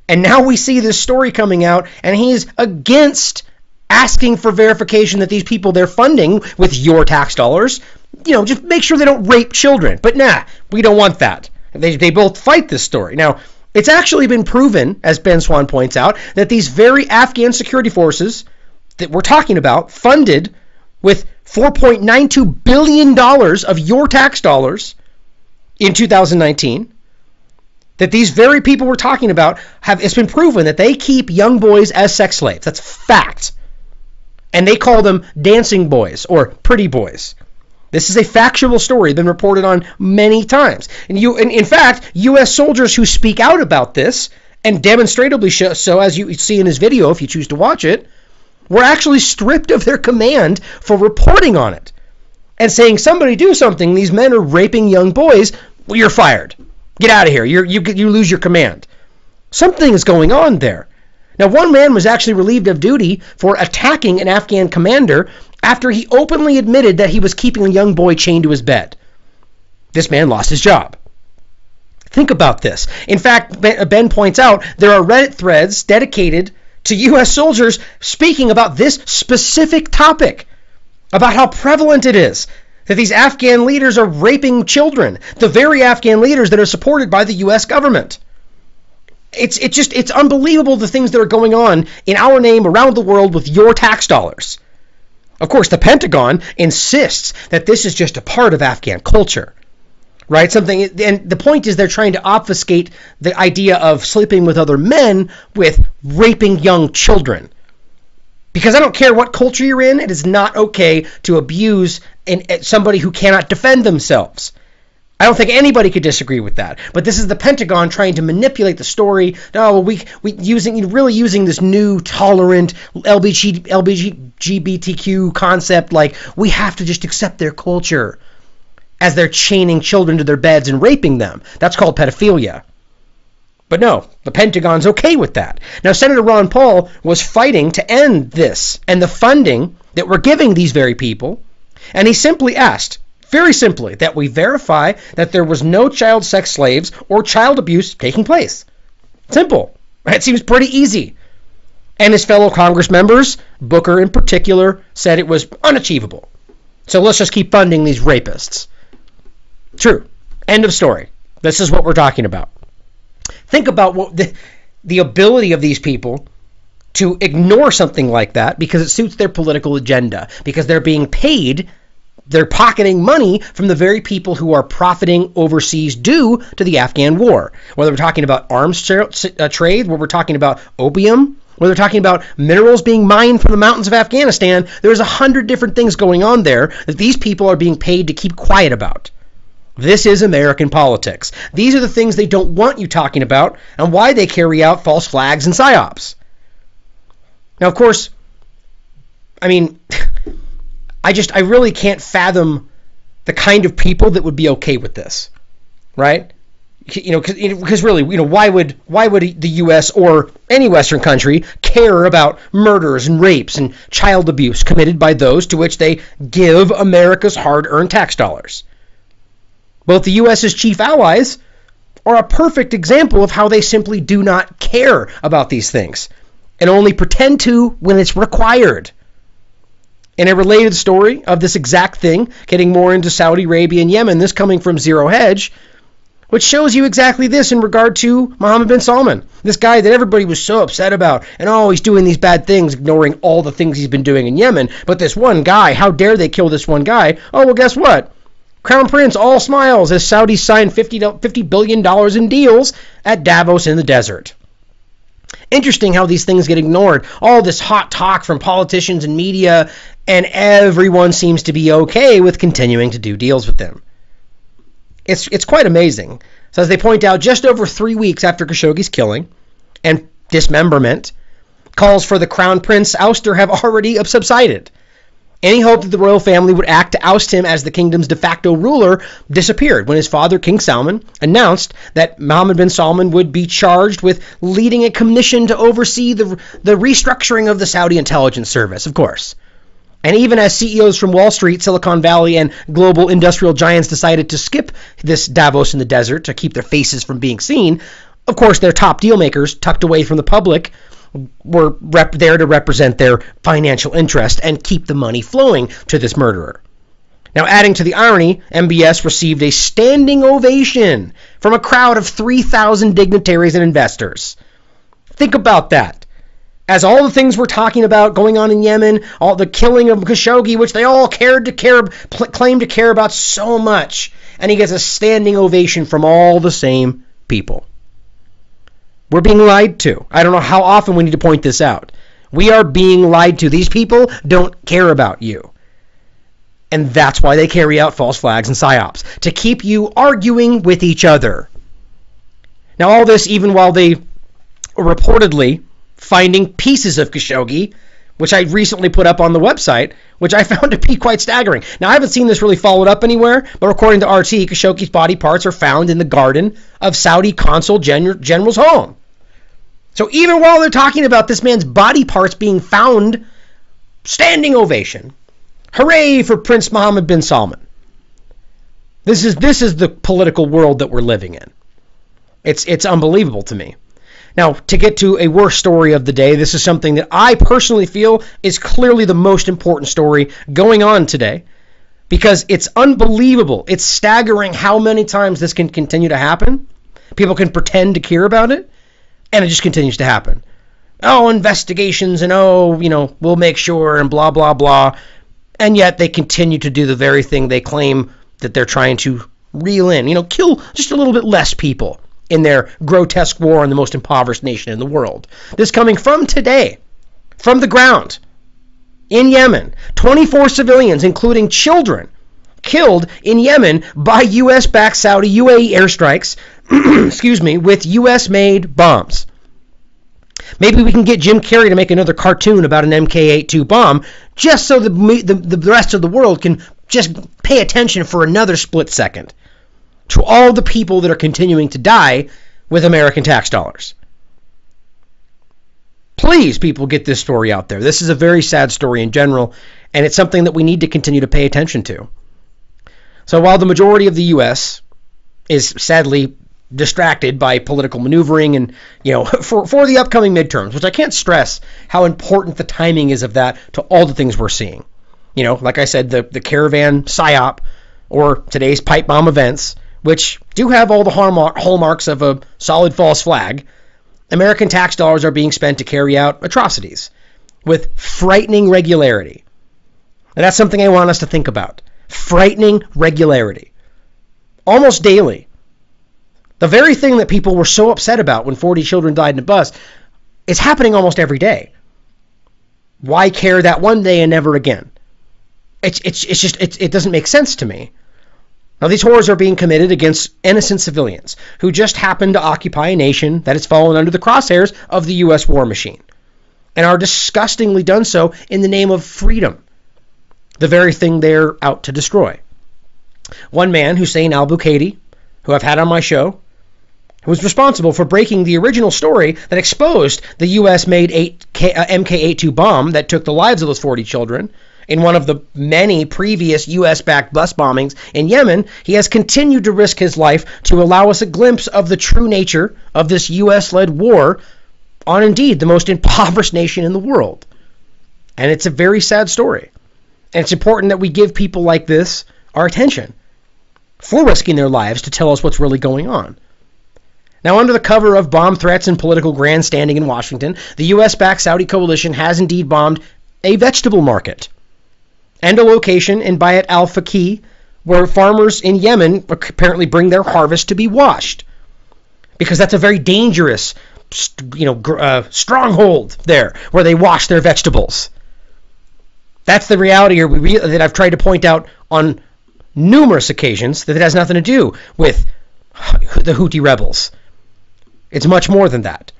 And now we see this story coming out, and he's against asking for verification that these people they're funding with your tax dollars, just make sure they don't rape children. But nah, we don't want that. They both fight this story. Now, it's actually been proven, as Ben Swan points out, that these very Afghan security forces that we're talking about, funded with $4.92 billion of your tax dollars in 2019, that these very people we're talking about it's been proven that they keep young boys as sex slaves. That's fact. And they call them dancing boys or pretty boys. This is a factual story, been reported on many times. And in fact, U.S. soldiers who speak out about this, and demonstrably so, as you see in his video if you choose to watch it, were actually stripped of their command for reporting on it. And saying, somebody do something, these men are raping young boys, well, you're fired. Get out of here. You lose your command. Something is going on there. Now, one man was actually relieved of duty for attacking an Afghan commander after he openly admitted that he was keeping a young boy chained to his bed. This man lost his job. Think about this. In fact, Ben points out there are Reddit threads dedicated to U.S. soldiers speaking about this specific topic, about how prevalent it is. that these Afghan leaders are raping children, the very Afghan leaders that are supported by the U.S. government. It's unbelievable the things that are going on in our name around the world with your tax dollars. Of course, the Pentagon insists that this is just a part of Afghan culture, right? And the point is they're trying to obfuscate the idea of sleeping with other men with raping young children. Because I don't care what culture you're in, it is not okay to abuse somebody who cannot defend themselves. I don't think anybody could disagree with that. But this is the Pentagon trying to manipulate the story. No, we using this new tolerant LGBTQ concept, like we have to just accept their culture, as they're chaining children to their beds and raping them. That's called pedophilia. But no, the Pentagon's okay with that. Now, Senator Ron Paul was fighting to end this and the funding that we're giving these very people, and he simply asked, very simply, that we verify that there was no child sex slaves or child abuse taking place. Simple. It seems pretty easy. And his fellow Congress members, Booker in particular, said it was unachievable. So let's just keep funding these rapists. True. End of story. This is what we're talking about. Think about what the ability of these people to ignore something like that because it suits their political agenda, because they're being paid. They're pocketing money from the very people who are profiting overseas due to the Afghan war. Whether we're talking about arms trade, whether we're talking about opium, whether we're talking about minerals being mined from the mountains of Afghanistan, there's 100 different things going on there that these people are being paid to keep quiet about. This is American politics. These are the things they don't want you talking about and why they carry out false flags and psyops. Now, of course, I mean, I really can't fathom the kind of people that would be okay with this, right? Because really, why would the U.S. or any Western country care about murders and rapes and child abuse committed by those to which they give America's hard-earned tax dollars? Both the U.S.'s chief allies are a perfect example of how they simply do not care about these things and only pretend to when it's required. In a related story of this exact thing, getting more into Saudi Arabia and Yemen, this coming from Zero Hedge, which shows you exactly this in regard to Mohammed bin Salman, this guy that everybody was so upset about, and he's doing these bad things, ignoring all the things he's been doing in Yemen. But this one guy, how dare they kill this one guy? Oh, well, guess what? Crown Prince all smiles as Saudis sign $50 billion in deals at Davos in the desert. Interesting how these things get ignored. All this hot talk from politicians and media, and everyone seems to be okay with continuing to do deals with them. It's quite amazing. So as they point out, just over 3 weeks after Khashoggi's killing and dismemberment, calls for the Crown Prince ouster have already subsided. Any hope that the royal family would act to oust him as the kingdom's de facto ruler disappeared when his father, King Salman, announced that Mohammed bin Salman would be charged with leading a commission to oversee the restructuring of the Saudi intelligence service, of course. And even as CEOs from Wall Street, Silicon Valley, and global industrial giants decided to skip this Davos in the desert to keep their faces from being seen, of course, their top deal makers, tucked away from the public, were there to represent their financial interest and keep the money flowing to this murderer. Now, adding to the irony, MBS received a standing ovation from a crowd of 3,000 dignitaries and investors. Think about that. As all the things we're talking about going on in Yemen, all the killing of Khashoggi, which they all claim to care about so much, and he gets a standing ovation from all the same people. We're being lied to. I don't know how often we need to point this out. We are being lied to. These people don't care about you. And that's why they carry out false flags and psyops, to keep you arguing with each other. Now, all this even while they are reportedly finding pieces of Khashoggi, which I recently put up on the website, which I found to be quite staggering. Now, I haven't seen this really followed up anywhere, but according to RT, Khashoggi's body parts are found in the garden of Saudi Consul General's home. So even while they're talking about this man's body parts being found, standing ovation. Hooray for Prince Mohammed bin Salman. This is the political world that we're living in. It's unbelievable to me. Now, to get to a worse story of the day, this is something that I personally feel is clearly the most important story going on today. because it's unbelievable. It's staggering how many times this can continue to happen. People can pretend to care about it, and it just continues to happen. Oh, investigations, and we'll make sure, and blah, blah, blah. And yet they continue to do the very thing they claim that they're trying to reel in. Kill just a little bit less people in their grotesque war on the most impoverished nation in the world. This coming from today, from the ground, in Yemen. 24 civilians, including children, killed in Yemen by U.S.-backed Saudi UAE airstrikes, with U.S.-made bombs. Maybe we can get Jim Carrey to make another cartoon about an MK-82 bomb, just so the rest of the world can just pay attention for another split second to all the people that are continuing to die with American tax dollars. Please, people, get this story out there. This is a very sad story in general, and it's something that we need to continue to pay attention to. So while the majority of the U.S. is sadly distracted by political maneuvering and, for the upcoming midterms, which I can't stress how important the timing is of that to all the things we're seeing. Like I said, the caravan psyop or today's pipe bomb events, which do have all the hallmarks of a solid false flag. American tax dollars are being spent to carry out atrocities with frightening regularity. And that's something I want us to think about. Frightening regularity. Almost daily. The very thing that people were so upset about when 40 children died in a bus is happening almost every day. Why care that one day and never again? It doesn't make sense to me. Now, these horrors are being committed against innocent civilians who just happen to occupy a nation that has fallen under the crosshairs of the U.S. war machine and are disgustingly done so in the name of freedom, the very thing they're out to destroy. One man, Hussein al-Bukaidi, who I've had on my show, who was responsible for breaking the original story that exposed the U.S.-made MK-82 bomb that took the lives of those 40 children, in one of the many previous U.S.-backed bus bombings in Yemen, he has continued to risk his life to allow us a glimpse of the true nature of this U.S.-led war on, indeed, the most impoverished nation in the world. And it's a very sad story. And it's important that we give people like this our attention for risking their lives to tell us what's really going on. Now, under the cover of bomb threats and political grandstanding in Washington, the U.S.-backed Saudi coalition has indeed bombed a vegetable market and a location in Bayat al-Faqih where farmers in Yemen apparently bring their harvest to be washed, because that's a very dangerous, stronghold there where they wash their vegetables. That's the reality here that I've tried to point out on numerous occasions, that it has nothing to do with the Houthi rebels. It's much more than that.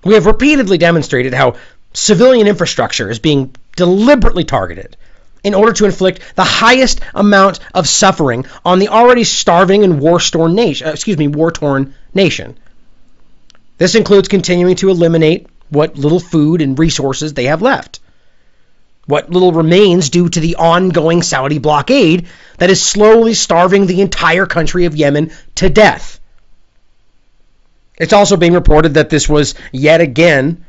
We have repeatedly demonstrated how civilian infrastructure is being deliberately targeted in order to inflict the highest amount of suffering on the already starving and war-torn nation. This includes continuing to eliminate what little food and resources they have left, what little remains due to the ongoing Saudi blockade that is slowly starving the entire country of Yemen to death. It's also being reported that this was yet again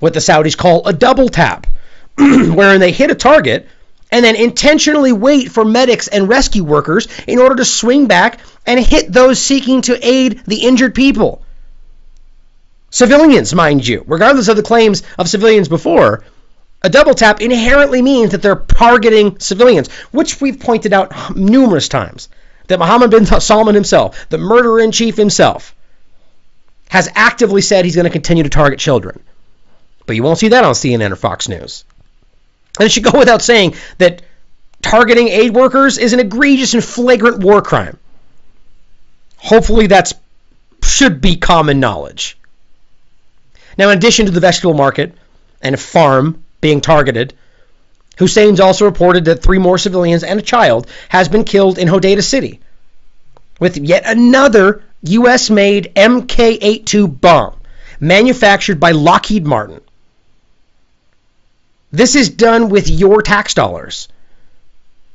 what the Saudis call a double tap, wherein they hit a target and then intentionally wait for medics and rescue workers in order to swing back and hit those seeking to aid the injured people. Civilians, mind you, regardless of the claims of civilians before, a double tap inherently means that they're targeting civilians, which we've pointed out numerous times, that Mohammed bin Salman himself, the murderer-in-chief himself, has actively said he's going to continue to target children. But you won't see that on CNN or Fox News. And it should go without saying that targeting aid workers is an egregious and flagrant war crime. Hopefully that should be common knowledge. Now, in addition to the vegetable market and a farm being targeted, Hussein's also reported that 3 more civilians and a child has been killed in Hodeidah City with yet another U.S.-made MK-82 bomb manufactured by Lockheed Martin. This is done with your tax dollars.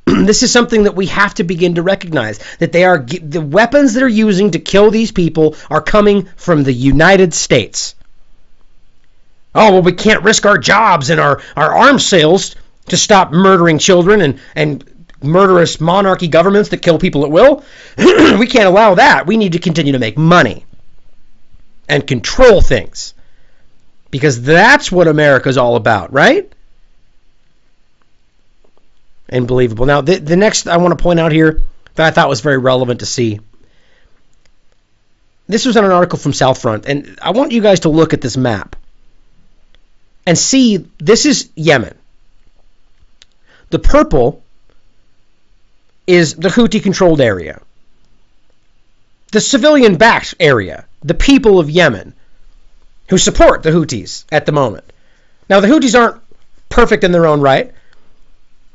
This is something that we have to begin to recognize, that the weapons that are using to kill these people are coming from the United States. Oh, well, we can't risk our jobs and our arms sales to stop murdering children and murderous monarchy governments that kill people at will. We can't allow that. We need to continue to make money and control things, because that's what America's all about, right? Unbelievable. Now, the next I want to point out here that I thought was very relevant to see. This was in an article from Southfront, and I want you guys to look at this map and see, this is Yemen. The purple is the Houthi-controlled area. The civilian-backed area, the people of Yemen, who support the Houthis at the moment. Now, the Houthis aren't perfect in their own right,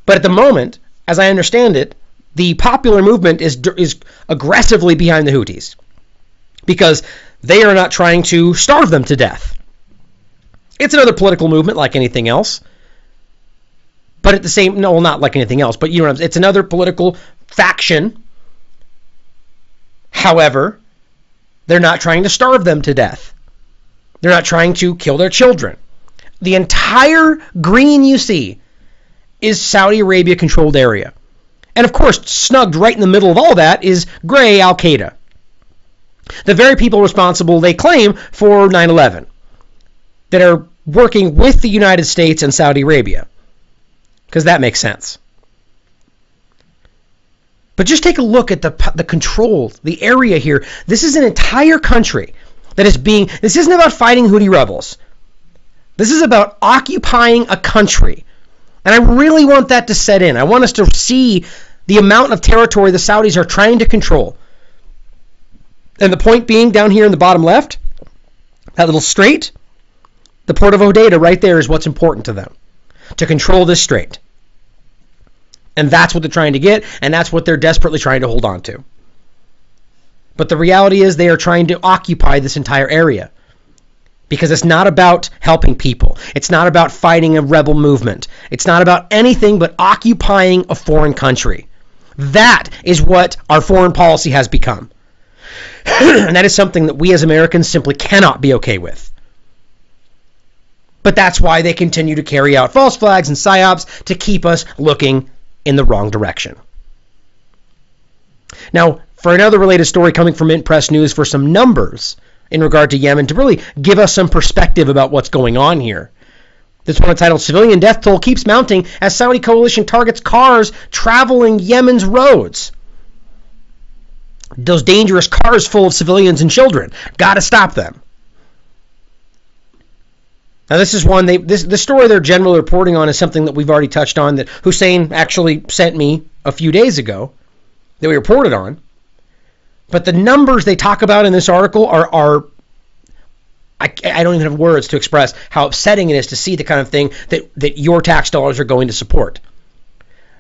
but at the moment, as I understand it, the popular movement is aggressively behind the Houthis, because they are not trying to starve them to death. It's another political movement like anything else. But at the same, no, well, not like anything else, but you know what I'm saying. It's another political faction. However, they're not trying to starve them to death. They're not trying to kill their children. The entire green you see is Saudi Arabia-controlled area. And of course, snugged right in the middle of all that is gray Al-Qaeda. The very people responsible, they claim, for 9/11, that are working with the United States and Saudi Arabia, because that makes sense. But just take a look at the control, the area here. This is an entire country that is being, this isn't about fighting Houthi rebels. This is about occupying a country. And I really want that to set in. I want us to see the amount of territory the Saudis are trying to control. And the point being, down here in the bottom left, that little strait, the port of Hodeidah right there is what's important to them, to control this strait. And that's what they're trying to get, and that's what they're desperately trying to hold on to. But the reality is they are trying to occupy this entire area, because it's not about helping people. It's not about fighting a rebel movement. It's not about anything but occupying a foreign country. That is what our foreign policy has become. And that is something that we as Americans simply cannot be okay with. But that's why they continue to carry out false flags and psyops to keep us looking in the wrong direction. Now, for another related story coming from Mint Press News for some numbers in regard to Yemen to really give us some perspective about what's going on here. This one entitled, Civilian Death Toll Keeps Mounting as Saudi Coalition Targets Cars Traveling Yemen's Roads. Those dangerous cars full of civilians and children. Got to stop them. Now, this is one, the story they're generally reporting on is something that we've already touched on, that Hussein actually sent me a few days ago, that we reported on. But the numbers they talk about in this article are I don't even have words to express how upsetting it is to see the kind of thing that your tax dollars are going to support.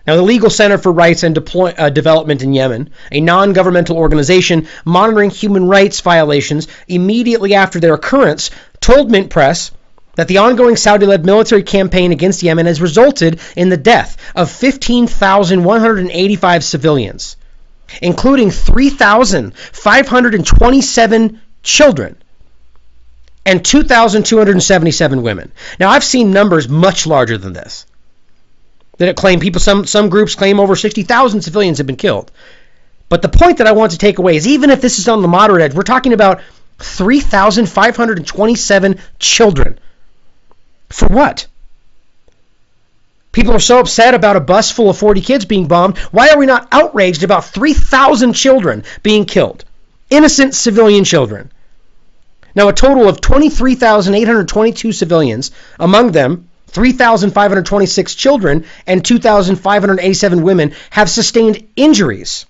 Now, the Legal Center for Rights and Development in Yemen, a non-governmental organization monitoring human rights violations immediately after their occurrence, told Mint Press that the ongoing Saudi-led military campaign against Yemen has resulted in the death of 15,185 civilians, including 3,527 children and 2,277 women. Now, I've seen numbers much larger than this. That it claim people, some groups claim over 60,000 civilians have been killed. But the point that I want to take away is, even if this is on the moderate edge, we're talking about 3,527 children. For what? People are so upset about a bus full of 40 kids being bombed. Why are we not outraged about 3,000 children being killed? Innocent civilian children. Now, a total of 23,822 civilians, among them 3,526 children and 2,587 women, have sustained injuries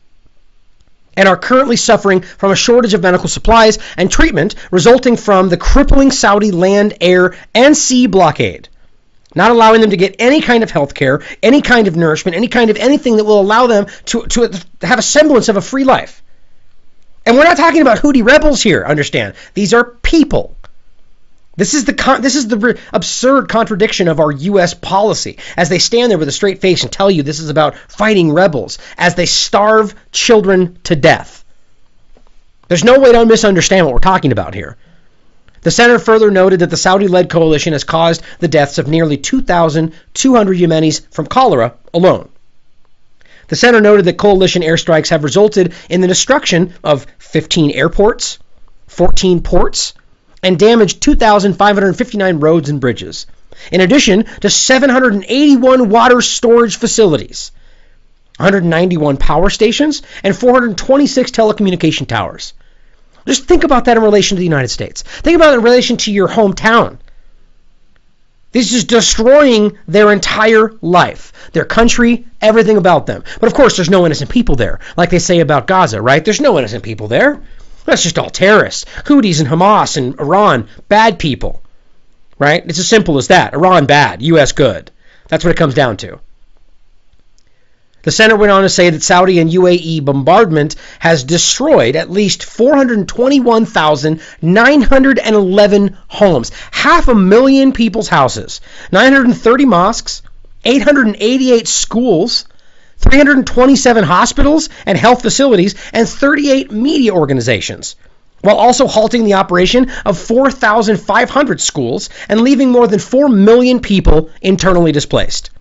and are currently suffering from a shortage of medical supplies and treatment resulting from the crippling Saudi land, air, and sea blockade, not allowing them to get any kind of health care, any kind of nourishment, any kind of anything that will allow them to have a semblance of a free life. And we're not talking about Houthi rebels here, understand. These are people. This is the absurd contradiction of our U.S. policy, as they stand there with a straight face and tell you this is about fighting rebels, as they starve children to death. There's no way to misunderstand what we're talking about here. The center further noted that the Saudi-led coalition has caused the deaths of nearly 2,200 Yemenis from cholera alone. The center noted that coalition airstrikes have resulted in the destruction of 15 airports, 14 ports, and damaged 2,559 roads and bridges, in addition to 781 water storage facilities, 191 power stations, and 426 telecommunication towers. Just think about that in relation to the United States. Think about it in relation to your hometown. This is destroying their entire life, their country, everything about them. But of course, there's no innocent people there, like they say about Gaza, right? There's no innocent people there. That's just all terrorists. Houthis and Hamas and Iran, bad people, right? It's as simple as that. Iran bad, U.S. good. That's what it comes down to. The center went on to say that Saudi and UAE bombardment has destroyed at least 421,911 homes, 500,000 people's houses, 930 mosques, 888 schools, 327 hospitals and health facilities, and 38 media organizations, while also halting the operation of 4,500 schools and leaving more than 4 million people internally displaced.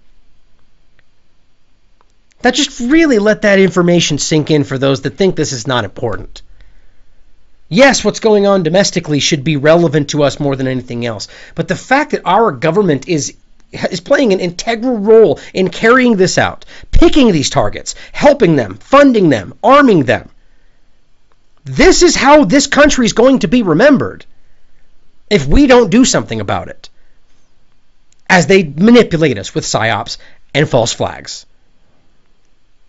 That just really let that information sink in for those that think this is not important. Yes, what's going on domestically should be relevant to us more than anything else, but the fact that our government is playing an integral role in carrying this out, picking these targets, helping them, funding them, arming them. This is how this country is going to be remembered if we don't do something about it, as they manipulate us with psyops and false flags.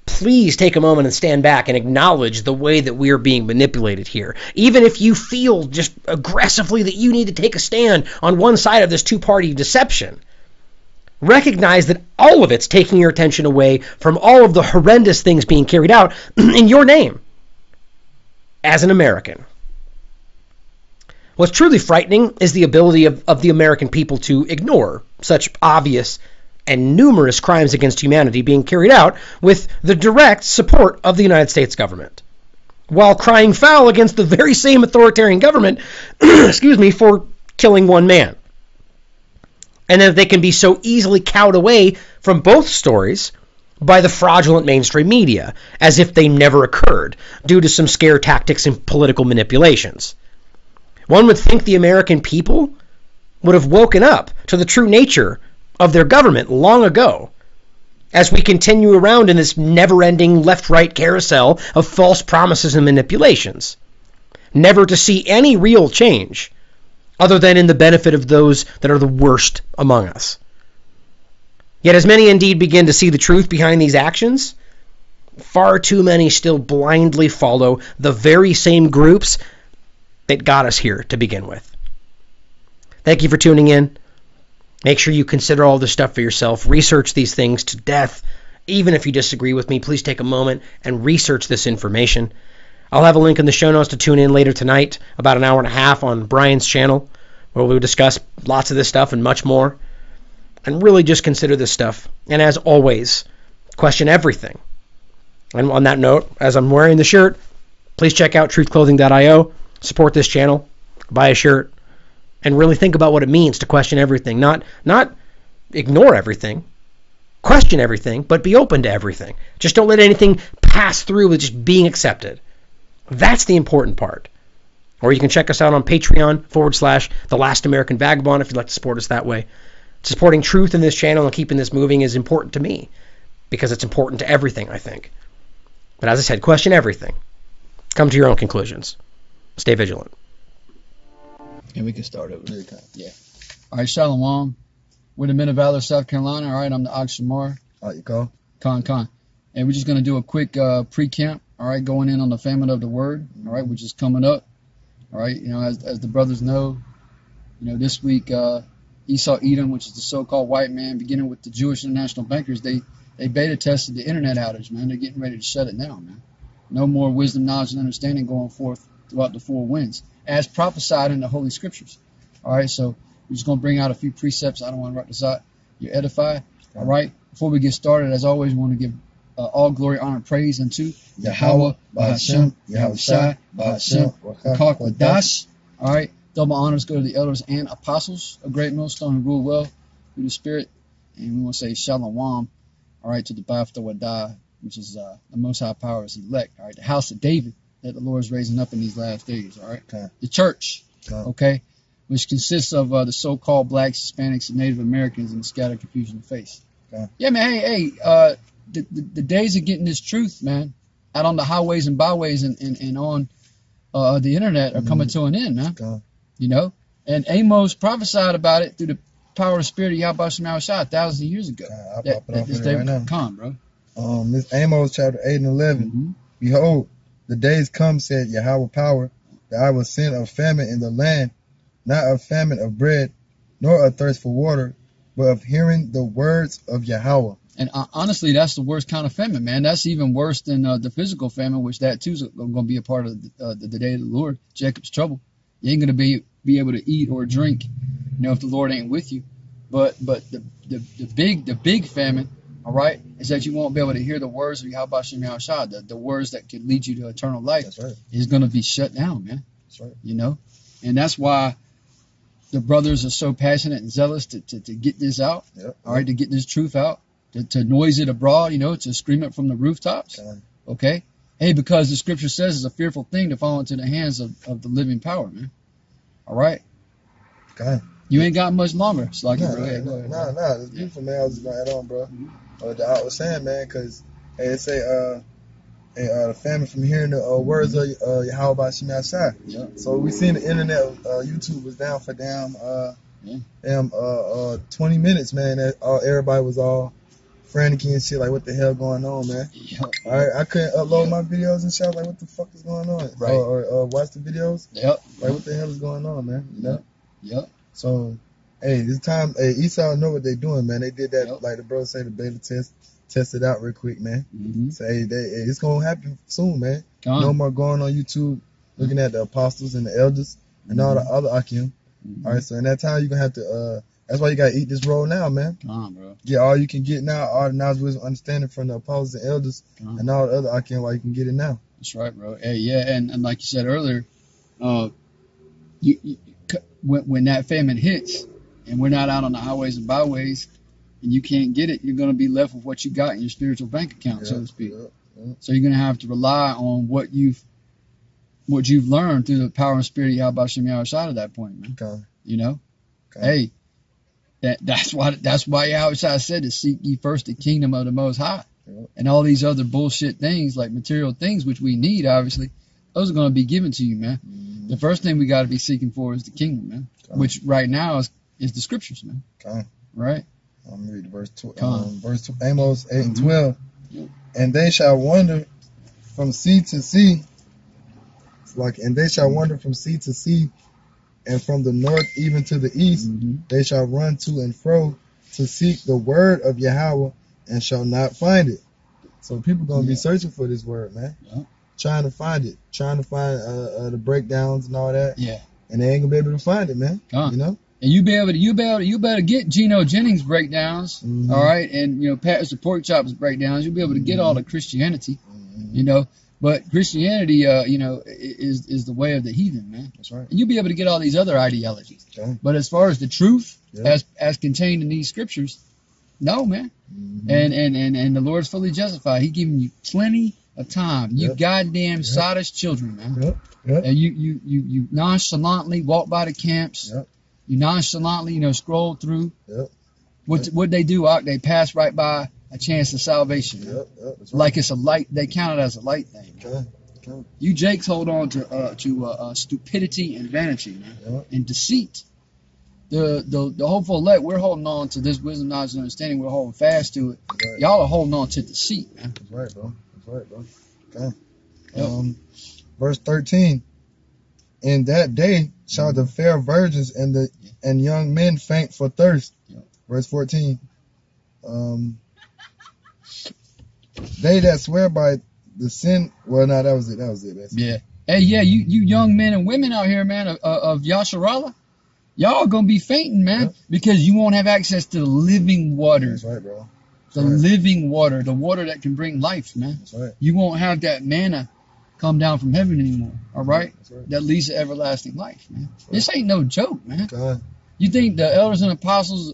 Please take a moment and stand back and acknowledge the way that we are being manipulated here. Even if you feel just aggressively that you need to take a stand on one side of this two-party deception, recognize that all of it's taking your attention away from all of the horrendous things being carried out in your name as an American. What's truly frightening is the ability of the American people to ignore such obvious and numerous crimes against humanity being carried out with the direct support of the United States government, while crying foul against the very same authoritarian government, for killing one man. And that they can be so easily cowed away from both stories by the fraudulent mainstream media, as if they never occurred, due to some scare tactics and political manipulations. One would think the American people would have woken up to the true nature of their government long ago, as we continue around in this never-ending left-right carousel of false promises and manipulations, never to see any real change other than in the benefit of those that are the worst among us. Yet as many indeed begin to see the truth behind these actions, far too many still blindly follow the very same groups that got us here to begin with. Thank you for tuning in. Make sure you consider all this stuff for yourself. Research these things to death. Even if you disagree with me, please take a moment and research this information. I'll have a link in the show notes to tune in later tonight, about an hour and a half on Brian's channel, where we'll discuss lots of this stuff and much more. And really just consider this stuff. And as always, question everything. And on that note, as I'm wearing the shirt, please check out truthclothing.io, support this channel, buy a shirt, and really think about what it means to question everything. Not ignore everything, question everything, but be open to everything. Just don't let anything pass through with just being accepted. That's the important part. Or you can check us out on Patreon/The Last American Vagabond if you'd like to support us that way. Supporting truth in this channel and keeping this moving is important to me because it's important to everything, I think. But as I said, question everything. Come to your own conclusions. Stay vigilant. And we can start over. Yeah. All right, Shalom. We're the Men of Valor, South Carolina. All right, I'm the Oxamar. All right, you go. Con. And we're just going to do a quick pre-camp, all right, going in on the famine of the word, all right, which is coming up. All right, as the brothers know, this week Esau Edom, which is the so-called white man, beginning with the Jewish international bankers, they beta tested the internet outage, man. They're getting ready to shut it down, man. No more wisdom, knowledge, and understanding going forth throughout the four winds, as prophesied in the Holy Scriptures. All right, so we're just going to bring out a few precepts. I don't want to write this out. You edify. All right, before we get started, as always, we want to give all glory, honor, praise unto Yahweh, Bahashem, Yahweh Shai, Bahashem, Kakwadash. All right, double honors go to the elders and apostles, a great millstone who rule well through the Spirit. And we want to say Shalom, all right, to the Bafta Wadah, which is the Most High Power's elect, all right? The house of David that the Lord is raising up in these last days, all right? Okay. The church, Okay. okay, which consists of the so-called blacks, Hispanics, and Native Americans in the scattered confusion of faith. Okay. Yeah, man, hey, the days of getting this truth, man, out on the highways and byways and on the internet are coming to an end, man. Okay. You know? And Amos prophesied about it through the power of the Spirit of Yahweh Shema Shah thousands of years ago. I'll pop it off this with day it right now. would come, bro. This Amos chapter 8 and 11. Behold, the days come, said Yahweh power, that I will send a famine in the land, not a famine of bread, nor a thirst for water, but of hearing the words of Yahweh. And honestly, that's the worst kind of famine, man. That's even worse than the physical famine, which that too is going to be a part of the day of the Lord, Jacob's trouble. You ain't going to be able to eat or drink, you know, if the Lord ain't with you. But the big famine, all right, is that you won't be able to hear the words of Yahweh Shem Shah, the words that could lead you to eternal life. That's right. Is going to be shut down, man. That's right. You know, and that's why the brothers are so passionate and zealous to get this out. Yep. All right, to get this truth out, to noise it abroad, you know, to scream it from the rooftops. Okay. Hey, because the scripture says it's a fearful thing to fall into the hands of the living power, man. All right. Okay. You ain't got much longer. It's like, Nah, it's beautiful, man. I was just going to add on, bro. I was saying, man, because it say, the famine from hearing the words of Yahweh Shema Shah. Yeah. So we seen the internet, YouTube was down for 20 minutes, man. Everybody was all frantic and shit, like what the hell going on, man? Yeah. All right, I couldn't upload my videos and shit, like what the fuck is going on? Right. Or watch the videos. Yep. Like what the hell is going on, man? You know? Yep. So, hey, this time, hey, Esau know what they doing, man. They did that, like the brother say, the beta test it out real quick, man. So, hey, it's gonna happen soon, man. No more going on YouTube looking at the apostles and the elders and all the other Akim. All right, so in that time, you're gonna have to, that's why you gotta eat this roll now, man. Bro. Get all you can get now, all the knowledge, wisdom, understanding from the apostles and elders and all the other Akim while you can get it now. That's right, bro. Hey, yeah, and like you said earlier, when that famine hits and we're not out on the highways and byways and you can't get it, you're going to be left with what you got in your spiritual bank account, so to speak. So you're going to have to rely on what you've learned through the power and spirit of Yahweh Shem Yahushua at that point, man. You know? Hey, that's why Yahweh said to seek ye first the kingdom of the Most High. And all these other bullshit things, like material things, which we need, obviously, those are going to be given to you, man. The first thing we got to be seeking for is the kingdom, man. Which right now is the scriptures, man. Right? I'm going to read verse 2, Amos 8 and 12. And they shall wander from sea to sea. And they shall wander from sea to sea, and from the north even to the east. They shall run to and fro to seek the word of Yahweh, and shall not find it. So people going to be searching for this word, man. Trying to find it. Trying to find the breakdowns and all that. Yeah. And they ain't going to be able to find it, man. You know? And you better get Geno Jennings breakdowns, all right, and you know Pastor Pork Chop's breakdowns. You'll be able to get all the Christianity, you know. But Christianity, you know, is the way of the heathen, man. That's right. And you'll be able to get all these other ideologies. But as far as the truth, as contained in these scriptures, no, man. And the Lord's fully justified. He giving you plenty of time. You goddamn sottish children, man. And you nonchalantly walk by the camps. You nonchalantly, you know, scroll through. What they do, they pass right by a chance of salvation. Like it's a light. They count it as a light thing. You Jakes hold on to stupidity and vanity, man, and deceit. The hopeful elect, we're holding on to this wisdom, knowledge, and understanding. We're holding fast to it. Y'all are holding on to deceit, man. That's right, bro. That's right, bro. Verse 13. In that day shall the fair virgins and young men faint for thirst. Verse 14. They that swear by the sin. Well, no, that was it. Basically. Yeah. Hey, yeah, you young men and women out here, man, of Yasharallah, y'all gonna be fainting, man, because you won't have access to the living water. That's right, bro. The living water, the water that can bring life, man. That's right. You won't have that manna come down from heaven anymore. All right? That leads to everlasting life, man. This ain't no joke, man. You think the elders and apostles,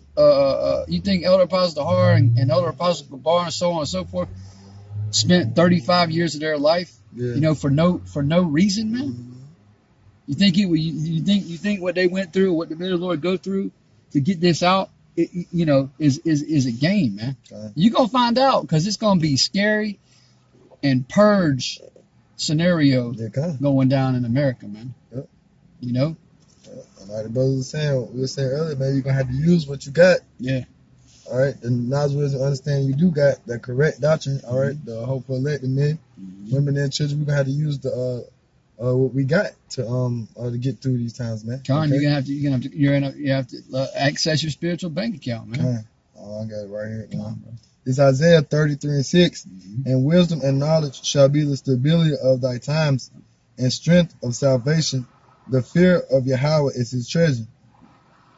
you think elder apostles Tahar and elder apostles Gabar and so on and so forth, spent 35 years of their life, Yeah. you know, for no reason, man. You think you think what they went through, what the men of the Lord go through to get this out, you know, is a game, man. Okay. You're gonna find out because it's gonna be scary and purge scenario going down in America, man. Yep. You know? And like the brother was saying, we were saying earlier, man, you're gonna have to use what you got. Yeah. All right, the knowledge, wisdom, understanding you do got, that correct doctrine. All right, the hope for elected men, women, and children. We're gonna have to use the what we got to get through these times, man. Con, Okay? you have to access your spiritual bank account, man. Okay. Oh, I got it right here. It's Isaiah 33:6. And wisdom and knowledge shall be the stability of thy times, and strength of salvation. The fear of Yahweh is his treasure.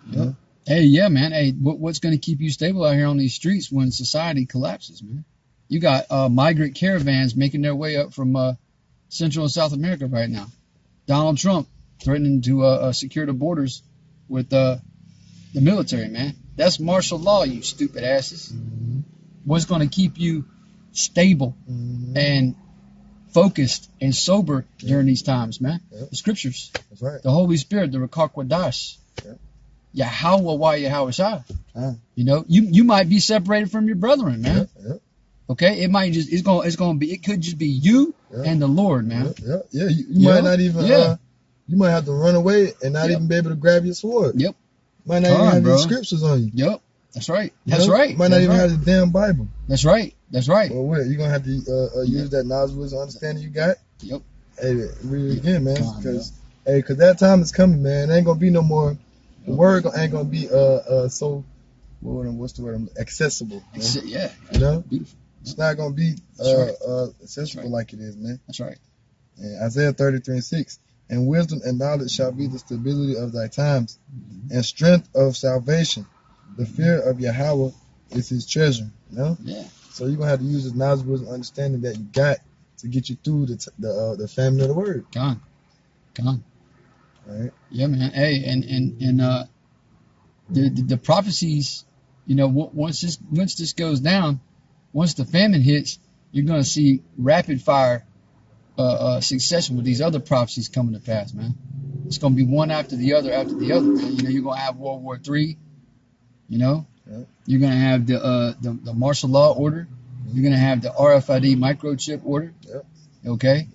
Yep. Hey, yeah, man. Hey, what's going to keep you stable out here on these streets when society collapses, man? You got migrant caravans making their way up from Central and South America right now. Donald Trump threatening to secure the borders with the military, man. That's martial law, you stupid asses. What's going to keep you stable and focused and sober during these times, man? The scriptures. That's right. The Holy Spirit, the Rakak Wadash. Yahweh, why Yahweh Shai. You know, you might be separated from your brethren, man. Okay, it might just it could just be you and the Lord, man. Yeah. You might not even you might have to run away and not even be able to grab your sword. Yep. Might not even have the scriptures on you. Yep. That's right. That's right. Might not even have the damn Bible. That's right. That's right. Well, wait, you're gonna have to use that knowledge, wisdom, understanding you got. Yep. Hey, read it again, man, because that time is coming, man. It ain't gonna be no more. The word ain't gonna be so what's the word? Accessible. Man. Yeah. You know, beautiful. It's not gonna be accessible like it is, man. That's right. And Isaiah 33:6. And wisdom and knowledge shall be the stability of thy times, and strength of salvation. The fear of Yahweh is his treasure. You know? Yeah. So you're gonna have to use this knowledge, wisdom, understanding that you got to get you through the family of the word. Gone. All right. Yeah, man. Hey, and the prophecies, you know, once this goes down, once the famine hits, you're gonna see rapid fire succession with these other prophecies coming to pass, man. It's gonna be one after the other, man. You know, you're gonna have World War III. You know, you're gonna have the martial law order. You're gonna have the RFID microchip order. Okay.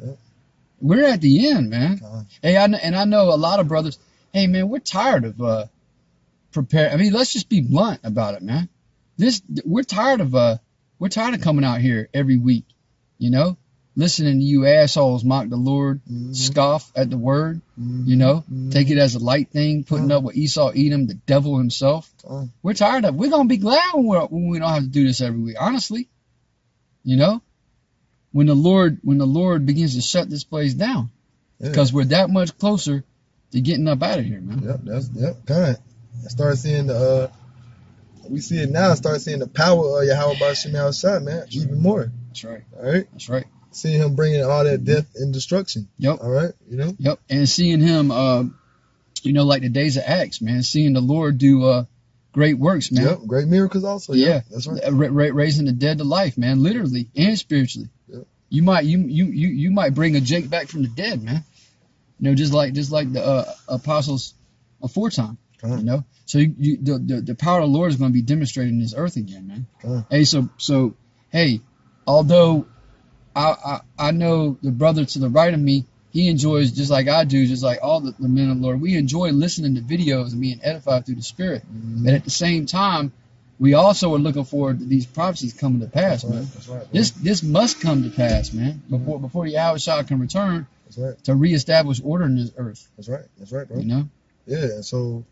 We're at the end, man. Hey, I know a lot of brothers. Hey, man, we're tired of preparing. I mean, let's just be blunt about it, man. We're tired of coming out here every week, you know, listening to you assholes mock the Lord, scoff at the word, you know, take it as a light thing, putting up with Esau, Edom, the devil himself. We're tired of it. We're going to be glad when we don't have to do this every week, honestly. You know, when the Lord begins to shut this place down, because we're that much closer to getting up out of here, man. Kind. I start seeing we see it now. Start seeing the power of Yahweh B'Shem Yahushua, man, even more. That's right. All right. That's right. Seeing him bringing all that death and destruction. Yep. All right. You know. Yep. And seeing him, you know, like the days of Acts, man. Seeing the Lord do great works, man. Yep. Great miracles also. Yeah. That's right. Raising the dead to life, man. Literally and spiritually. Yep. You might bring a Jake back from the dead, man. You know, just like the apostles aforetime. You know. So the power of the Lord is going to be demonstrated in this earth again, man. Hey, so hey, although I know the brother to the right of me, he enjoys, just like I do, just like all the men of the Lord, we enjoy listening to videos and being edified through the Spirit. But at the same time, we also are looking forward to these prophecies coming to pass, man. That's right. This must come to pass, man, before Yahweh Shah can return to reestablish order in this earth. That's right, bro. You know? Yeah, so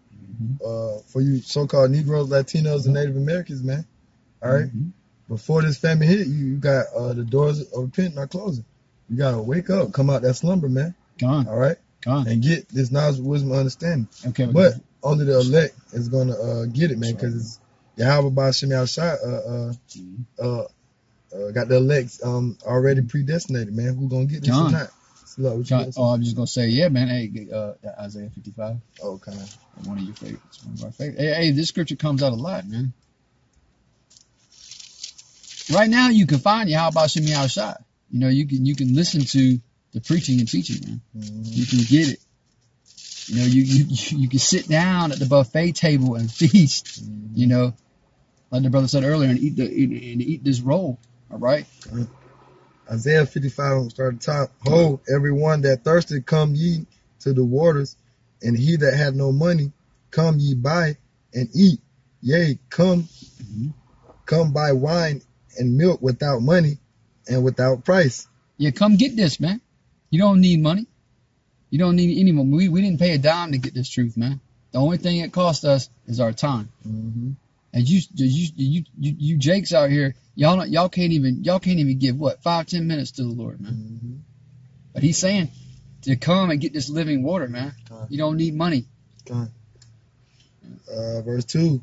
for you so-called Negroes, Latinos, and Native Americans, man, all right, before this famine hit, you got the doors of repentance are closing. You got to wake up, come out that slumber, man. Gone. All right? Gone. And get this knowledge, wisdom, understanding. Okay. But only the elect is going to get it, man, because it's Yahweh B'Shem Yahushua got the elects already predestinated, man. Who's going to get this or not? I'm just gonna say, yeah, man. Hey, Isaiah 55. Oh, kind of one of your favorites. One of our favorites. Hey, this scripture comes out a lot, man. right now you can find Yahweh Shem Yahushua. You know, you can listen to the preaching and teaching, man. You can get it. You know, you can sit down at the buffet table and feast. You know, like the brother said earlier, and eat this roll. All right. Isaiah 55, start at the top. Ho, everyone that thirsted, come ye to the waters, and he that had no money, come ye buy and eat. Yea, come buy wine and milk without money and without price. Yeah, come get this, man. You don't need money. You don't need any money. We didn't pay a dime to get this truth, man. The only thing it cost us is our time. And you Jakes out here, y'all can't even give what 5-10 minutes to the Lord, man. But He's saying to come and get this living water, man. You don't need money. Verse 2.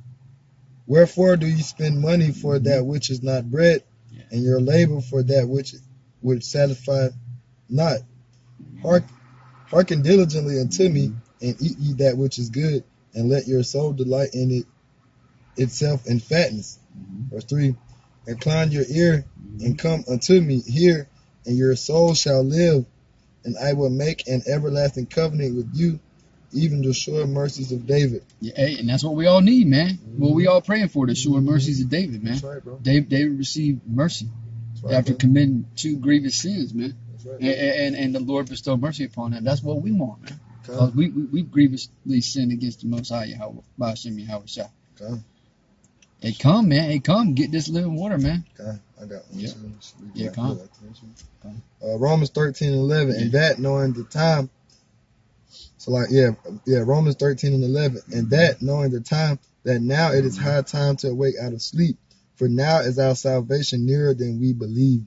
Wherefore do you spend money for that which is not bread, and your labor for that which satisfieth not? Hearken diligently unto me, and eat ye that which is good, and let your soul delight in it itself in fatness. Verse 3. Incline your ear and come unto me, hear, and your soul shall live, and I will make an everlasting covenant with you, even the sure mercies of David. Yeah, hey, and that's what we all need, man. What we all praying for, the sure mercies of David, man. That's right, bro. David received mercy after committing 2 grievous sins, man. And the Lord bestowed mercy upon him. That's what we want, man. Because we grievously sinned against the Most High Yahweh, by Hashem Yahushua. Hey, come, man. Hey, come. Get this living water, man. I got one. Yeah, come. Romans 13:11, and that knowing the time. So Romans 13:11, and that knowing the time, that now it is high time to awake out of sleep, for now is our salvation nearer than we believe.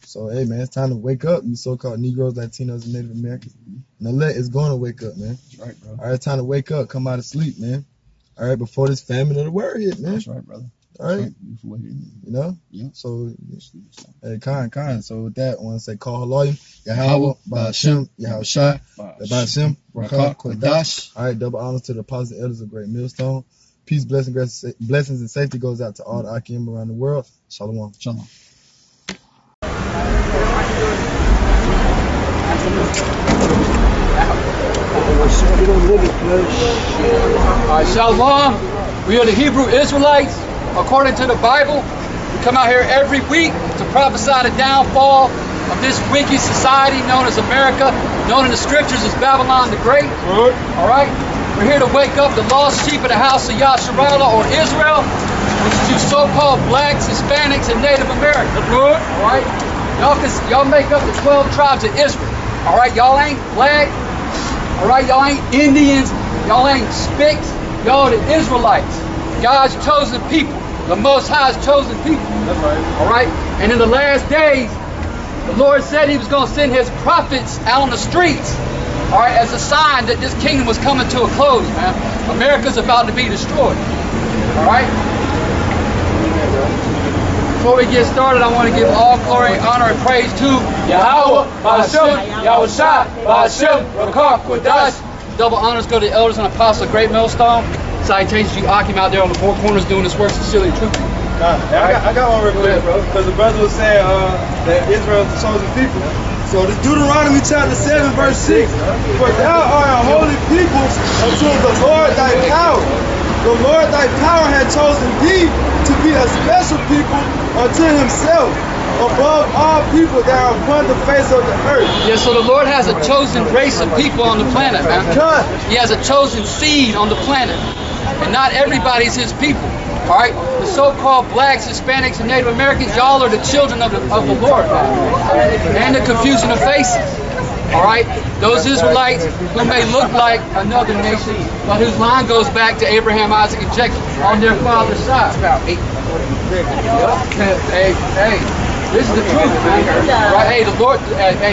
So hey, man, it's time to wake up, you so-called Negroes, Latinos, and Native Americans. And elect is going to wake up, man. That's right, bro. All right, it's time to wake up, come out of sleep, man. All right, before this famine of the word hit, man. That's right, brother. All right. You know? Yeah. So, hey, kind. So with that, I want to say, call Haloyim, Yahweh, Ba'ashem, Yahushua, Ba'ashem, Rakah, Kodash. All right, double honors to the apostles and elders of Great Millstone. Peace, blessings, and safety goes out to all the Akim around the world. Shalom. Shalom. Shalom. We are the Hebrew Israelites. According to the Bible, we come out here every week to prophesy the downfall of this wicked society known as America, known in the scriptures as Babylon the Great. All right? We're here to wake up the lost sheep of the house of Yasharallah, or Israel, which is you so-called blacks, Hispanics, and Native Americans. All right? Y'all make up the 12 tribes of Israel. All right? Y'all ain't black. All right? Y'all ain't Indians. Y'all ain't Spics. Y'all are the Israelites. God's chosen people. The Most High's chosen people. That's right. All right? And in the last days, the Lord said He was going to send His prophets out on the streets, all right, as a sign that this kingdom was coming to a close, man. America's about to be destroyed. All right? Before we get started, I want to give all glory, honor, and praise to Yahweh, Ba'ashem, Yahushua, Ba'ashem, Rakah, Kodash. Double honors go to the elders and apostles of Great Millstone. Salutations to you Akim out there on the four corners doing this work sincerely and truthfully. I got one real quick, bro, because the brother was saying that Israel is the chosen people. So the Deuteronomy chapter 7 verse 6, for thou art a holy people unto the Lord thy power. The Lord thy power had chosen thee to be a special people unto Himself, above all people that are upon the face of the earth. Yeah, so the Lord has a chosen race of people on the planet, man. He has a chosen seed on the planet. And not everybody's His people. All right? The so-called blacks, Hispanics, and Native Americans, y'all are the children of the Lord, man. And the confusion of faces. All right? Those Israelites who may look like another nation, but whose line goes back to Abraham, Isaac, and Jacob on their father's side. Hey, this is the truth, man. Right? Hey,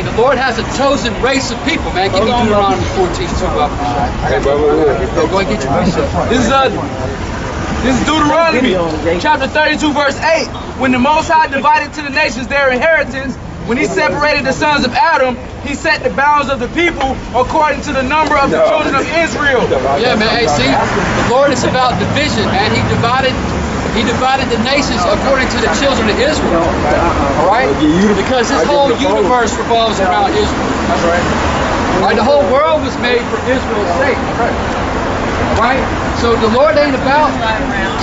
the Lord has a chosen race of people, man. Give me Deuteronomy 14:2. Go and get your verse. This is Deuteronomy chapter 32 verse 8. When the Most High divided to the nations their inheritance, when He separated the sons of Adam, He set the bounds of the people according to the number of the children of Israel. Yeah, man. Hey, see, the Lord is about division, man. He divided He divided the nations according to the children of Israel. All right? Because his whole universe revolves around Israel. That's right. All right? The whole world was made for Israel's sake. All right? So the Lord ain't about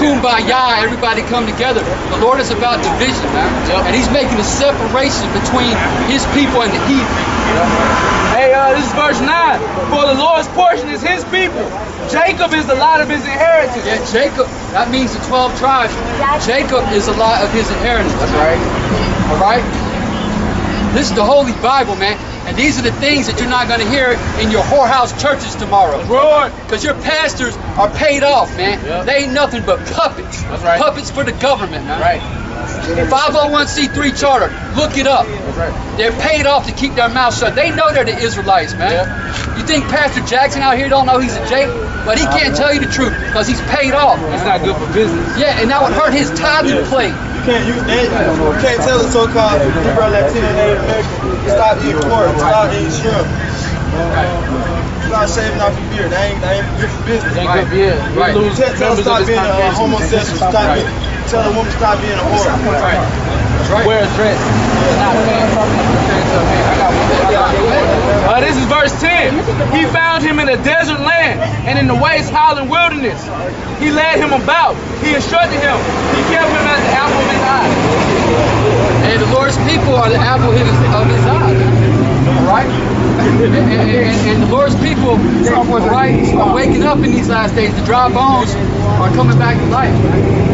kumbaya, everybody come together. The Lord is about division, man. And he's making a separation between his people and the heathen. Hey, this is verse 9. For the Lord's portion is his people. Jacob is the lot of his inheritance. Yeah, Jacob, that means the 12 tribes. Jacob is a lot of his inheritance. That's right. All right? This is the Holy Bible, man. And these are the things that you're not going to hear in your whorehouse churches tomorrow. Because your pastors are paid off, man. Yep. They ain't nothing but puppets. That's right. Puppets for the government, man. Right. 501c3 charter. Look it up. That's right. They're paid off to keep their mouth shut. They know they're the Israelites, man. Yep. You think Pastor Jackson out here don't know he's a Jake? But he can't tell you the truth because he's paid off. It's not good for business. Yeah, and that would hurt his tithing plate. You can't tell the so-called Hebrew Latino Native American to stop eating pork, stop eating shrimp. Stop shaving off your beard. That ain't good for business. Right. Right. Tell them stop being a homosexual. Tell a woman stop being a whore. Right. Right. Wear a dress. This is verse 10. He found him in a desert land and in the waste howling wilderness. He led him about. He instructed him. He kept him as the apple of his eye. And the Lord's people are the apple of his eye. All right? And the Lord's people, right, are waking up in these last days. The dry bones are coming back to life.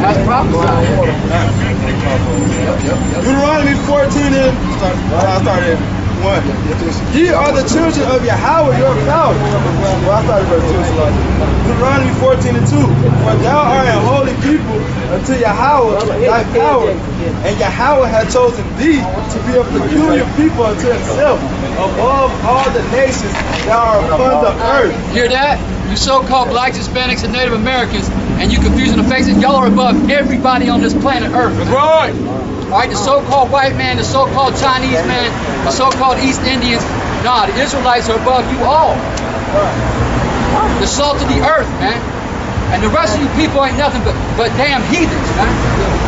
That's prophesied. Deuteronomy 14 and I started 1. Ye are the children of Yahweh, your power. Well, I started verse 2. Deuteronomy 14 and 2. For thou art a holy people unto Yahweh thy power, and Yahweh hath chosen thee to be a peculiar people unto himself, above all the nations that are upon the earth. Hear that? You so-called blacks, Hispanics, and Native Americans, and you confusing the faces, y'all are above everybody on this planet Earth. That's right. All right, the so-called white man, the so-called Chinese man, the so-called East Indians, nah, the Israelites are above you all. The salt of the earth, man. And the rest of you people ain't nothing but damn heathens, man.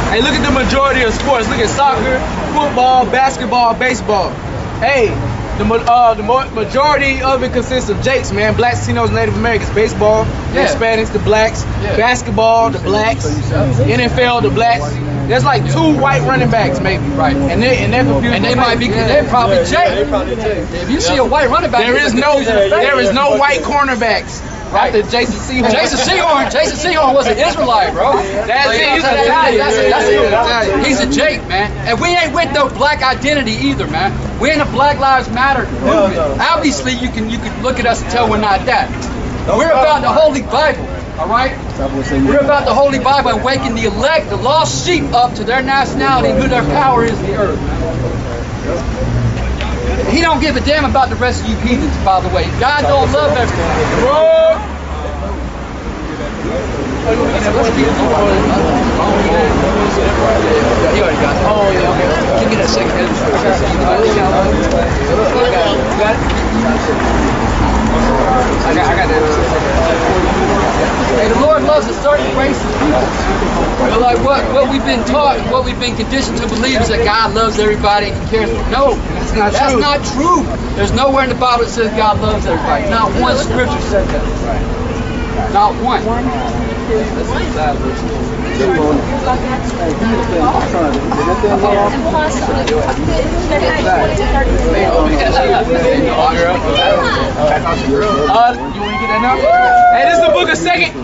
Hey, look at the majority of sports. Look at soccer, football, basketball, baseball. Hey, the majority of it consists of Jakes, man. Blacks, Latinos, Native Americans. Baseball, the Hispanics, the blacks. Basketball, the blacks. NFL, the blacks. There's like 2 white running backs, maybe. Right. And they're confused. And they might be, they're probably Jake. If you see a white running back, there is no white cornerbacks. Right. After Jason Sehorn. Jason Sehorn was an Israelite, bro. That's it. He's a Jake, man. And we ain't with no black identity either, man. We're in the Black Lives Matter movement. Obviously, you can look at us and tell we're not that. We're about the Holy Bible. All right? We're about the Holy Bible and waking the elect, the lost sheep, up to their nationality and who their power is in the earth. He don't give a damn about the rest of you heathens, by the way. God don't love everybody. He already got it. Oh, yeah, okay. Give me that second. You got it? I got that. Hey, the Lord loves a certain race of people. But like what we've been taught, what we've been conditioned to believe is that God loves everybody and He cares for. No, that's not true. There's nowhere in the Bible that says God loves everybody. Not one scripture says that. Not one. Hey, this is the book of Second.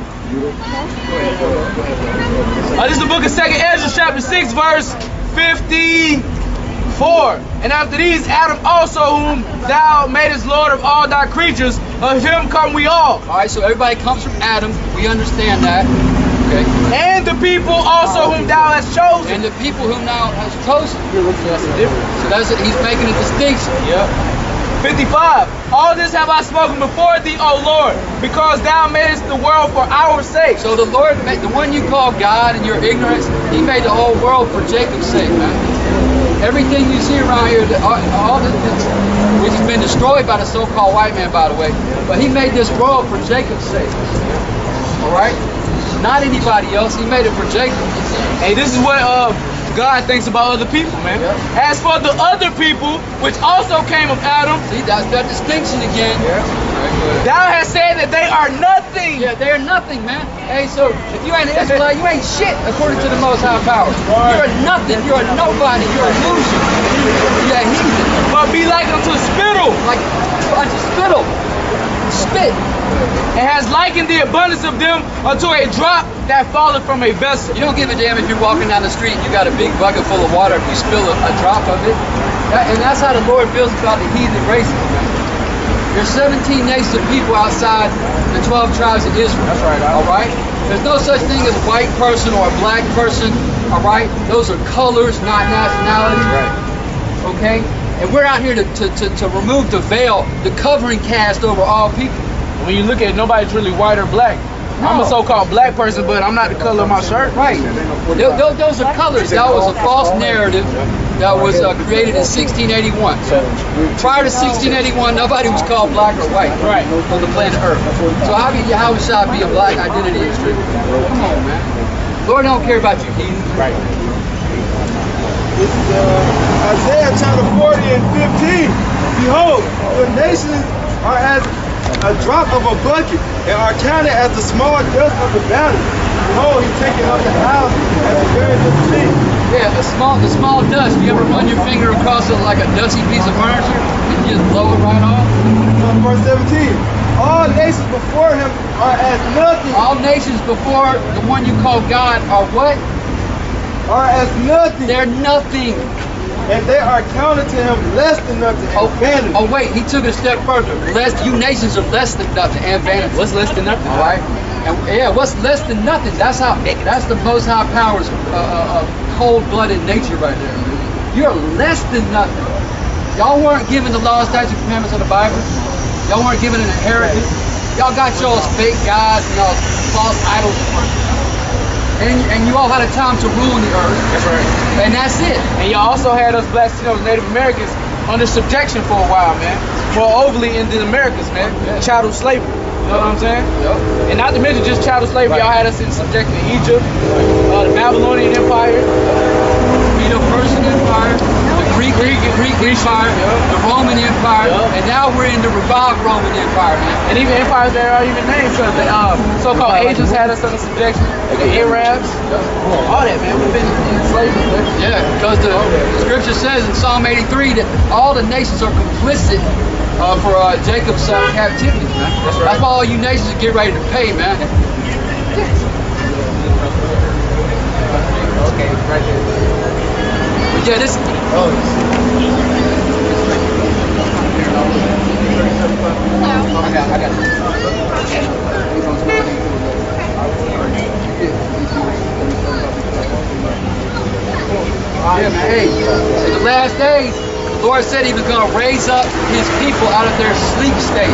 This is the book of 2 Ezra, chapter 6, verse 54. And after these, Adam also, whom thou madest Lord of all thy creatures, of him come we all. All right, so everybody comes from Adam. We understand that. Okay. And the people also whom thou hast chosen. And the people whom thou hast chosen. So that's the difference. So that's it. He's making a distinction. Yep. 55. All this have I spoken before thee, O Lord, because thou madest the world for our sake. So the Lord, the one you call God in your ignorance, He made the whole world for Jacob's sake, man. Everything you see around here, all this, which has been destroyed by the so-called white man, by the way, but He made this world for Jacob's sake. All right? not anybody else. He made it for Jacob. Hey, this is what God thinks about other people, man. As for the other people, which also came of Adam, see, that's that distinction again. Thou hast said that they are nothing. Yeah, they are nothing, man. Hey, so if you ain't an Israelite, you ain't shit according to the Most High Power. You're nothing. You're a nobody. You're a loser. You're a heathen. But be like unto spittle. Like unto spittle. Spit. And has likened the abundance of them unto a drop that falleth from a vessel. You don't give a damn if you're walking down the street and you got a big bucket full of water if you spill a drop of it. And that's how the Lord feels about the heathen races. There's 17 nations of people outside the 12 tribes of Israel. That's right. All right? There's no such thing as a white person or a black person. All right? Those are colors, not nationalities. Right. Okay? And we're out here to remove the veil, the covering cast over all people. When you look at it, nobody's really white or black. No. I'm a so-called black person, but I'm not the color of my shirt. Right. Those are colors. That was a false narrative that was created in 1681. So prior to 1681, nobody was called black or white on the planet Earth. So how should I be a black identity restricted? Come on, man. Lord don't care about you, heathen. Right. This is Isaiah chapter 40 and 15. Behold, the nations are as a drop of a bucket, and are counted as the small dust of the valley. Behold, he's taking up the house as the birds of the sea. Yeah, the small dust. You ever run your finger across it like a dusty piece of furniture and you just blow it right off? Verse 17. All nations before him are as nothing. All nations before the one you call God are what? Are as nothing. They're nothing. And they are counted to him less than nothing and vanity. Oh wait, he took it a step further. You nations are less than nothing and vanity. What's less than nothing? All right. And yeah, what's less than nothing? That's the Most High Power's cold-blooded nature right there. You're less than nothing. Y'all weren't given the law, statutes, and commandments of the Bible. Y'all weren't given an inheritance. Y'all got y'all's fake gods and y'all's false idols. And you all had a time to rule the earth. That's right. And that's it. And y'all also had us blacks, Native Americans under subjection for a while, man. More overly in the Americas, man. Yeah. Chattel slavery. You know what I'm saying? Yep. And not to mention just chattel slavery, y'all had us in subjection to Egypt, the Babylonian Empire, Medo-Persian Empire, the Greek Empire, the Roman Empire, and now we're in the revived Roman Empire, man. And even empires that are even named, so the so-called Asians had us under subjection, the Arabs, all that, man. We've been in slavery, man. Yeah, because the scripture says in Psalm 83 that all the nations are complicit for Jacob's captivity, man. That's right. That's why all you nations get ready to pay, man. Okay, right there. But yeah, this. I got Yeah, man. Hey, in the last days, the Lord said he was going to raise up his people out of their sleep state.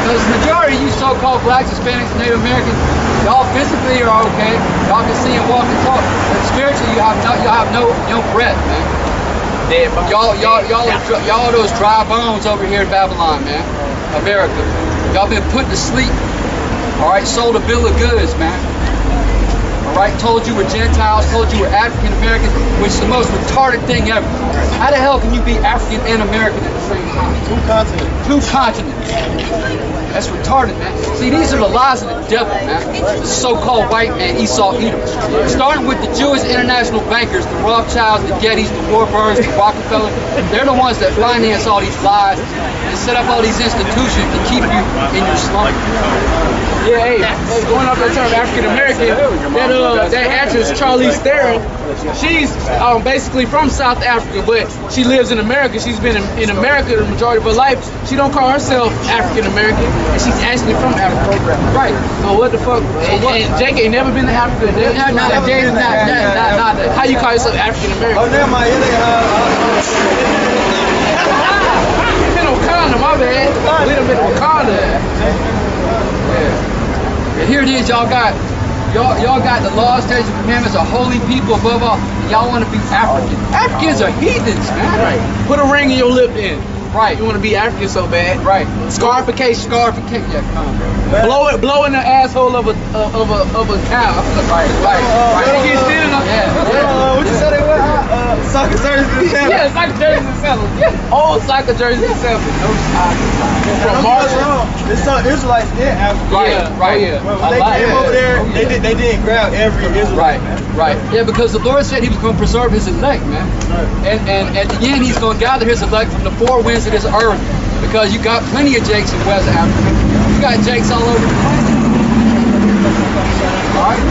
Because the majority of you so-called blacks, Hispanics, Native Americans, y'all physically are okay. Y'all can see and walk and talk. But spiritually, y'all have no breath, man. Y'all are those dry bones over here in Babylon, man. America. Y'all been put to sleep. All right, sold a bill of goods, man. All right, told you we're Gentiles, told you we're African Americans, which is the most retarded thing ever. How the hell can you be African and American at the same time? Two continents. That's retarded, man. See, these are the lies of the devil, man. The so-called white man, Esau Edom. Starting with the Jewish international bankers, the Rothschilds, the Gettys, the Warburgs, the Rockefeller. They're the ones that finance all these lies and set up all these institutions to keep you in your slump. Yeah, hey, going off that term African American, that actress Charlize Theron, she's basically from South Africa, but she lives in America. She's been in America the majority of her life. She don't call herself African American, and she's actually from Africa. Right. So what the fuck? And Jake ain't never been to Africa. How you call yourself African American? Oh, never mind. Wakanda, my bad. We done been to Wakanda. Yeah. And here it is, y'all got the laws, statutes, and commandments, a holy people above all. Y'all want to be African. Africans are heathens, man. Right. Put a ring in your lip then. Right. You want to be African so bad. Right. Scarification. Scarification. Yeah, come on. Blow in the asshole of a cow. Right. They keep stealing them. What you said they were? Soccer jerseys and samples. Yeah, soccer jerseys and samples. Yeah. Old soccer jerseys and samples. From Marshall. It's some Israelites in Africa. Right. When they came over there, they didn't grab every Israelite. Right. Yeah, because the Lord said He was going to preserve His elect, man. And at the end, He's going to gather His elect from the four winds of this earth. Because you got plenty of Jakes in West Africa. You got Jakes all over the place. All right.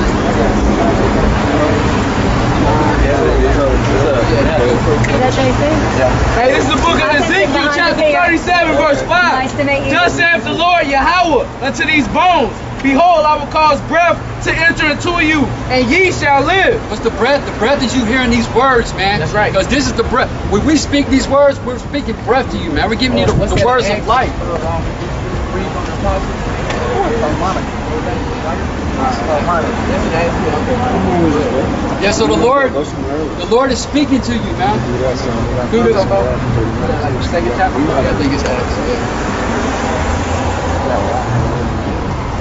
Hey, this is the book of Ezekiel, chapter 37, verse 5. Nice to meet you. Thus saith the Lord Yahweh unto these bones, behold, I will cause breath to enter into you, and ye shall live. What's the breath? The breath is you hearing these words, man. That's right. Because this is the breath. When we speak these words, we're speaking breath to you, man. We're giving you the words of life. Yeah, so the Lord is speaking to you, man. Through this. I think it's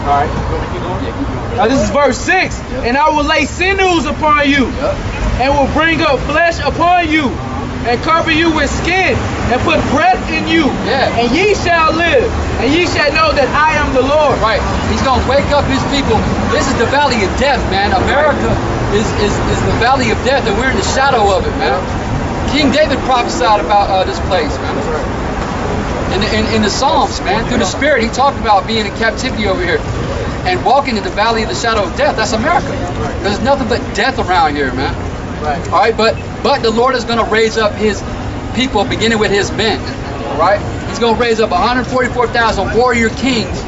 All right. Now this is verse 6. And I will lay sinews upon you, and will bring up flesh upon you, and cover you with skin, and put breath in you, and ye shall live, and ye shall know that I am the Lord. Right. He's going to wake up His people. This is the valley of death, man. America is the valley of death, and we're in the shadow of it, man. King David prophesied about this place, man. In the Psalms, man, through the Spirit, he talked about being in captivity over here and walking in the valley of the shadow of death. That's America. There's nothing but death around here, man. Right. All right, but the Lord is going to raise up His people, beginning with His men. All right, He's going to raise up 144,000 warrior kings,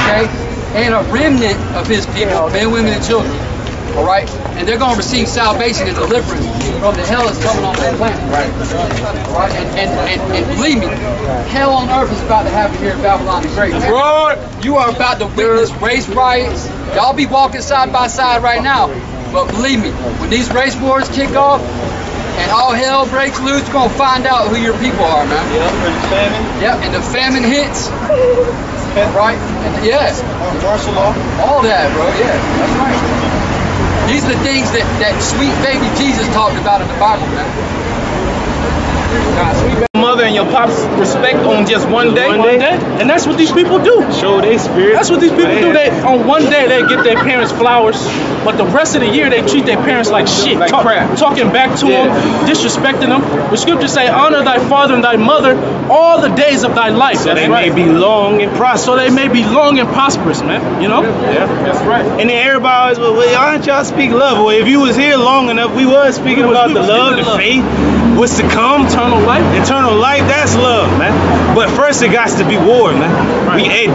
okay, and a remnant of His people, men, women, and children. All right, and they're going to receive salvation and deliverance from the hell that's coming on that planet. Right. All right, and believe me, hell on earth is about to happen here in Babylon the Great. Lord, you are about to witness race riots. Y'all be walking side by side right now. But believe me, when these race wars kick off and all hell breaks loose, you're going to find out who your people are, man. Yep, and the famine. Yep, and the famine hits. Right? And yes. Martial law. All that, bro. Yeah, that's right. These are the things that sweet baby Jesus talked about in the Bible, man. Sweet mother and your pops respect on just one day. And that's what these people do. Show their spirit. That's what these people do. They on one day they get their parents flowers, but the rest of the year they treat their parents like shit, like crap, talking back to them, disrespecting them. The scriptures say, honor thy father and thy mother all the days of thy life. So they may be long and prosperous. So they may be long and prosperous, man. You know? Yeah, that's right. And then everybody always, well, aren't y'all speak love? Well, if you was here long enough, we was speaking about the love, the faith, what's to come, eternal life. Eternal life, that's love, man. But first it got to be war, man.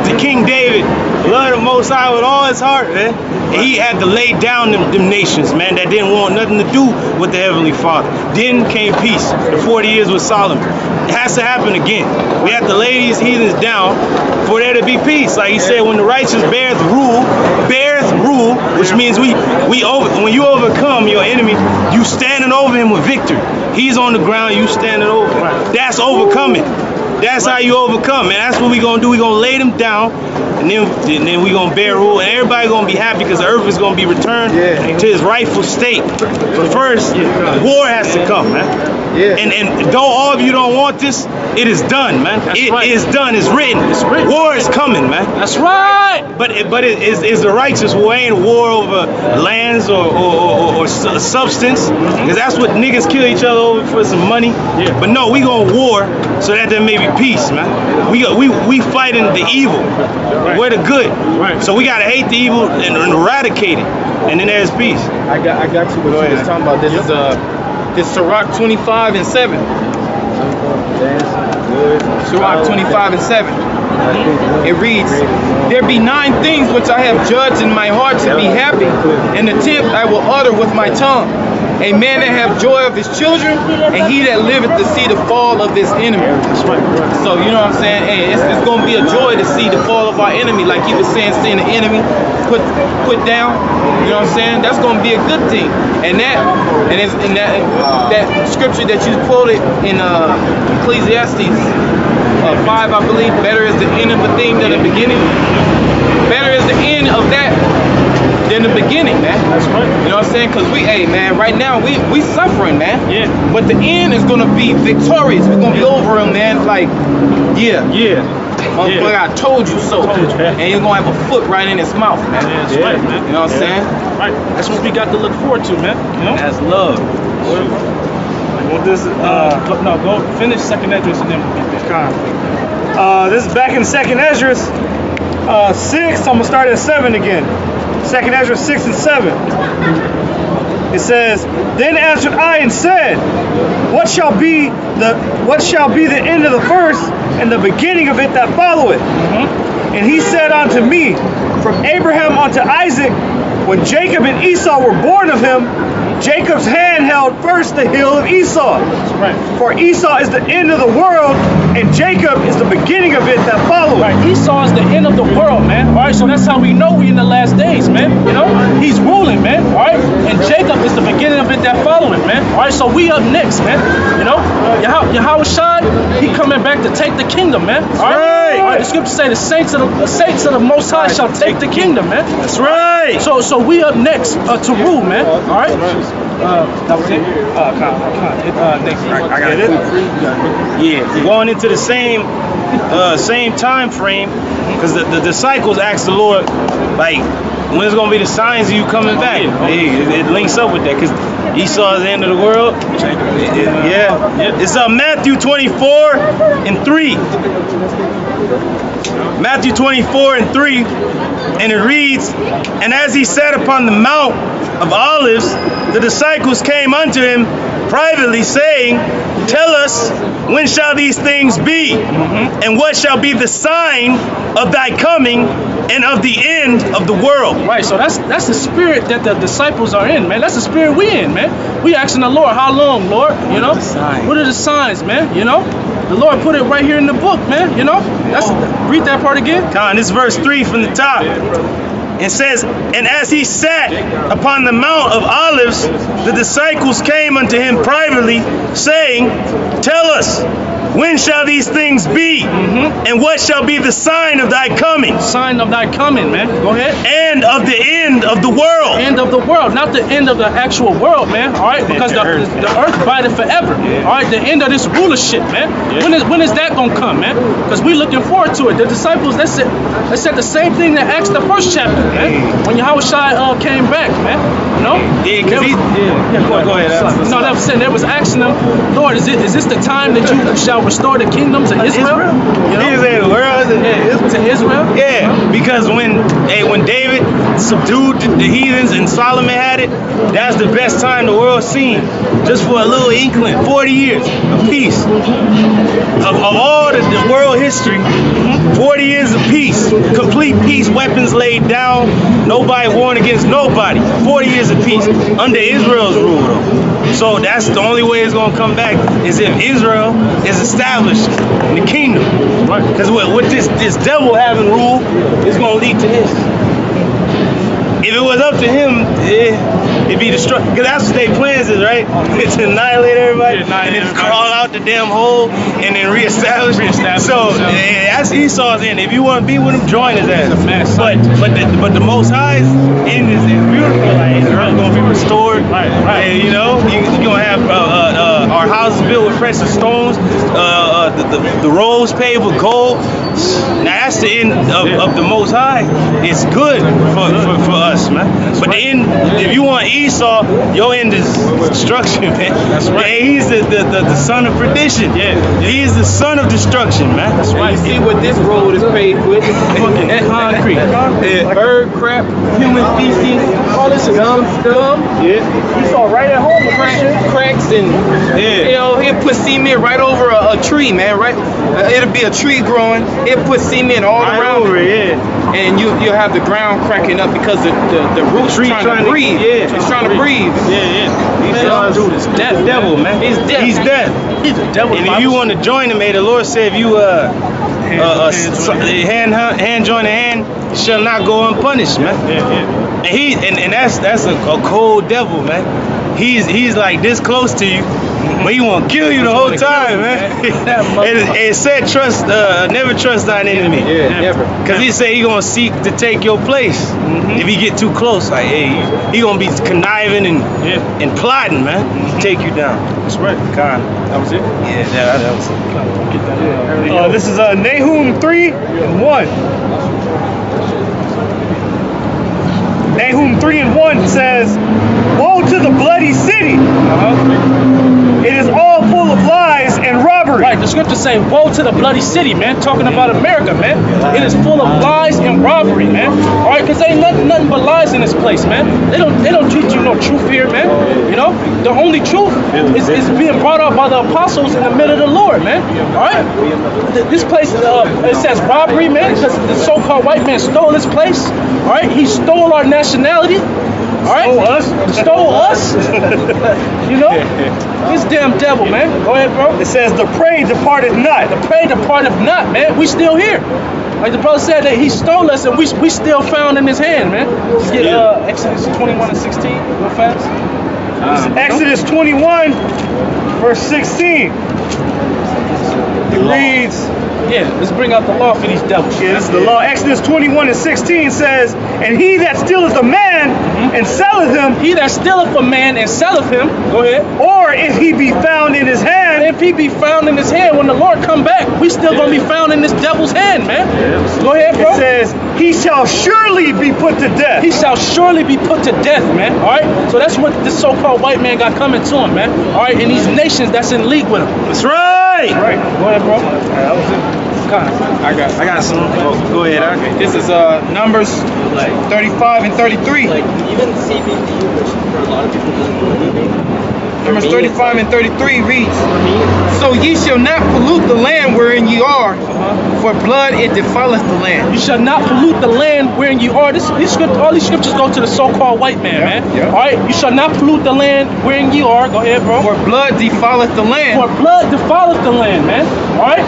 The King David loved the Most High with all his heart, man. And he had to lay down them nations, man, that didn't want nothing to do with the Heavenly Father. Then came peace, the 40 years with Solomon. It has to happen again. We have to lay these heathens down for there to be peace. Like he said, when the righteous beareth rule, which means when you overcome your enemy, you standing over him with victory. He's on the ground, you standing over him. That's overcoming. That's how you overcome, man. That's what we're going to do. We're going to lay them down, and then we're going to bear rule, and everybody going to be happy because the earth is going to be returned to its rightful state. But first, war has to come, man. And though all of you don't want this, it is done, man. It is done. It's written. War is coming, man. That's right. But it is the righteous war. Ain't a war over lands or substance, because that's what niggas kill each other over for some money. But no, we gonna war so that there may be peace, man. We fighting the evil. We're the good. So we gotta hate the evil and eradicate it, and then there's peace. I got you. What you was talking about? This is this Sirach 25 and 7. Sirach 25 and 7. It reads, there be 9 things which I have judged in my heart to be happy, and the 10th I will utter with my tongue. A man that have joy of his children, and he that liveth to see the fall of his enemy. So you know what I'm saying? Hey, it's going to be a joy to see the fall of our enemy, like he was saying, seeing the enemy put down. You know what I'm saying? That's going to be a good thing. And that scripture that you quoted in Ecclesiastes 5, I believe. Better is the end of a thing than the beginning. Better is the end of that than the beginning, man. That's right. You know what I'm saying? Because man, right now we suffering, man. Yeah. But the end is gonna be victorious. We're gonna be over him, man. Like, yeah. Motherfucker, I told you so. And he's gonna have a foot right in his mouth, man. That's right, man. You know what I'm saying? Right. That's what we got to look forward to, man. You know? That's love. Well, this go finish second Esdras and then we'll get back. This is back in second Esdras 6. I'm gonna start at 7 again. Second Esdras 6 and 7. It says, "Then answered I and said, What shall be the end of the verse and the beginning of it that followeth? And he said unto me, From Abraham unto Isaac, when Jacob and Esau were born of him, Jacob's hand held first the heel of Esau. Right. For Esau is the end of the world, and Jacob is the beginning of it that follows." Right. Esau is the end of the world, man. All right, so that's how we know we in the last days, man. You know, he's ruling, man. All right, and Jacob is the beginning of it that following, man. All right, so we up next, man. You know, Yahweh Shai, he coming back to take the kingdom, man. All right. All right. The scripture say the saints of the Most High shall take the kingdom, man. That's right. So we up next to rule, man. All right. That was it. I got it. Yeah, going into the same time frame, because the disciples asked the Lord, like, when's gonna be the signs of you coming back? It links up with that, because Esau is the end of the world. It's Matthew 24 and 3. Matthew 24 and 3, and it reads, "And as he sat upon the Mount of Olives, the disciples came unto him privately, saying, Tell us, when shall these things be? And what shall be the sign of thy coming and of the end of the world?" Right, so that's the spirit that the disciples are in, man. That's the spirit we in, man. We asking the Lord, how long, Lord? You know? What are the signs, man? You know? The Lord put it right here in the book, man. You know? Read that part again. Con, this is verse 3 from the top. It says, "And as he sat upon the Mount of Olives, the disciples came unto him privately, saying, Tell us, when shall these things be? And what shall be the sign of thy coming?" Sign of thy coming, man. Go ahead. "And of the end of the world." End of the world, not the end of the actual world, man. All right, because the earth bideth forever. All right, the end of this rulership, man. When is that gonna come, man? Because we looking forward to it. The disciples, they said the same thing that Acts the first chapter, man. When Yahweh Shai came back, man. You know? Yeah, because go ahead. No, that was saying, they was asking them, Lord, is this the time that you shall restore the kingdoms of Israel? You know? The world to Israel? Yeah, because when David subdued the heathens and Solomon had it, that's the best time the world's seen. Just for a little inkling, 40 years of peace. Of all the world history, 40 years of peace, complete peace, weapons laid down, nobody warring against nobody. 40 years of peace under Israel's rule, though. So that's the only way it's going to come back, is if Israel is established in the kingdom. Because with this devil having rule, it's going to lead to this. If it was up to him, it'd be destroyed. Because that's what their plans is, right? It's to annihilate everybody and then crawl out the damn hole and then reestablish. So that's Esau's end. If you want to be with him, join his ass. But the Most High's end is beautiful. Like, Israel's going to be restored. Right. And, you know, you're going to have our houses built with precious stones, the roads paved with gold. Now that's the end of the Most High. It's good for us, man. But the end, if you want Esau, your end is destruction, man. That's right. And he's the son of perdition. He is the son of destruction, man. That's right. You see what this road is paved with? Concrete. Bird crap, human feces, all this scum. Esau right at home, cracks and you know, he'll put cement right over a tree, man. Right? It'll be a tree growing. He'll put cement all around it. And you'll have the ground cracking up because the root's trying to breathe. It's trying to breathe. Dude is death. Devil, man. He's death. He's death. He's a devil. And if you want to join him, the Lord said, if you hand join the hand, shall not go unpunished, man. And that's a cold devil, man. he's like this close to you, but he won't kill you the whole time, man. It said never trust thine enemy. Yeah, never. Because he said he gonna seek to take your place if he get too close. Like, hey, he gonna be conniving and plotting, man, to take you down. That's right. That was it. Yeah, that was it. This is Nahum 3:1. Nahum 3:1 says, "Woe to the bloody city! It is all full of lies and robbery." Right, the scriptures say, woe to the bloody city, man. Talking about America, man. It is full of lies and robbery, man. All right, because ain't nothing but lies in this place, man. They don't teach you no truth here, man. You know, the only truth is being brought up by the apostles in the middle of the Lord, man. All right, this place, it says robbery, man, because the so-called white man stole this place. All right, he stole our nationality. All right, stole us. You know, this damn devil, man. Go ahead, bro. It says the prey departed not. The prey departed not, man. We still here. Like the brother said that he stole us, and we still found in his hand, man. Let's get Exodus 21:16 real fast. Exodus 21, verse 16. It reads. Yeah, let's bring out the law for these devils. Yeah, this is the law. Exodus 21:16 says, "And he that stealeth a man and selleth him," he that stealeth a man and selleth him, go ahead, or if he be found in his hand, if he be found in his hand, when the Lord come back, we still gonna be found in this devil's hand, man. Go ahead, bro. It says, "He shall surely be put to death." He shall surely be put to death, man. All right, so that's what this so-called white man got coming to him, man. All right, and these nations that's in league with him. That's right. Right. Go ahead, bro. I got some. Go ahead. Okay. This is Numbers 35 and 33. Even CBD, which for a lot of people doesn't. Numbers 35 and 33 reads, "So ye shall not pollute the land wherein ye are, for blood it defileth the land." You shall not pollute the land wherein you are. All these scriptures go to the so-called white man, man. Yeah. All right, you shall not pollute the land wherein you are. Go ahead, bro. For blood defileth the land. For blood defileth the land, man. All right.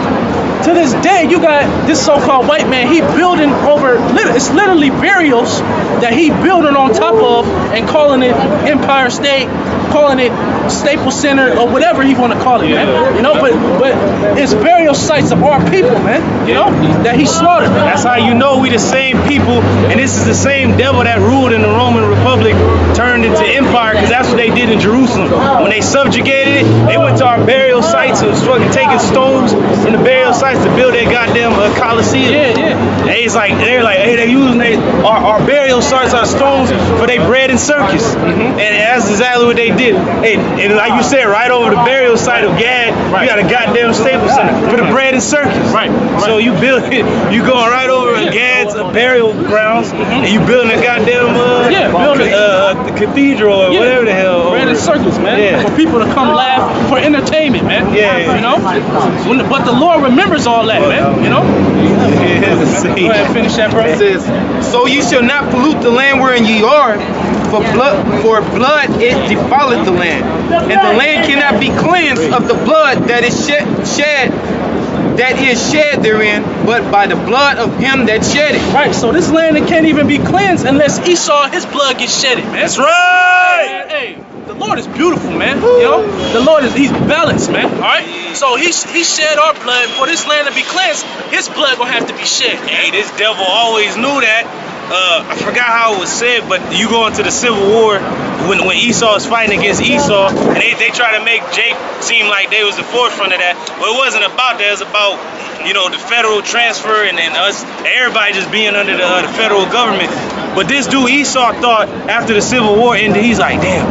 To this day, you got this so-called white man. He building over. It's literally burials that he building on top of and calling it Empire State, calling it Staples Center, or whatever he want to call it, man. You know, but it's burial sites of our people, man. You know, that he slaughtered. That's how you know we the same people, and this is the same devil that ruled in the Roman Republic turned into empire, because that's what they did in Jerusalem. When they subjugated it, they went to our burial sites and was fucking taking stones from the burial sites to build their goddamn Coliseum. Yeah. They're like, hey, they using our burial sites, our stones for their bread and circus, and that's exactly what they did. Hey, and like you said, right over the burial site of Gad, you got a goddamn Staples Center for the bread and circus. Right. So you build it, you going right over Gad's burial grounds, and you building a goddamn the cathedral or whatever the hell. Bread and circus, man. Yeah. For people to come laugh for entertainment, man. Yeah. You know. But the Lord remembers all that, man. You know. Go ahead, finish that, bro. It says, "So you shall not pollute the land wherein ye are, for blood it defileth the land, and the land cannot be cleansed of the blood that is shed therein, but by the blood of him that shed it." Right. So this land it can't even be cleansed unless Esau his blood gets shedded, man. That's right. Hey, the Lord is beautiful, man. You know, the Lord he's balanced, man. All right. So he shed our blood for this land to be cleansed. His blood gonna have to be shed. Hey, this devil always knew that. I forgot how it was said, but you go into the Civil War when Esau is fighting against Esau, and they try to make Jake seem like they was the forefront of that. But it wasn't about that. It was about, you know, the federal transfer and us, everybody just being under the federal government. But this dude Esau thought after the Civil War ended, he's like, damn,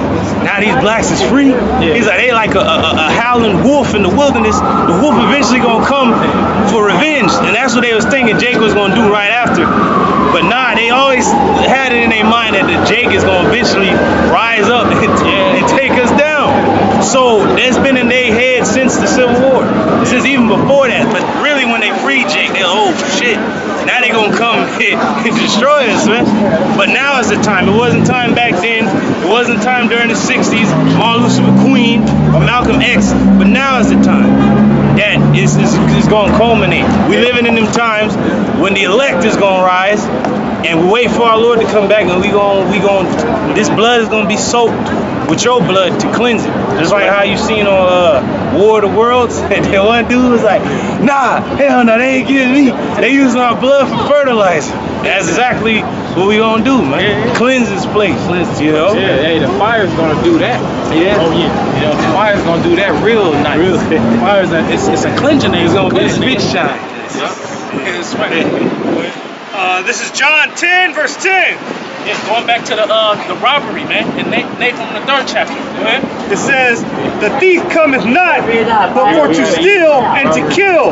now these blacks is free. He's like, they like a howling wolf in the wilderness. The wolf eventually gonna come for revenge, and that's what they was thinking Jake was gonna do right after. But nah, they always had it in their mind that the Jake is gonna eventually rise up and take us down. So that's been in their head since the Civil War, since even before that. But really, when they freed Jake, they're oh shit. Now they gonna come and destroy us, man. But now is the time. It wasn't time back then. It wasn't time during the 60s, Martin Luther King or Malcolm X. But now is the time that is going to culminate. We living in them times when the elect is going to rise, and we wait for our Lord to come back, and this blood is going to be soaked with your blood to cleanse it. Just like how you seen on War of the Worlds, and that one dude was like, nah, hell no, they ain't getting me. They using our blood for fertilizer. That's exactly what we gonna do, man. Yeah. Cleanse this place, you know? Yeah, hey, the fire's gonna do that. Yeah. Oh yeah. You know, the fire's gonna do that real nice. Real. The fire's it's a cleansing. It's gonna get his big shine. That's right. This is John 10, verse 10. Yeah, going back to the robbery, man, in Nahum the 3rd chapter. Man. It says, the thief cometh not, but for to steal and to kill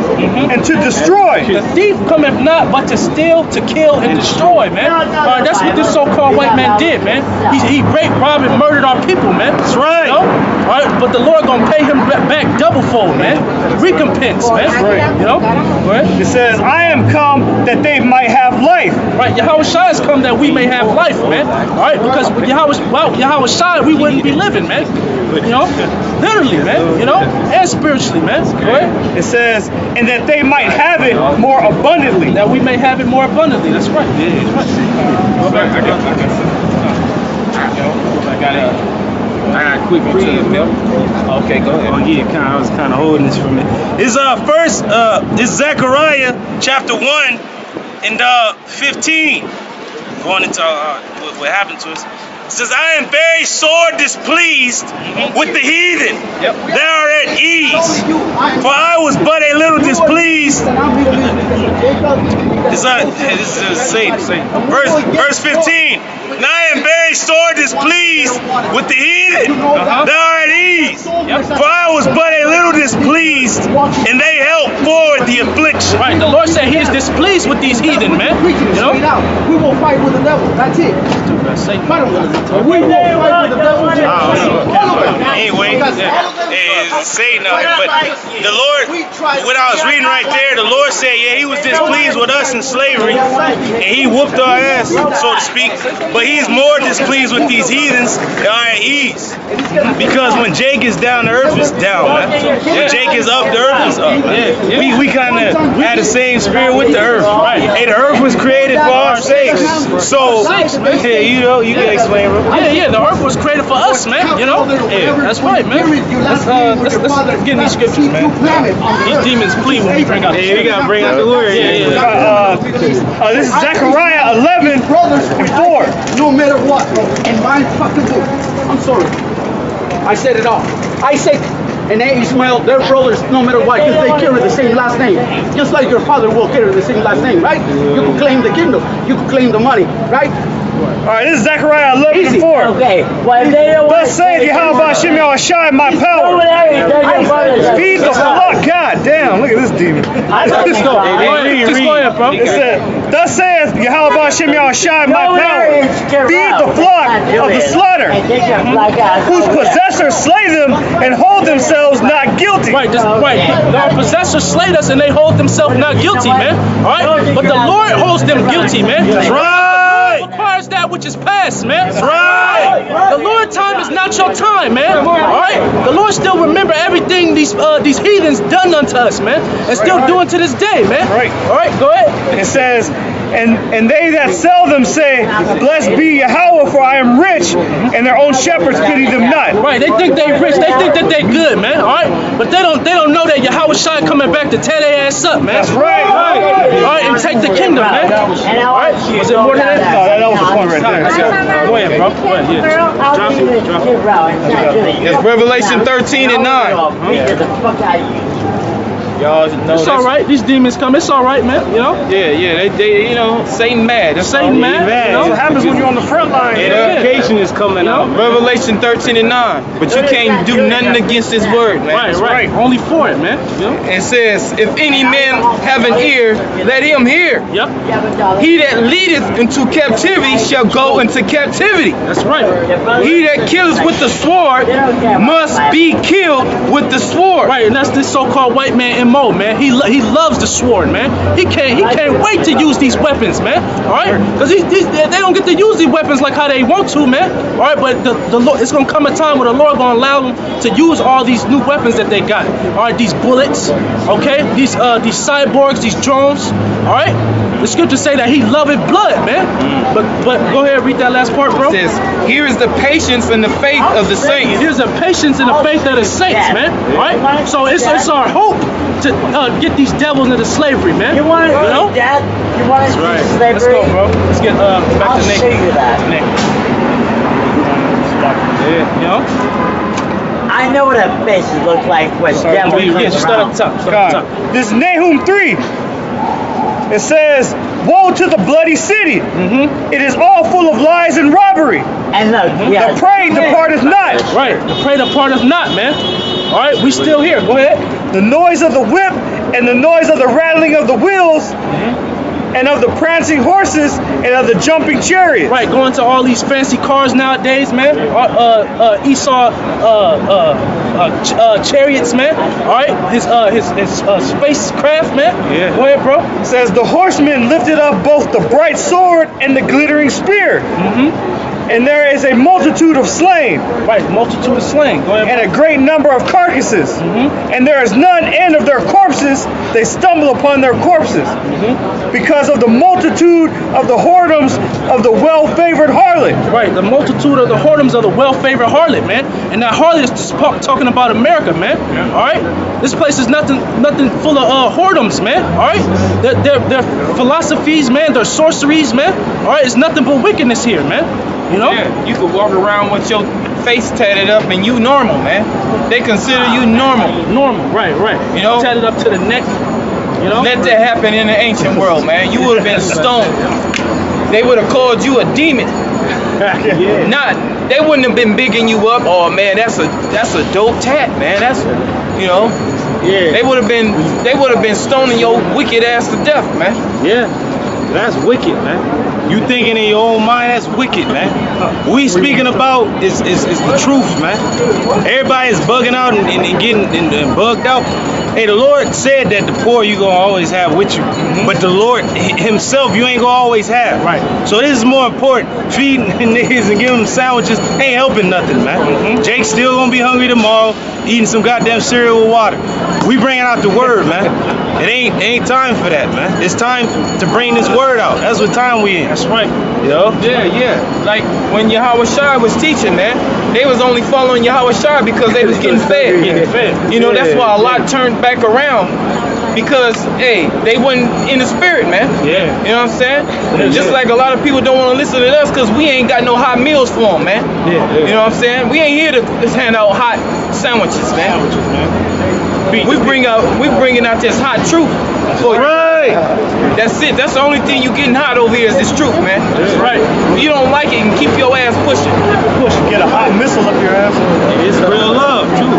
and to destroy. The thief cometh not, but to steal, to kill, and destroy, man. That's what this so-called white man did, man. He raped, robbed, and murdered our people, man. That's right. You know? All right, but the Lord gonna pay him back doublefold, man. Recompense, man. That's right. You know? Right? It says, I am come that they might have life. Right, Yahweh Shai has come that we may have life, man. All right, because Yahweh Shai, we wouldn't be living, man. You know, literally, man. You know, and spiritually, man. Right? It says, and that they might have it more abundantly. That we may have it more abundantly. That's right. Yeah, I got a quick preview. Okay, go ahead. Oh yeah, I was kind of holding this from it. This this is Zechariah chapter 1 and 15. Going into what happened to us. It says, I am very sore displeased with the heathen. They are at ease. For I was but a little displeased. This is Satan. Verse 15. And I am very sore displeased with the heathen. They are at ease. For I was but a little displeased, and they helped forward the affliction. Right. The Lord said He is displeased with these heathen, man. You know? We will fight with the devil. That's it. We will fight with the devil. Anyway, it's Satan out here. But the Lord, what I was reading right there, the Lord said, yeah, He was displeased with us in slavery, and He whooped our ass, so to speak. But He's more displeased with these heathens that are at ease. Because when Jake is down, the earth is down, man. When Jake is up, the earth is up. Yeah. We kind of had the same spirit with the earth. Right. Hey, the earth was created for our sakes. So, yeah, you know, you can explain, bro. Yeah, the earth was created for us, man. You know? Yeah, that's right, man. Let's get in these scriptures, man. These demons flee when we bring out the we got to bring out the word. This is Zechariah 11 and 4. No matter what, in my fucking book. I'm sorry. I said it all. I said, and Ishmael, their brothers, no matter what, because they carry the same last name. Just like your father will carry the same last name, right? You can claim the kingdom. You can claim the money, right? Alright, this is Zechariah 11 and 4. Okay. Well, thus saith Yahweh Hashem Yahushai, my power. Feed the flock. God damn, look at this demon. Let's go. Just go ahead, bro. It said, thus saith Yahweh Hashem Yahushai, my power. Feed the flock of the slaughter, whose possessors slay them and hold themselves not guilty. Right. The possessors slay us and they hold themselves not guilty, man. Alright? But the Lord holds them guilty, man. That's right. Requires that which is past, man. That's right. The Lord time is not your time, man. All right. The Lord still remember everything these heathens done unto us, man, and still doing to this day, man. Right. All right. Go ahead. It says, and they that sell them say, blessed be Yahweh, for I am rich, and their own shepherds pity them not. Right. They think they rich. They think that they good, man. All right. But they don't know that Yahweh Shai coming back to tear their ass up, man. That's right. All right. And take the kingdom, man. All right. Was it more than that? No, that was the point right there. Go ahead, bro. Go ahead. Yeah. Drop it. It's Revelation 13 and 9. Y'all know it's all right. These demons come. It's all right, man. You know. Yeah. They you know, Satan mad. Satan mad. You know? What happens when you're on the front line? Education is coming out. Revelation 13 and 9. But you can't do nothing against His word, man. Right. Only for it, man. You know? It says, if any man have an ear, let him hear. Yep. He that leadeth into captivity shall go into captivity. That's right. He that killeth with the sword must be killed with the sword. Right, and that's this so-called white man MO, man. He loves the sword, man. He can't wait to use these weapons, man. All right, because they don't get to use these weapons like how they want to, man. All right, but the Lord, it's gonna come a time where the Lord gonna allow them to use all these new weapons that they got. All right, these bullets, okay, these cyborgs, these drones. All right, The scriptures say that he loveth blood, man. But go ahead, read that last part, bro. It says, here is the patience and the faith of the saints. Here's the patience and the faith of the saints, man. All right? So it's our hope to get these devils into slavery, man. You want to know? Dad? You want to see slavery? Let's go, bro. Let's get back I'll to Nick. show you that. Yeah, you know? I know what a face looks like when devil comes just start up top. Start up top. This is Nahum 3. It says, woe to the bloody city. It is all full of lies and robbery. And look, yeah. The prey departeth not. Right, the prey departeth not, man. All right, we still here. Go ahead. The noise of the whip and the noise of the rattling of the wheels and of the prancing horses and of the jumping chariot. Right, going to all these fancy cars nowadays, man. Esau chariots, man. All right, his spacecraft, man. Yeah. Go ahead, bro. It says the horsemen lifted up both the bright sword and the glittering spear. And there is a multitude of slain. Right, multitude of slain. Go ahead, and a great number of carcasses. And there is none end of their corpses. They stumble upon their corpses. Because of the multitude of the whoredoms of the well-favored harlot. Right, the multitude of the whoredoms of the well-favored harlot, man. And that harlot is just talking about America, man. All right? This place is nothing full of whoredoms, man. All right? Their philosophies, man, their sorceries, man. All right? It's nothing but wickedness here, man. You know? Yeah, you could walk around with your face tatted up and you normal, man. They consider you normal. Normal, right. You know? Tatted up to the neck. You know? Let that happen in the ancient world, man. You would have been stoned. They would have called you a demon. They wouldn't have been bigging you up. Oh man, that's a dope tat, man. That's, you know. Yeah. They would have been stoning your wicked ass to death, man. Yeah. That's wicked, man. You thinking in your own mind, that's wicked, man. We speaking about is the truth, man. Everybody is bugging out and getting bugged out. Hey, the Lord said that the poor you gonna always have with you, but the Lord Himself you ain't gonna always have. Right. So this is more important. Feeding niggas and giving them sandwiches ain't helping nothing, man. Jake's still gonna be hungry tomorrow, eating some goddamn cereal with water. We bringing out the word, man. It ain't time for that, man. It's time to bring this word out. That's what time we in. That's right. You know? Yeah. Like when Yahweh Shai was teaching, man, they was only following Yahweh Shai because they was getting fed. You know, that's why a lot turned back around. Because, hey, they wasn't in the spirit, man. Yeah. You know what I'm saying? Just like a lot of people don't want to listen to us because we ain't got no hot meals for them, man. Yeah. You know what I'm saying? We ain't here to just hand out hot sandwiches, man. We bringing out this hot truth. Right. That's it. That's the only thing you getting hot over here is this truth, man. That's right. If you don't like it, you can keep your ass pushing. Get a hot missile up your ass. It's real love, too.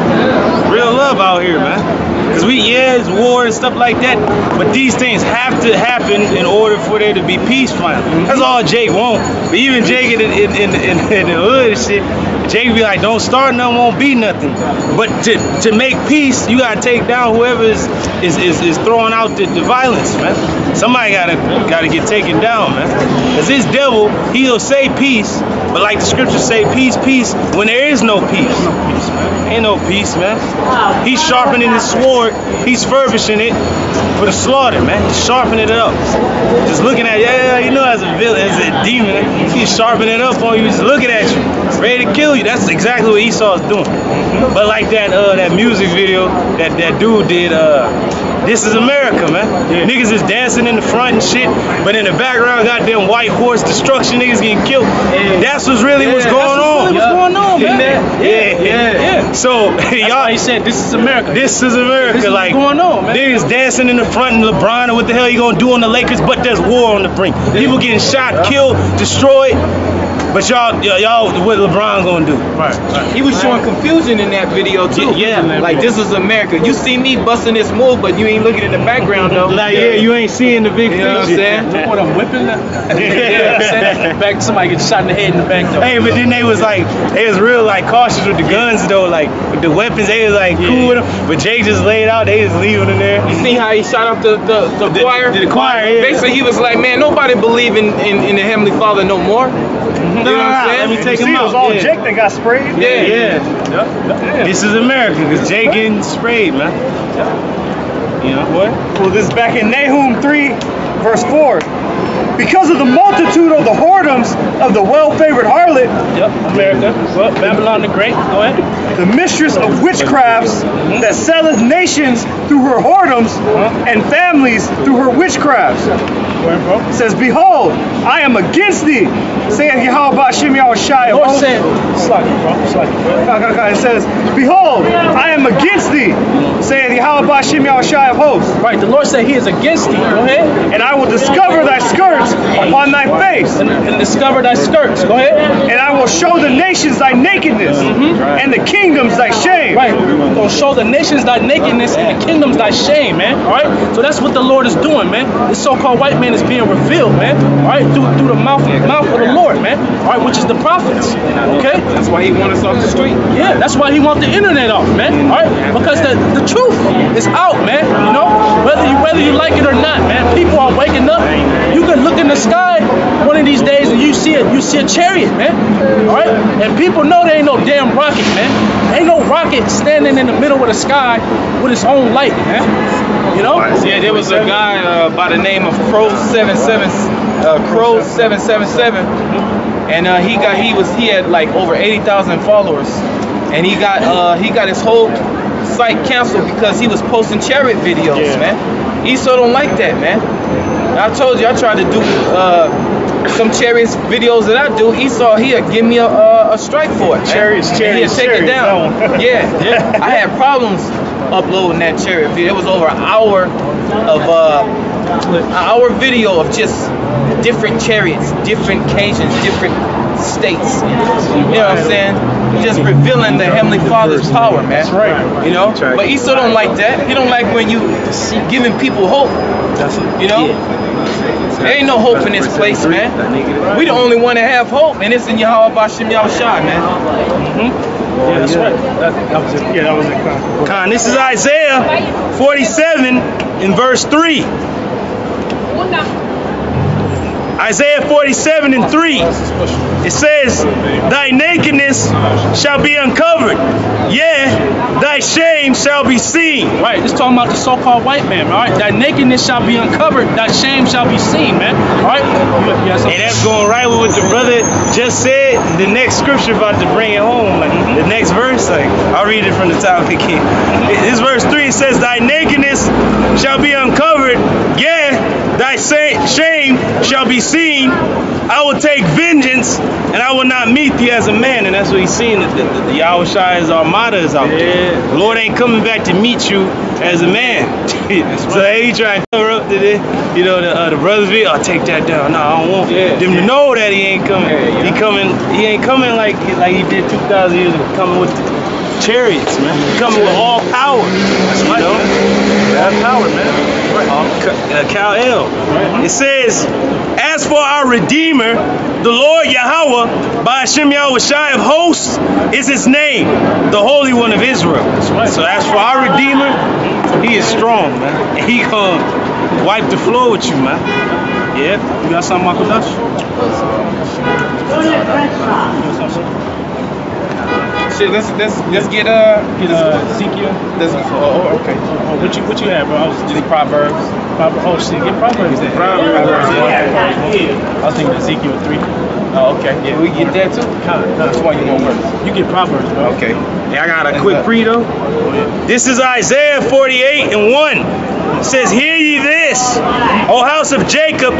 Real love out here, man. Because it's war and stuff like that, but these things have to happen in order for there to be peace finally. That's all Jake want. But even Jake in the hood and shit, Jake be like, don't start nothing, won't be nothing. But to make peace, you gotta take down whoever is throwing out the violence, man. Somebody gotta get taken down, man. Because this devil, he'll say peace, but like the scriptures say, peace, when there is no peace. Ain't no peace, man. He's sharpening his sword. He's furbishing it for the slaughter, man. He's sharpening it up. Just looking at you, you know, as a villain, as a demon, he's sharpening it up on you, just looking at you, ready to kill you. That's exactly what Esau's doing. But like that music video that dude did, This Is America, man. Yeah. Niggas is dancing in the front and shit, but in the background, goddamn white horse destruction, niggas getting killed. Yeah. That's what's really what's going on. What's going on, man? Yeah. So y'all, he said, "This is America." This is America. This like, what's going on, man? Niggas dancing in the front, and LeBron, and what the hell you gonna do on the Lakers? But there's war on the brink. People getting shot, killed, destroyed. But y'all, what LeBron gonna do? Right. He was showing confusion in that video too. Yeah. Like, this is America. You see me busting this move, but you ain't looking in the background though. Like, you ain't seeing the big thing. You know what I'm saying? Look what I'm whipping. Back, somebody gets shot in the head in the back though. Hey, but then they was real like cautious with the guns though, like with the weapons. They was like cool with them. But Jake just laid out. They just leaving them there. You see how he shot up the choir? The choir. Yeah. Basically, he was like, man, nobody believe in the Heavenly Father no more. You know what I'm saying? Let me take him out. It was all Jake that got sprayed? Yeah. This is America, because Jake getting sprayed, man. You know what? Well, this is back in Nahum 3. verse 4. Because of the multitude of the whoredoms of the well-favored harlot, America, well, Babylon the Great, go ahead. The mistress of witchcrafts that selleth nations through her whoredoms and families through her witchcrafts. It says, behold, I am against thee, saith Yahweh Shem Yahushai of hosts. It says, behold, I am against thee, saith Yahweh Shem Yahushai of hosts. Right, the Lord said he is against thee. Go ahead. And I will discover thy skirts upon thy face. And discover thy skirts. Go ahead. And I will show the nations thy nakedness, and the kingdoms thy shame. Right. Gonna show the nations thy nakedness and the kingdoms thy shame, man. All right. So that's what the Lord is doing, man. This so-called white man is being revealed, man. All right, through the mouth of the Lord, man. All right, which is the prophets. Okay. That's why he wants us off the street. Yeah, that's why he wants the internet off, man. All right, because the truth is out, man. You know, whether you like it or not, man. People are waking up. You can look in the sky one of these days and you see a chariot, man. All right, and people know there ain't no damn rocket, man. Ain't no rocket standing in the middle of the sky with its own light, man. You know? Yeah, there was a guy by the name of Crow 777, and he had like over 80,000 followers, and he got his whole site canceled because he was posting chariot videos, man. Esau don't like that, man. I told you I tried to do some chariots videos that I do. Esau, he'll give me a strike for it. Chariots, he'll take it down. Yeah. I had problems uploading that chariot video. It was over an hour video of just different chariots, different occasions, different states. You know what I'm saying? Just revealing the Heavenly Father's power, man. That's right. You know? But Esau don't like that. He don't like when you giving people hope. You know? There ain't no hope in this place, man. We the only one that have hope, and it's in Yahweh Bashem Yahushai, man. Yeah, that's right. That was it. Con, this is Isaiah 47 in verse 3. Isaiah 47 and 3. It says, thy nakedness shall be uncovered, yea, thy shame shall be seen. Right, it's talking about the so-called white man, all right? Thy nakedness shall be uncovered, thy shame shall be seen, man. All right? And that's going right with what the brother just said. The next scripture about to bring it home, like the next verse, like I'll read it from the top again. This verse 3 says, thy nakedness shall be uncovered, yea, thy shame shall be seen. I will take vengeance, and I will not meet thee as a man. And that's what he's saying. The Yahushai's armada is out there. The Lord ain't coming back to meet you as a man. So he trying to cover up to the brothers video. I'll take that down. No, I don't want them to know that he ain't coming. He ain't coming like he did 2,000 years ago. Coming with chariots, man. Coming with all power. That's right. You know? That power, man. Kal-El. It says, as for our Redeemer, the Lord Yahweh, by Hashem Yahushai of hosts, is his name, the Holy One of Israel. That's right. So as for our Redeemer, he is strong, man. And he gonna wipe the floor with you, man. Yeah. You got something, Michael Dutch? Shit, let's get Ezekiel. Okay. What you have, bro? I was just Proverbs. Oh shit, get Proverbs then. Proverbs. I was thinking Ezekiel 3. Oh, okay. Yeah, we get that too. Which one you want first? You get Proverbs, bro. Okay. Yeah, I got a quick read though. This is Isaiah 48 and 1. It says, hear ye this, O house of Jacob,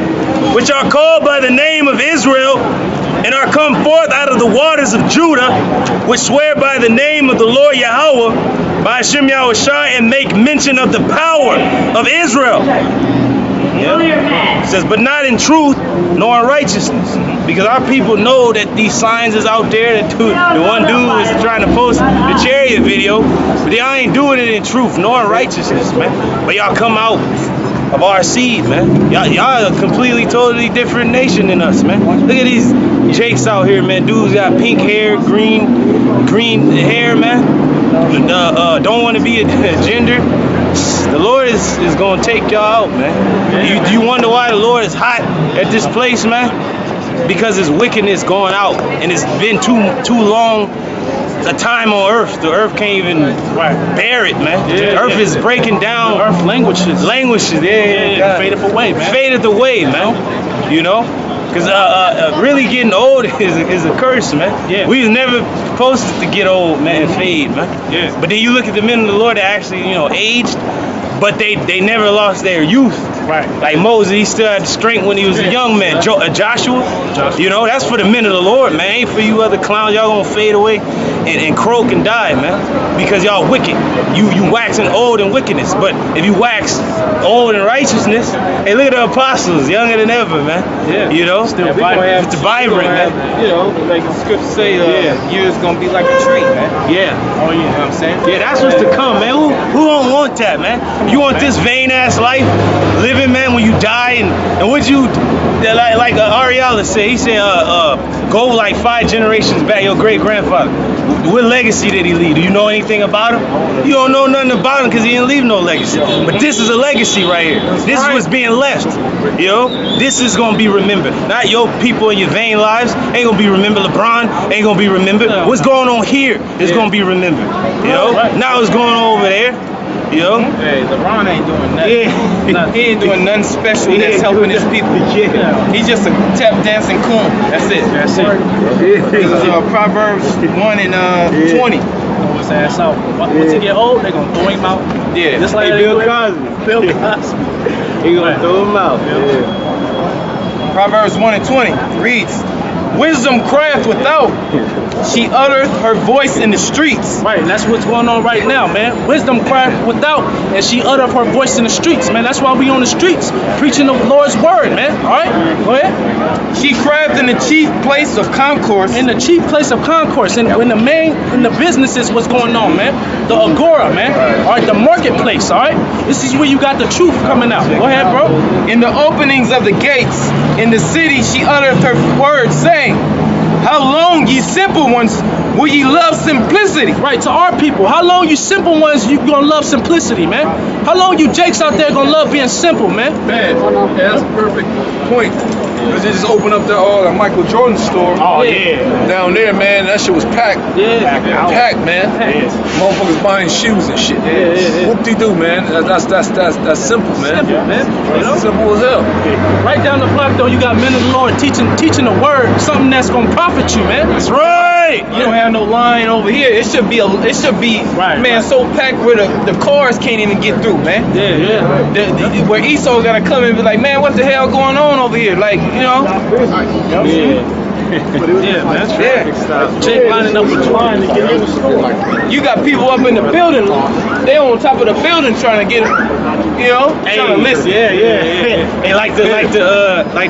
which are called by the name of Israel, and are come forth out of the waters of Judah, which swear by the name of the Lord Yahweh, by Hashem Yahushai, and make mention of the power of Israel. It says, but not in truth, nor in righteousness. Because our people know that these signs is out there. That the one dude was trying to post the chariot video, but y'all ain't doing it in truth, nor in righteousness, man. But y'all come out of our seed, man. Y'all a completely, totally different nation than us, man. Look at these jakes out here, man. Dudes got pink hair, green hair, man. Don't want to be a gender. The Lord is going to take y'all out, man. You wonder why the Lord is hot at this place, man? Because his wickedness going out, and it's been too long a time on Earth. The Earth can't even bear it, man. Earth is breaking down. Earth languishes. Fadeth away, man. Fadeth away, man. You know? Because really getting old is a curse, man. Yeah. We was never supposed to get old, man, and fade, man. Yeah. But then you look at the men of the Lord that actually, aged, but they never lost their youth. Right. Like Moses, he still had the strength when he was a young man. Joshua, that's for the men of the Lord, man. Ain't for you other clowns. Y'all gonna fade away and croak and die, man. Because y'all wicked. You waxing old in wickedness. But if you wax old in righteousness, hey, look at the apostles, younger than ever, man. Yeah. Still vibrant. It's vibrant, man. Like the scripture say, years gonna be like a tree, man. Yeah. Oh, yeah. You know what I'm saying? Yeah, that's what's to come, man. Who don't want that, man? You want this vain ass life, living, man, when you die, and what you like Ariella said, he said go like 5 generations back, your great grandfather. What legacy did he leave? Do you know anything about him? You don't know nothing about him because he didn't leave no legacy. But this is a legacy right here. This is what's being left. This is gonna be remembered. Not your people in your vain lives ain't gonna be remembered. LeBron ain't gonna be remembered. What's going on here is gonna be remembered. Now what's going on over there. Hey, LeBron ain't doing nothing. He ain't doing nothing special that's helping his people. He's just a tap dancing coon. That's it. Proverbs 1 and 20. Throw his ass out. Once he get old, they gonna throw him out. Yeah. Just like Bill Cosby. Bill Cosby. He gonna throw him out. Proverbs 1 and 20 reads, "Wisdom crieth without, she uttereth her voice in the streets." Right, and that's what's going on right now, man. Wisdom crieth without, and she uttereth her voice in the streets, man. That's why we on the streets preaching the Lord's word, man. All right, go ahead. She crieth in the chief place of concourse. In the chief place of concourse, and in the businesses, what's going on, man? The agora, man. All right, the marketplace. All right, this is where you got the truth coming out. Go ahead, bro. In the openings of the gates, in the city, she uttereth her words, saying, "How long, ye simple ones, will ye love simplicity?" Right, to our people. How long, you simple ones, you gonna love simplicity, man? How long you jakes out there gonna love being simple, man? Man, that's a perfect point. Because they just opened up the Michael Jordan store. Oh, yeah. Down there, man, that shit was packed. Yeah. Packed, man. Yeah. Motherfuckers buying shoes and shit. Yeah. Whoop-de-doo, man. That's simple, man. Simple, man. That's simple as hell. Right down the block, though, you got men of the Lord teaching the word, something that's gonna profit you, man. That's right. You don't have no line over here. It should be so packed where the cars can't even get through, man. Yeah. Where Esau gotta come and be like, man, what the hell going on over here? Like, Yeah, man. Yeah. Chick lining up with twine to get in the store. You got people up in the building. They on top of the building trying to get, trying to listen. Yeah. And like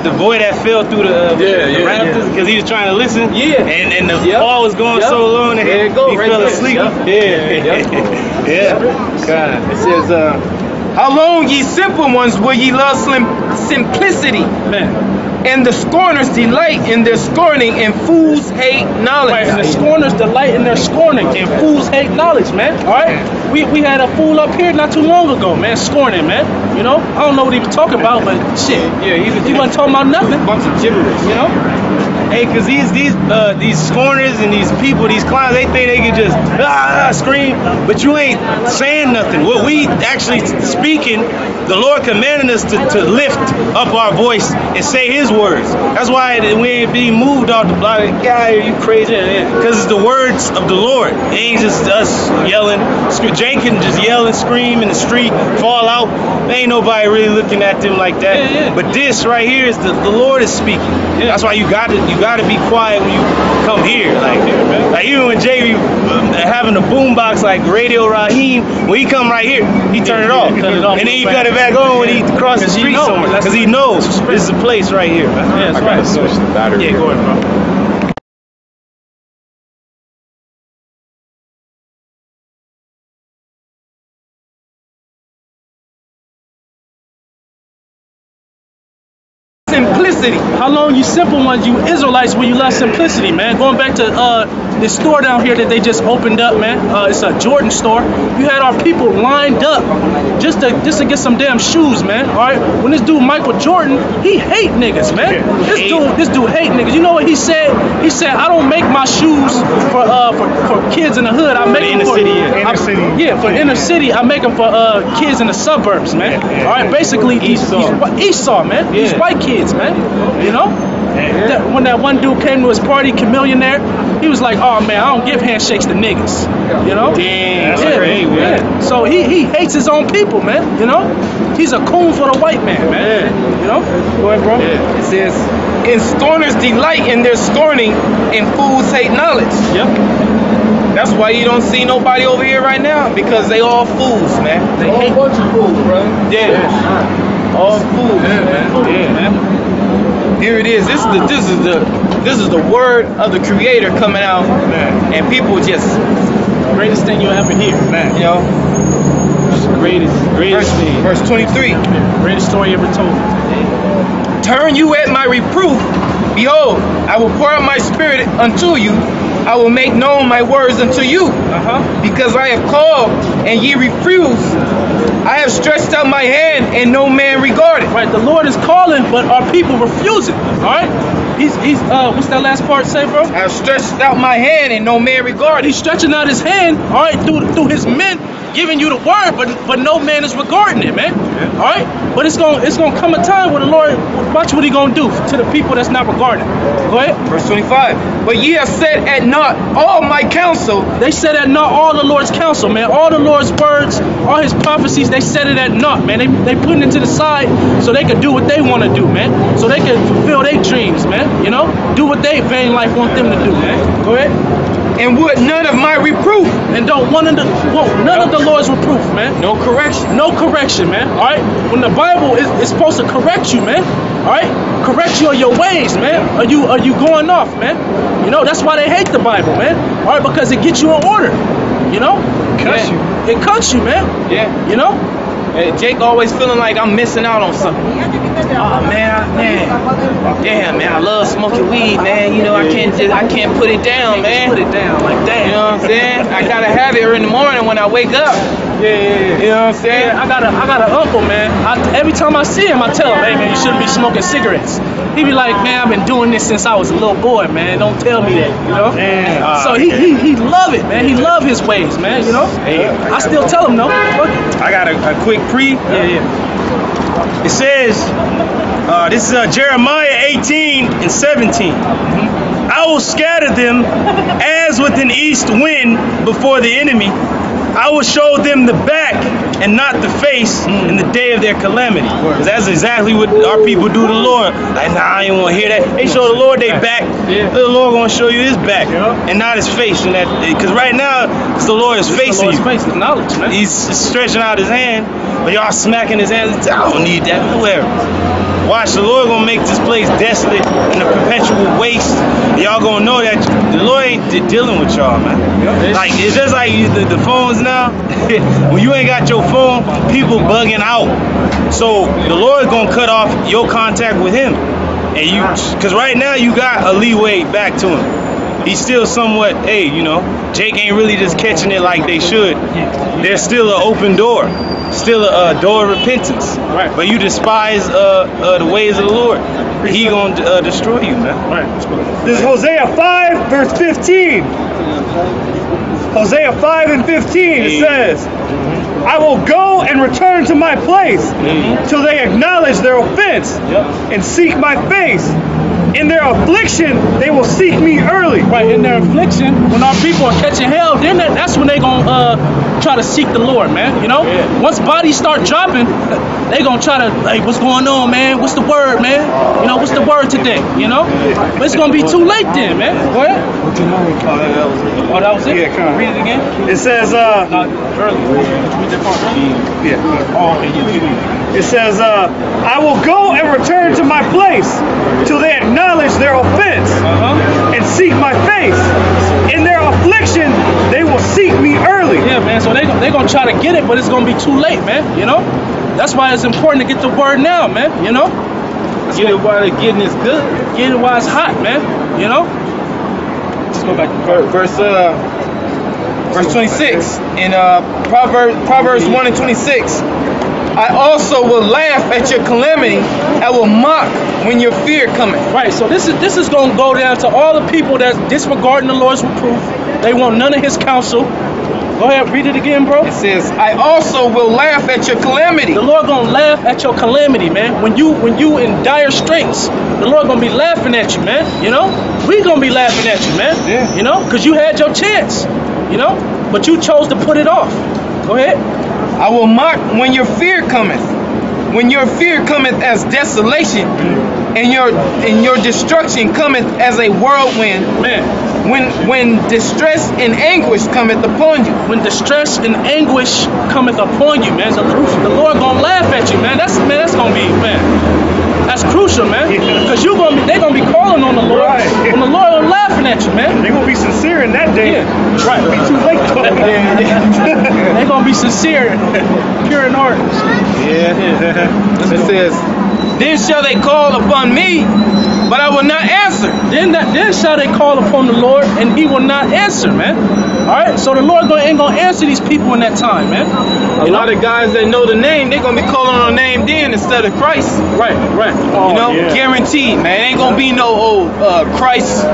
the boy that fell through the rafters because he was trying to listen. Yeah. And the ball was going so long that he fell asleep. Yeah. God. It says, "How long, ye simple ones, will ye love simplicity?" Man. And the scorners delight in their scorning, and fools hate knowledge. Right, and the scorners delight in their scorning, and fools hate knowledge, man. All right, we had a fool up here not too long ago, man, scorning, man. I don't know what he was talking about, but shit, he wasn't talking about nothing. Bunch of gibberish, Hey, cause these scorners and these people, these clowns, they think they can just scream, but you ain't saying nothing. What we actually speaking, the Lord commanding us to lift up our voice and say His words. That's why we ain't being moved off the block. Guy, you crazy? Because it's the words of the Lord. It ain't just us yelling. Jake can just yell and scream in the street, fall out. There ain't nobody really looking at them like that. But this right here is the Lord is speaking. That's why you got to be quiet when you come here. Like even when Jay having a boombox like Radio Raheem, when he come right here, he turn it off. And then he cut it back on when he cross the street somewhere. Because he knows this is a place right here. Yeah, that's right. Switch the battery. Yeah, go ahead, bro. Simplicity. How long, you simple ones, you Israelites, will you love simplicity, man? Going back to this store down here that they just opened up, man. It's a Jordan store. You had our people lined up just to get some damn shoes, man. All right. When this dude Michael Jordan, he hate niggas, man. This dude hate niggas. You know what he said? He said, I don't make my shoes for kids in the hood. I make them for inner city. Yeah, for inner city. I make them for kids in the suburbs, man. All right. Basically, Esau, man. These white kids, man. You know. When that one dude came to his party, Chameleonaire, he was like, "Oh man, I don't give handshakes to niggas." You know? Dang, that's crazy, man. Yeah. So he hates his own people, man. You know? He's a coon for the white man, man. You know? Go ahead, bro. It says, "And scorners delight in their scorning, and fools hate knowledge." Yep. That's why you don't see nobody over here right now, because they all fools, man. They hate a bunch of fools, bro. Yeah. All fools, man. Yeah, man. Here it is. This is the word of the Creator coming out, man. And people just greatest thing you'll ever hear, man. You know, greatest thing. Verse 23. Greatest story ever told. Turn you at my reproof. Behold, I will pour out my spirit unto you. I will make known my words unto you. Because I have called and ye refuse. I have stretched out my hand and no man regarded. Right, the Lord is calling, but our people refusing. All right. He's what's that last part say, bro? I have stretched out my hand and no man regarded. He's stretching out his hand, all right, through his men giving you the word, but no man is regarding it, man. Yeah. All right, but it's gonna come a time where the Lord, watch what he gonna do to the people that's not regarding. Go ahead. Verse 25. But ye have set at naught all my counsel. They set at naught all the Lord's counsel, man. All the Lord's words, all his prophecies, they set it at naught, man. They put it to the side so they could do what they want to do, man. So they can fulfill their dreams, man. You know, do what they vain life want them to do, man. Go ahead. And would none of my reproof, and don't want none of the Lord's reproof, man. No correction. No correction, man. All right. When the Bible is supposed to correct you, man. All right. Correct you on your ways, man. Are you going off, man? You know that's why they hate the Bible, man. All right, because it gets you in order. You know. It cuts you, man. Yeah. You know. Jake always feeling like I'm missing out on something. Oh man. Damn, man, I love smoking weed, man. You know, I can't put it down, man. Put it down like that. You know what I'm saying? I gotta have it in the morning when I wake up. Yeah. You know what I'm saying? Yeah, I got an uncle, man. Every time I see him, I tell him, hey man, you shouldn't be smoking cigarettes. He be like, man, I've been doing this since I was a little boy, man. Don't tell me that, you know? So he love it, man. He love his ways, man, you know? I still tell him, no. I got a quick pre. Yeah. It says, this is Jeremiah 18:17. I will scatter them as with an east wind before the enemy. I will show them the back and not the face in the day of their calamity. That's exactly what our people do to the Lord. Like, nah, I ain't want to hear that. They show the Lord their back. The Lord gonna show you his back and not his face. Because right now, it's the Lord's face. Face, knowledge, man. He's stretching out his hand, but y'all smacking his hand. I don't need that. Whatever. Watch, the Lord gonna make this place desolate and a perpetual waste. Y'all gonna know that the Lord ain't dealing with y'all, man. Like, it's just like the phones now. When you ain't got your phone, people bugging out. So the Lord's gonna cut off your contact with him. And because right now you got a leeway back to him. He's still somewhat, hey, you know, Jake ain't really just catching it like they should. There's still an open door. Still a door of repentance. Right. But you despise the ways of the Lord. He gonna destroy you, man. Right. This is Hosea 5, verse 15. Hosea 5:15, it says, I will go and return to my place till they acknowledge their offense and seek my face. In their affliction, they will seek me early. Right, in their affliction, when our people are catching hell, then that's when they gonna try to seek the Lord, man. You know, once bodies start dropping, they gonna try to, like, what's going on, man? What's the word, man? You know, what's the word today? You know, but it's gonna be too late then, man. Go ahead. Oh, that was it. Yeah, come on. Read it again. It says, early. Oh, okay. It says, I will go and return to my place till they acknowledge their offense and seek my face. In their affliction, they will seek me early. Yeah, man. So they're gonna try to get it, but it's gonna be too late, man. You know, that's why it's important to get the word now, man. You know, get it while the getting is good. Get it while it's hot, man. You know. Let's go back to verse 26 in Proverbs 1 and 26. I also will laugh at your calamity. I will mock when your fear cometh. Right. So this is going to go down to all the people that's disregarding the Lord's reproof. They want none of His counsel. Go ahead, read it again, bro. It says, I also will laugh at your calamity. The Lord gonna laugh at your calamity, man. When you in dire straits, the Lord gonna be laughing at you, man. You know, we gonna be laughing at you, man. Yeah. You know, because you had your chance. You know, but you chose to put it off. Go ahead. I will mock when your fear cometh. When your fear cometh as desolation, and your destruction cometh as a whirlwind. Man. When distress and anguish cometh upon you. When distress and anguish cometh upon you, man. So the Lord gonna laugh at you, man. That's gonna be, man. That's crucial, man. Because they gonna be calling on the Lord. Right. And the Lord gonna laughing at you, man. They're gonna be sincere in that day. Yeah. Right. It'll be too late though. They're gonna be sincere, pure in heart. Yeah. It says, then shall they call upon me, but I will not answer. Then shall they call upon the Lord, and He will not answer, man. All right, so the Lord ain't gonna answer these people in that time, man. A lot of guys that know the name, they're gonna be calling on the name then instead of Christ. Right. Oh, you know, guaranteed, man. Ain't gonna be no old Christ.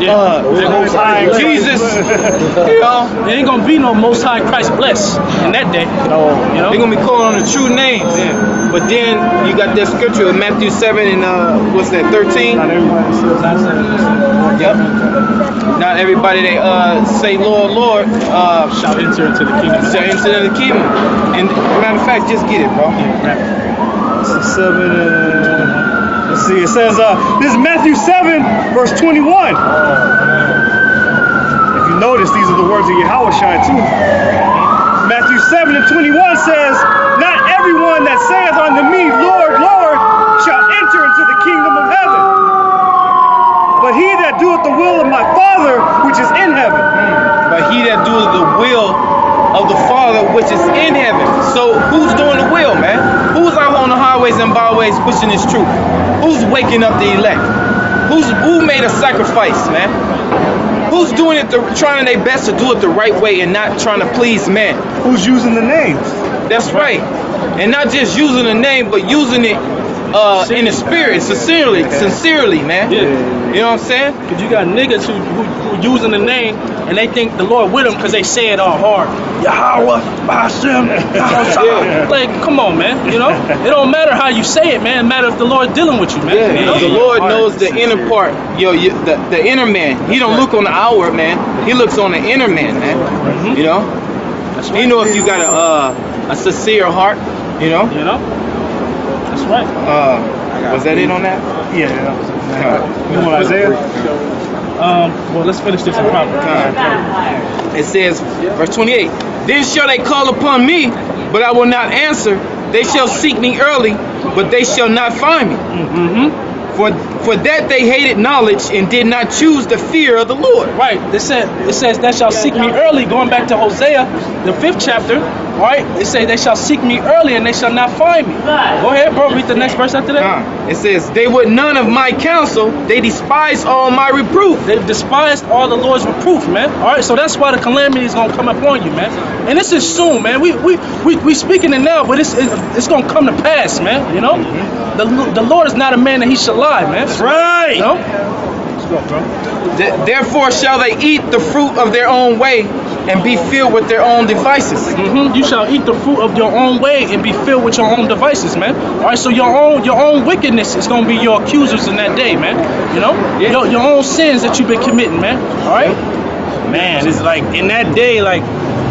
Jesus, you know, there ain't gonna be no Most High Christ bless in that day. No, you know, they're gonna be calling on the true names. Yeah. But then you got that scripture in Matthew 7 and what's that, 13? Yep. Not everybody they say Lord, Lord, shall enter into the kingdom. Shall enter into the kingdom. And matter of fact, just get it, bro. Let's see, it says, this is Matthew 7, verse 21. If you notice, these are the words of Yahweh too. Matthew 7 and 21 says, not everyone that saith unto me, Lord, Lord, shall enter into the kingdom of heaven, but he that doeth the will of my Father which is in heaven. But he that doeth the will of the Father which is in heaven. So who's doing the will, man? Who's out on the highways and byways pushing this truth? Who's waking up the elect? Who made a sacrifice, man? Who's doing it, trying their best to do it the right way and not trying to please man? Who's using the names? That's right. And not just using the name, but using it in the spirit, sincerely, man. Yeah. You know what I'm saying? Because you got niggas who using the name and they think the Lord with them because they say it all hard. Yahweh, Hashem, yeah. Like, come on, man. You know, it don't matter how you say it, man. It matters if the Lord's dealing with you, man. Yeah, you know? the Lord knows the inner part, the inner man. He don't look on the outward man. He looks on the inner man, man. Mm-hmm. You know, you know if you got a sincere heart. You know. That's right. Was that it on that? Yeah. You want Isaiah? Well, let's finish this in Proverbs. It says, verse 28, then shall they call upon me, but I will not answer. They shall seek me early, but they shall not find me. Mm-hmm. For that they hated knowledge and did not choose the fear of the Lord. Right. It says they shall seek me early, going back to Hosea, the 5th chapter. Right? It says they shall seek me early and they shall not find me. Go ahead, bro. Read the next verse after that. It says, they would none of my counsel. They despise all my reproof. They've despised all the Lord's reproof, man. All right? So that's why the calamity is going to come upon you, man. And this is soon, man. We speaking it now, but it's going to come to pass, man. You know? The Lord is not a man that he shall lie, man. That's right. You know? Therefore shall they eat the fruit of their own way and be filled with their own devices. Mm-hmm. You shall eat the fruit of your own way and be filled with your own devices, man. All right, so your own wickedness is going to be your accusers in that day, man. You know? Yeah. Your own sins that you've been committing, man. All right? Man, it's like in that day, like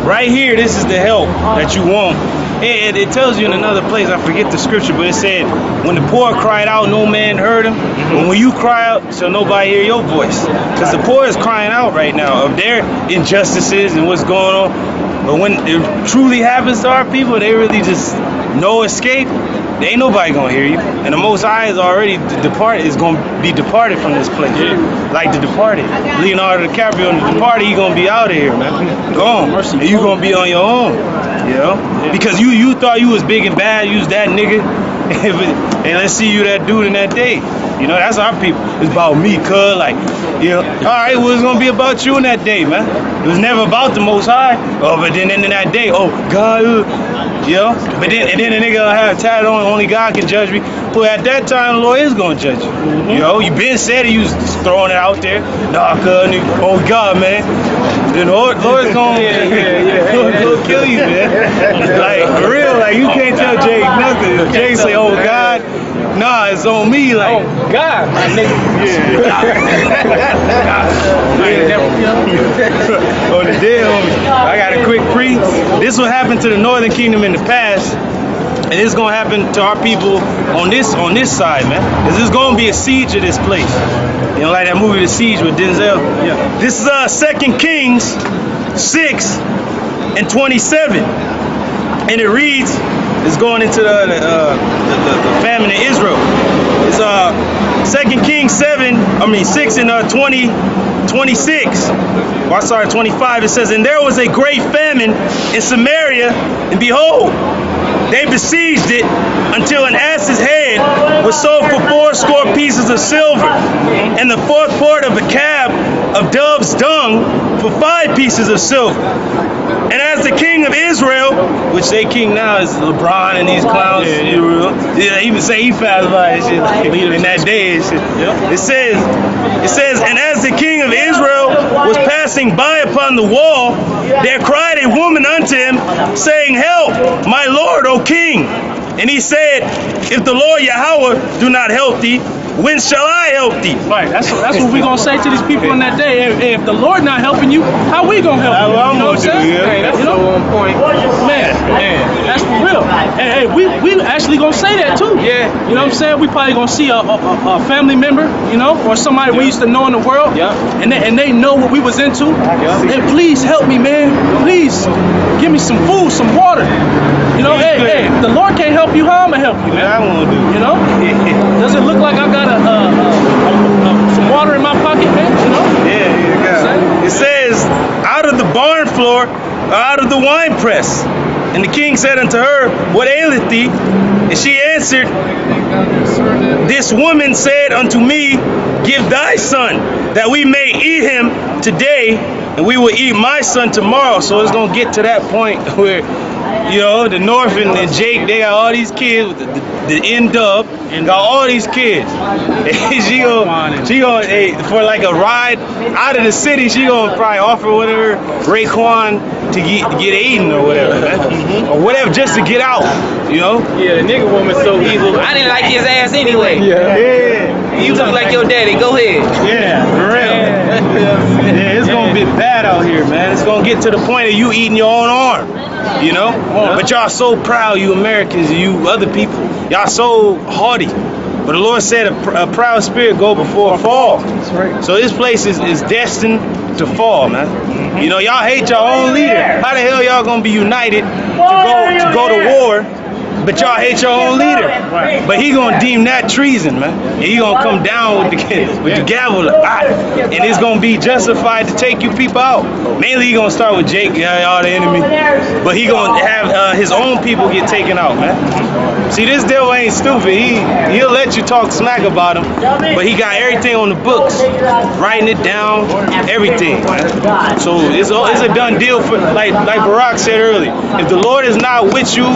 right here, this is the help that you want. It tells you in another place, I forget the scripture, but it said, when the poor cried out, no man heard him. And when you cry out, shall nobody hear your voice. Because the poor is crying out right now of their injustices and what's going on. But when it truly happens to our people, they really just no escape. There ain't nobody gonna hear you. And the Most High is already departed, is gonna be departed from this place. Yeah. Like the Departed. Leonardo DiCaprio in The Departed, he gonna be out of here, man. Gone. And you gonna be on your own. You know? Because you thought you was big and bad, you was that nigga. And let's see you that dude in that day. You know, that's our people. It's about me, cuz, like, you know, all right, well, it's going to be about you in that day, man. It was never about the Most High. Oh, but then in that day, oh, God, you know, but then, and then the nigga have tatted on, only God can judge me. Well, at that time, the Lord is going to judge you. You know, you been said it, you was just throwing it out there. Nah, cuz, oh, God, man. The Lord's going to kill you, man. Like, for real, like, you can't tell Jake nothing. If Jake say, oh, God, nah, it's on me, like. Oh, God, my nigga. On the dead, homie. I got a quick pre. This will happen to the Northern Kingdom in the past. And it's gonna happen to our people on this side, man. Cause there's gonna be a siege of this place. You know, like that movie The Siege with Denzel. Yeah. This is 2 Kings 6:27, and it reads, it's going into the famine in Israel. It's 2 Kings 6:26. Well, sorry, 25. It says, and there was a great famine in Samaria, and behold, they besieged it until an ass's head was sold for 80 pieces of silver, and the 4th part of a cab of dove's dung for 5 pieces of silver. And as the king of Israel, which they king now is LeBron and these clowns, even say he passed by and shit, like, in that day and shit. It says, and as the king of Israel was passing by upon the wall, there cried a woman unto him, saying, help, my lord, O king. And he said, if the Lord Yahweh do not help thee, when shall I help thee? Right, that's what we're going to say to these people in that day. If the Lord not helping you, how we going to help you? You know what I'm saying? Hey, that's so on point. Man, that's for real. Hey, we actually going to say that too. Yeah. You know what I'm saying? We probably going to see a family member, you know, or somebody we used to know in the world. Yeah. And they know what we was into. Yeah. And please help me, man. Please give me some food, some water. You know, hey, if the Lord can't help you, how I'm going to help you, man? I won't do. You know? Does it look like I got some water in my pocket, man? You know? Yeah. It says, out of the barn floor, out of the wine press. And the king said unto her, what aileth thee? And she answered, this woman said unto me, give thy son, that we may eat him today, and we will eat my son tomorrow. So it's going to get to that point where, you know, the North and Jake, they got all these kids with the N-Dub, and got all these kids. And she gonna for like a ride out of the city, she gonna probably offer whatever Raekwon to get eaten or whatever, man. Or whatever, just to get out, you know? Yeah, the nigga woman's so evil. I didn't like his ass anyway. Yeah. You look like your daddy, go ahead. Yeah, for real. Yeah, it's gonna be bad out here, man. It's gonna get to the point of you eating your own arm, you know? But y'all so proud, you Americans, you other people. Y'all so haughty. But the Lord said a proud spirit go before a fall. That's right. So this place is destined to fall, man. You know, y'all hate your own leader. How the hell y'all gonna be united to go to war? But y'all hate your own leader. Right. But he gonna deem that treason, man. And he gonna come down with the gavel, and it's gonna be justified to take you people out. Mainly he gonna start with Jake, y'all the enemy. But he gonna have his own people get taken out, man. See, this devil ain't stupid. He'll let you talk smack about him, but he got everything on the books, writing it down, everything, man. So it's a done deal for like Barack said earlier. If the Lord is not with you,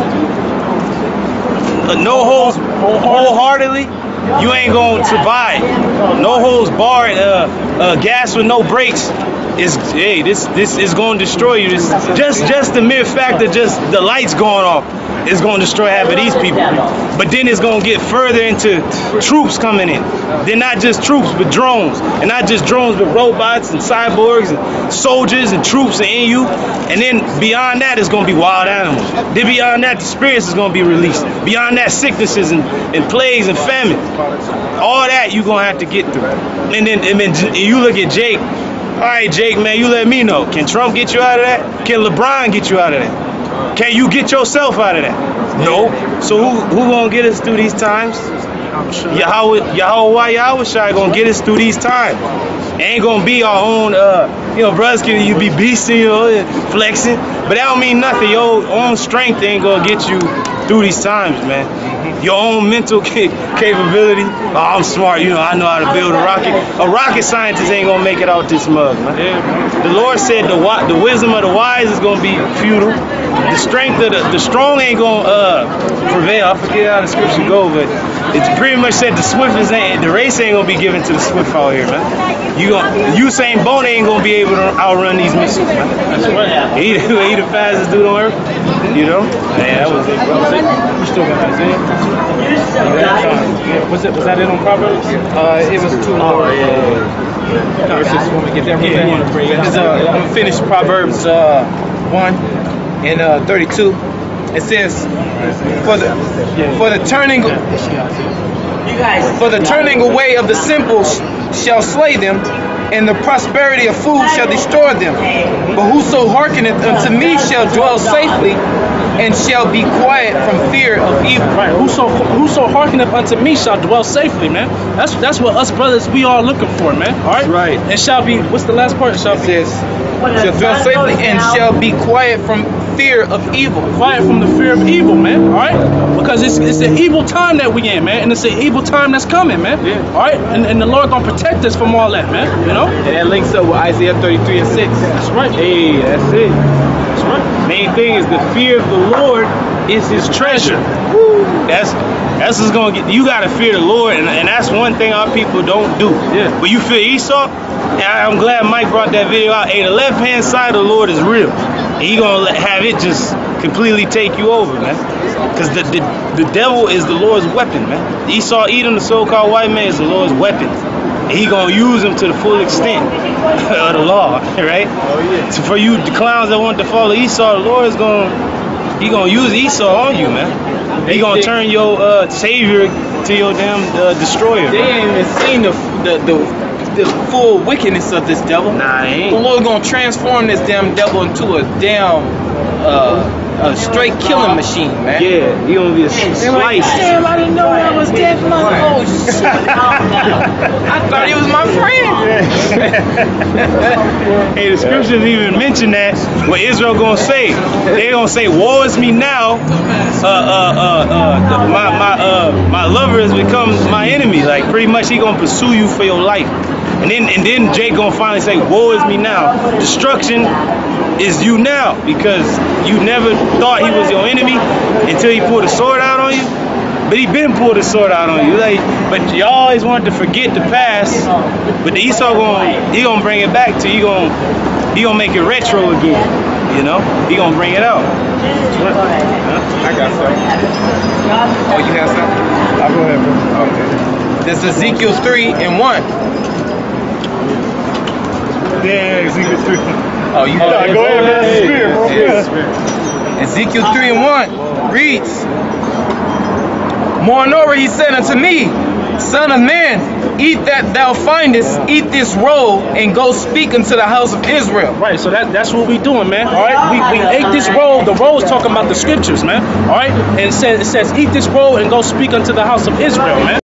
no holds wholeheartedly, you ain't gonna survive. No holds barred, gas with no brakes is this is gonna destroy you. This just the mere fact that just the lights going off is gonna destroy half of these people. But then it's gonna get further into troops coming in. They're not just troops, but drones, and not just drones, but robots and cyborgs and soldiers and troops in you. And then beyond that, it's gonna be wild animals. Then beyond that, the spirits is gonna be released. Beyond that, sicknesses and plagues and famine. All that you gonna have to get through. And then you look at Jake. All right, Jake, man, you let me know. Can Trump get you out of that? Can LeBron get you out of that? Can you get yourself out of that? No. So who gonna get us through these times? Yahweh Shai gonna get us through these times. And ain't gonna be our own, brothers can you be beasting, flexing, but that don't mean nothing. Your own strength ain't gonna get you through these times, man. Your own mental capability. Oh, I'm smart, I know how to build a rocket. A rocket scientist ain't gonna make it out this mug, man. The Lord said the wisdom of the wise is gonna be futile. The strength of the strong ain't gonna prevail. I forget how the scripture go, but it's pretty much said the race ain't gonna be given to the swift out here, man. Usain Bolt ain't gonna be able to outrun these missiles, man. That's right. He the fastest dude on earth, Man, that was it, bro. We still got Isaiah. Was that it on Proverbs? It was 2 more. Verses when we get there. I'm gonna finish Proverbs 1 and 32. It says, for the turning away of the simple shall slay them, and the prosperity of fools shall destroy them. But whoso hearkeneth unto me shall dwell safely, and shall be quiet from fear of evil. Right. Whoso hearkeneth unto me shall dwell safely, man. That's what us brothers we all looking for, man. All right. Right. And shall be. What's the last part? Shall dwell safely and shall be quiet from fear of evil. Quiet from the fear of evil, man. All right. Because it's an evil time that we in, man, and it's an evil time that's coming, man. Yeah. All right. And the Lord gonna protect us from all that, man. And that links up with Isaiah 33 and 6. That's right. Hey, that's it. That's right. Main thing is the fear of the Lord is his treasure. Woo. That's what's gonna get you. Gotta fear the Lord, and that's one thing our people don't do. Yeah. But you fear Esau, and I'm glad Mike brought that video out. Hey, the left hand side of the Lord is real. And he gonna have it just completely take you over, man. Because the devil is the Lord's weapon, man. Esau Edom, the so-called white man, is the Lord's weapon. And he gonna use them to the full extent of the law, right? Oh yeah. So for you, the clowns that want to follow Esau, the Lord is gonna use Esau on you, man. He gonna turn your savior to your damn destroyer. They ain't even seen the full wickedness of this devil. Nah, they ain't. The Lord's gonna transform this damn devil into a damn straight killing machine, man. Yeah, he gonna be a slice. Damn, I didn't know that was dead. Oh shit! I thought he was my friend. Hey, the scriptures even mention that. What Israel gonna say? They gonna say, "Woe is me now! My lover has become my enemy." Like pretty much, he gonna pursue you for your life. And then Jake gonna finally say, "Woe is me now! Destruction is you now," because you never thought he was your enemy until he pulled a sword out on you. But he been pulled a sword out on you. But you always wanted to forget the past. But the Esau he gonna bring it back to you. He gonna make it retro again. He gonna bring it out. I got something. Oh, you have something? I'll go ahead, bro. Okay. This is Ezekiel 3 and 1. Yeah, Ezekiel 3. Oh, you go ahead, man. Ezekiel 3 and 1 reads, Moreover, he said unto me, Son of man, eat that thou findest, eat this roll, and go speak unto the house of Israel. Right, so that's what we doing, man. All right, we ate this roll. The roll is talking about the scriptures, man. All right, and it says eat this roll and go speak unto the house of Israel, man.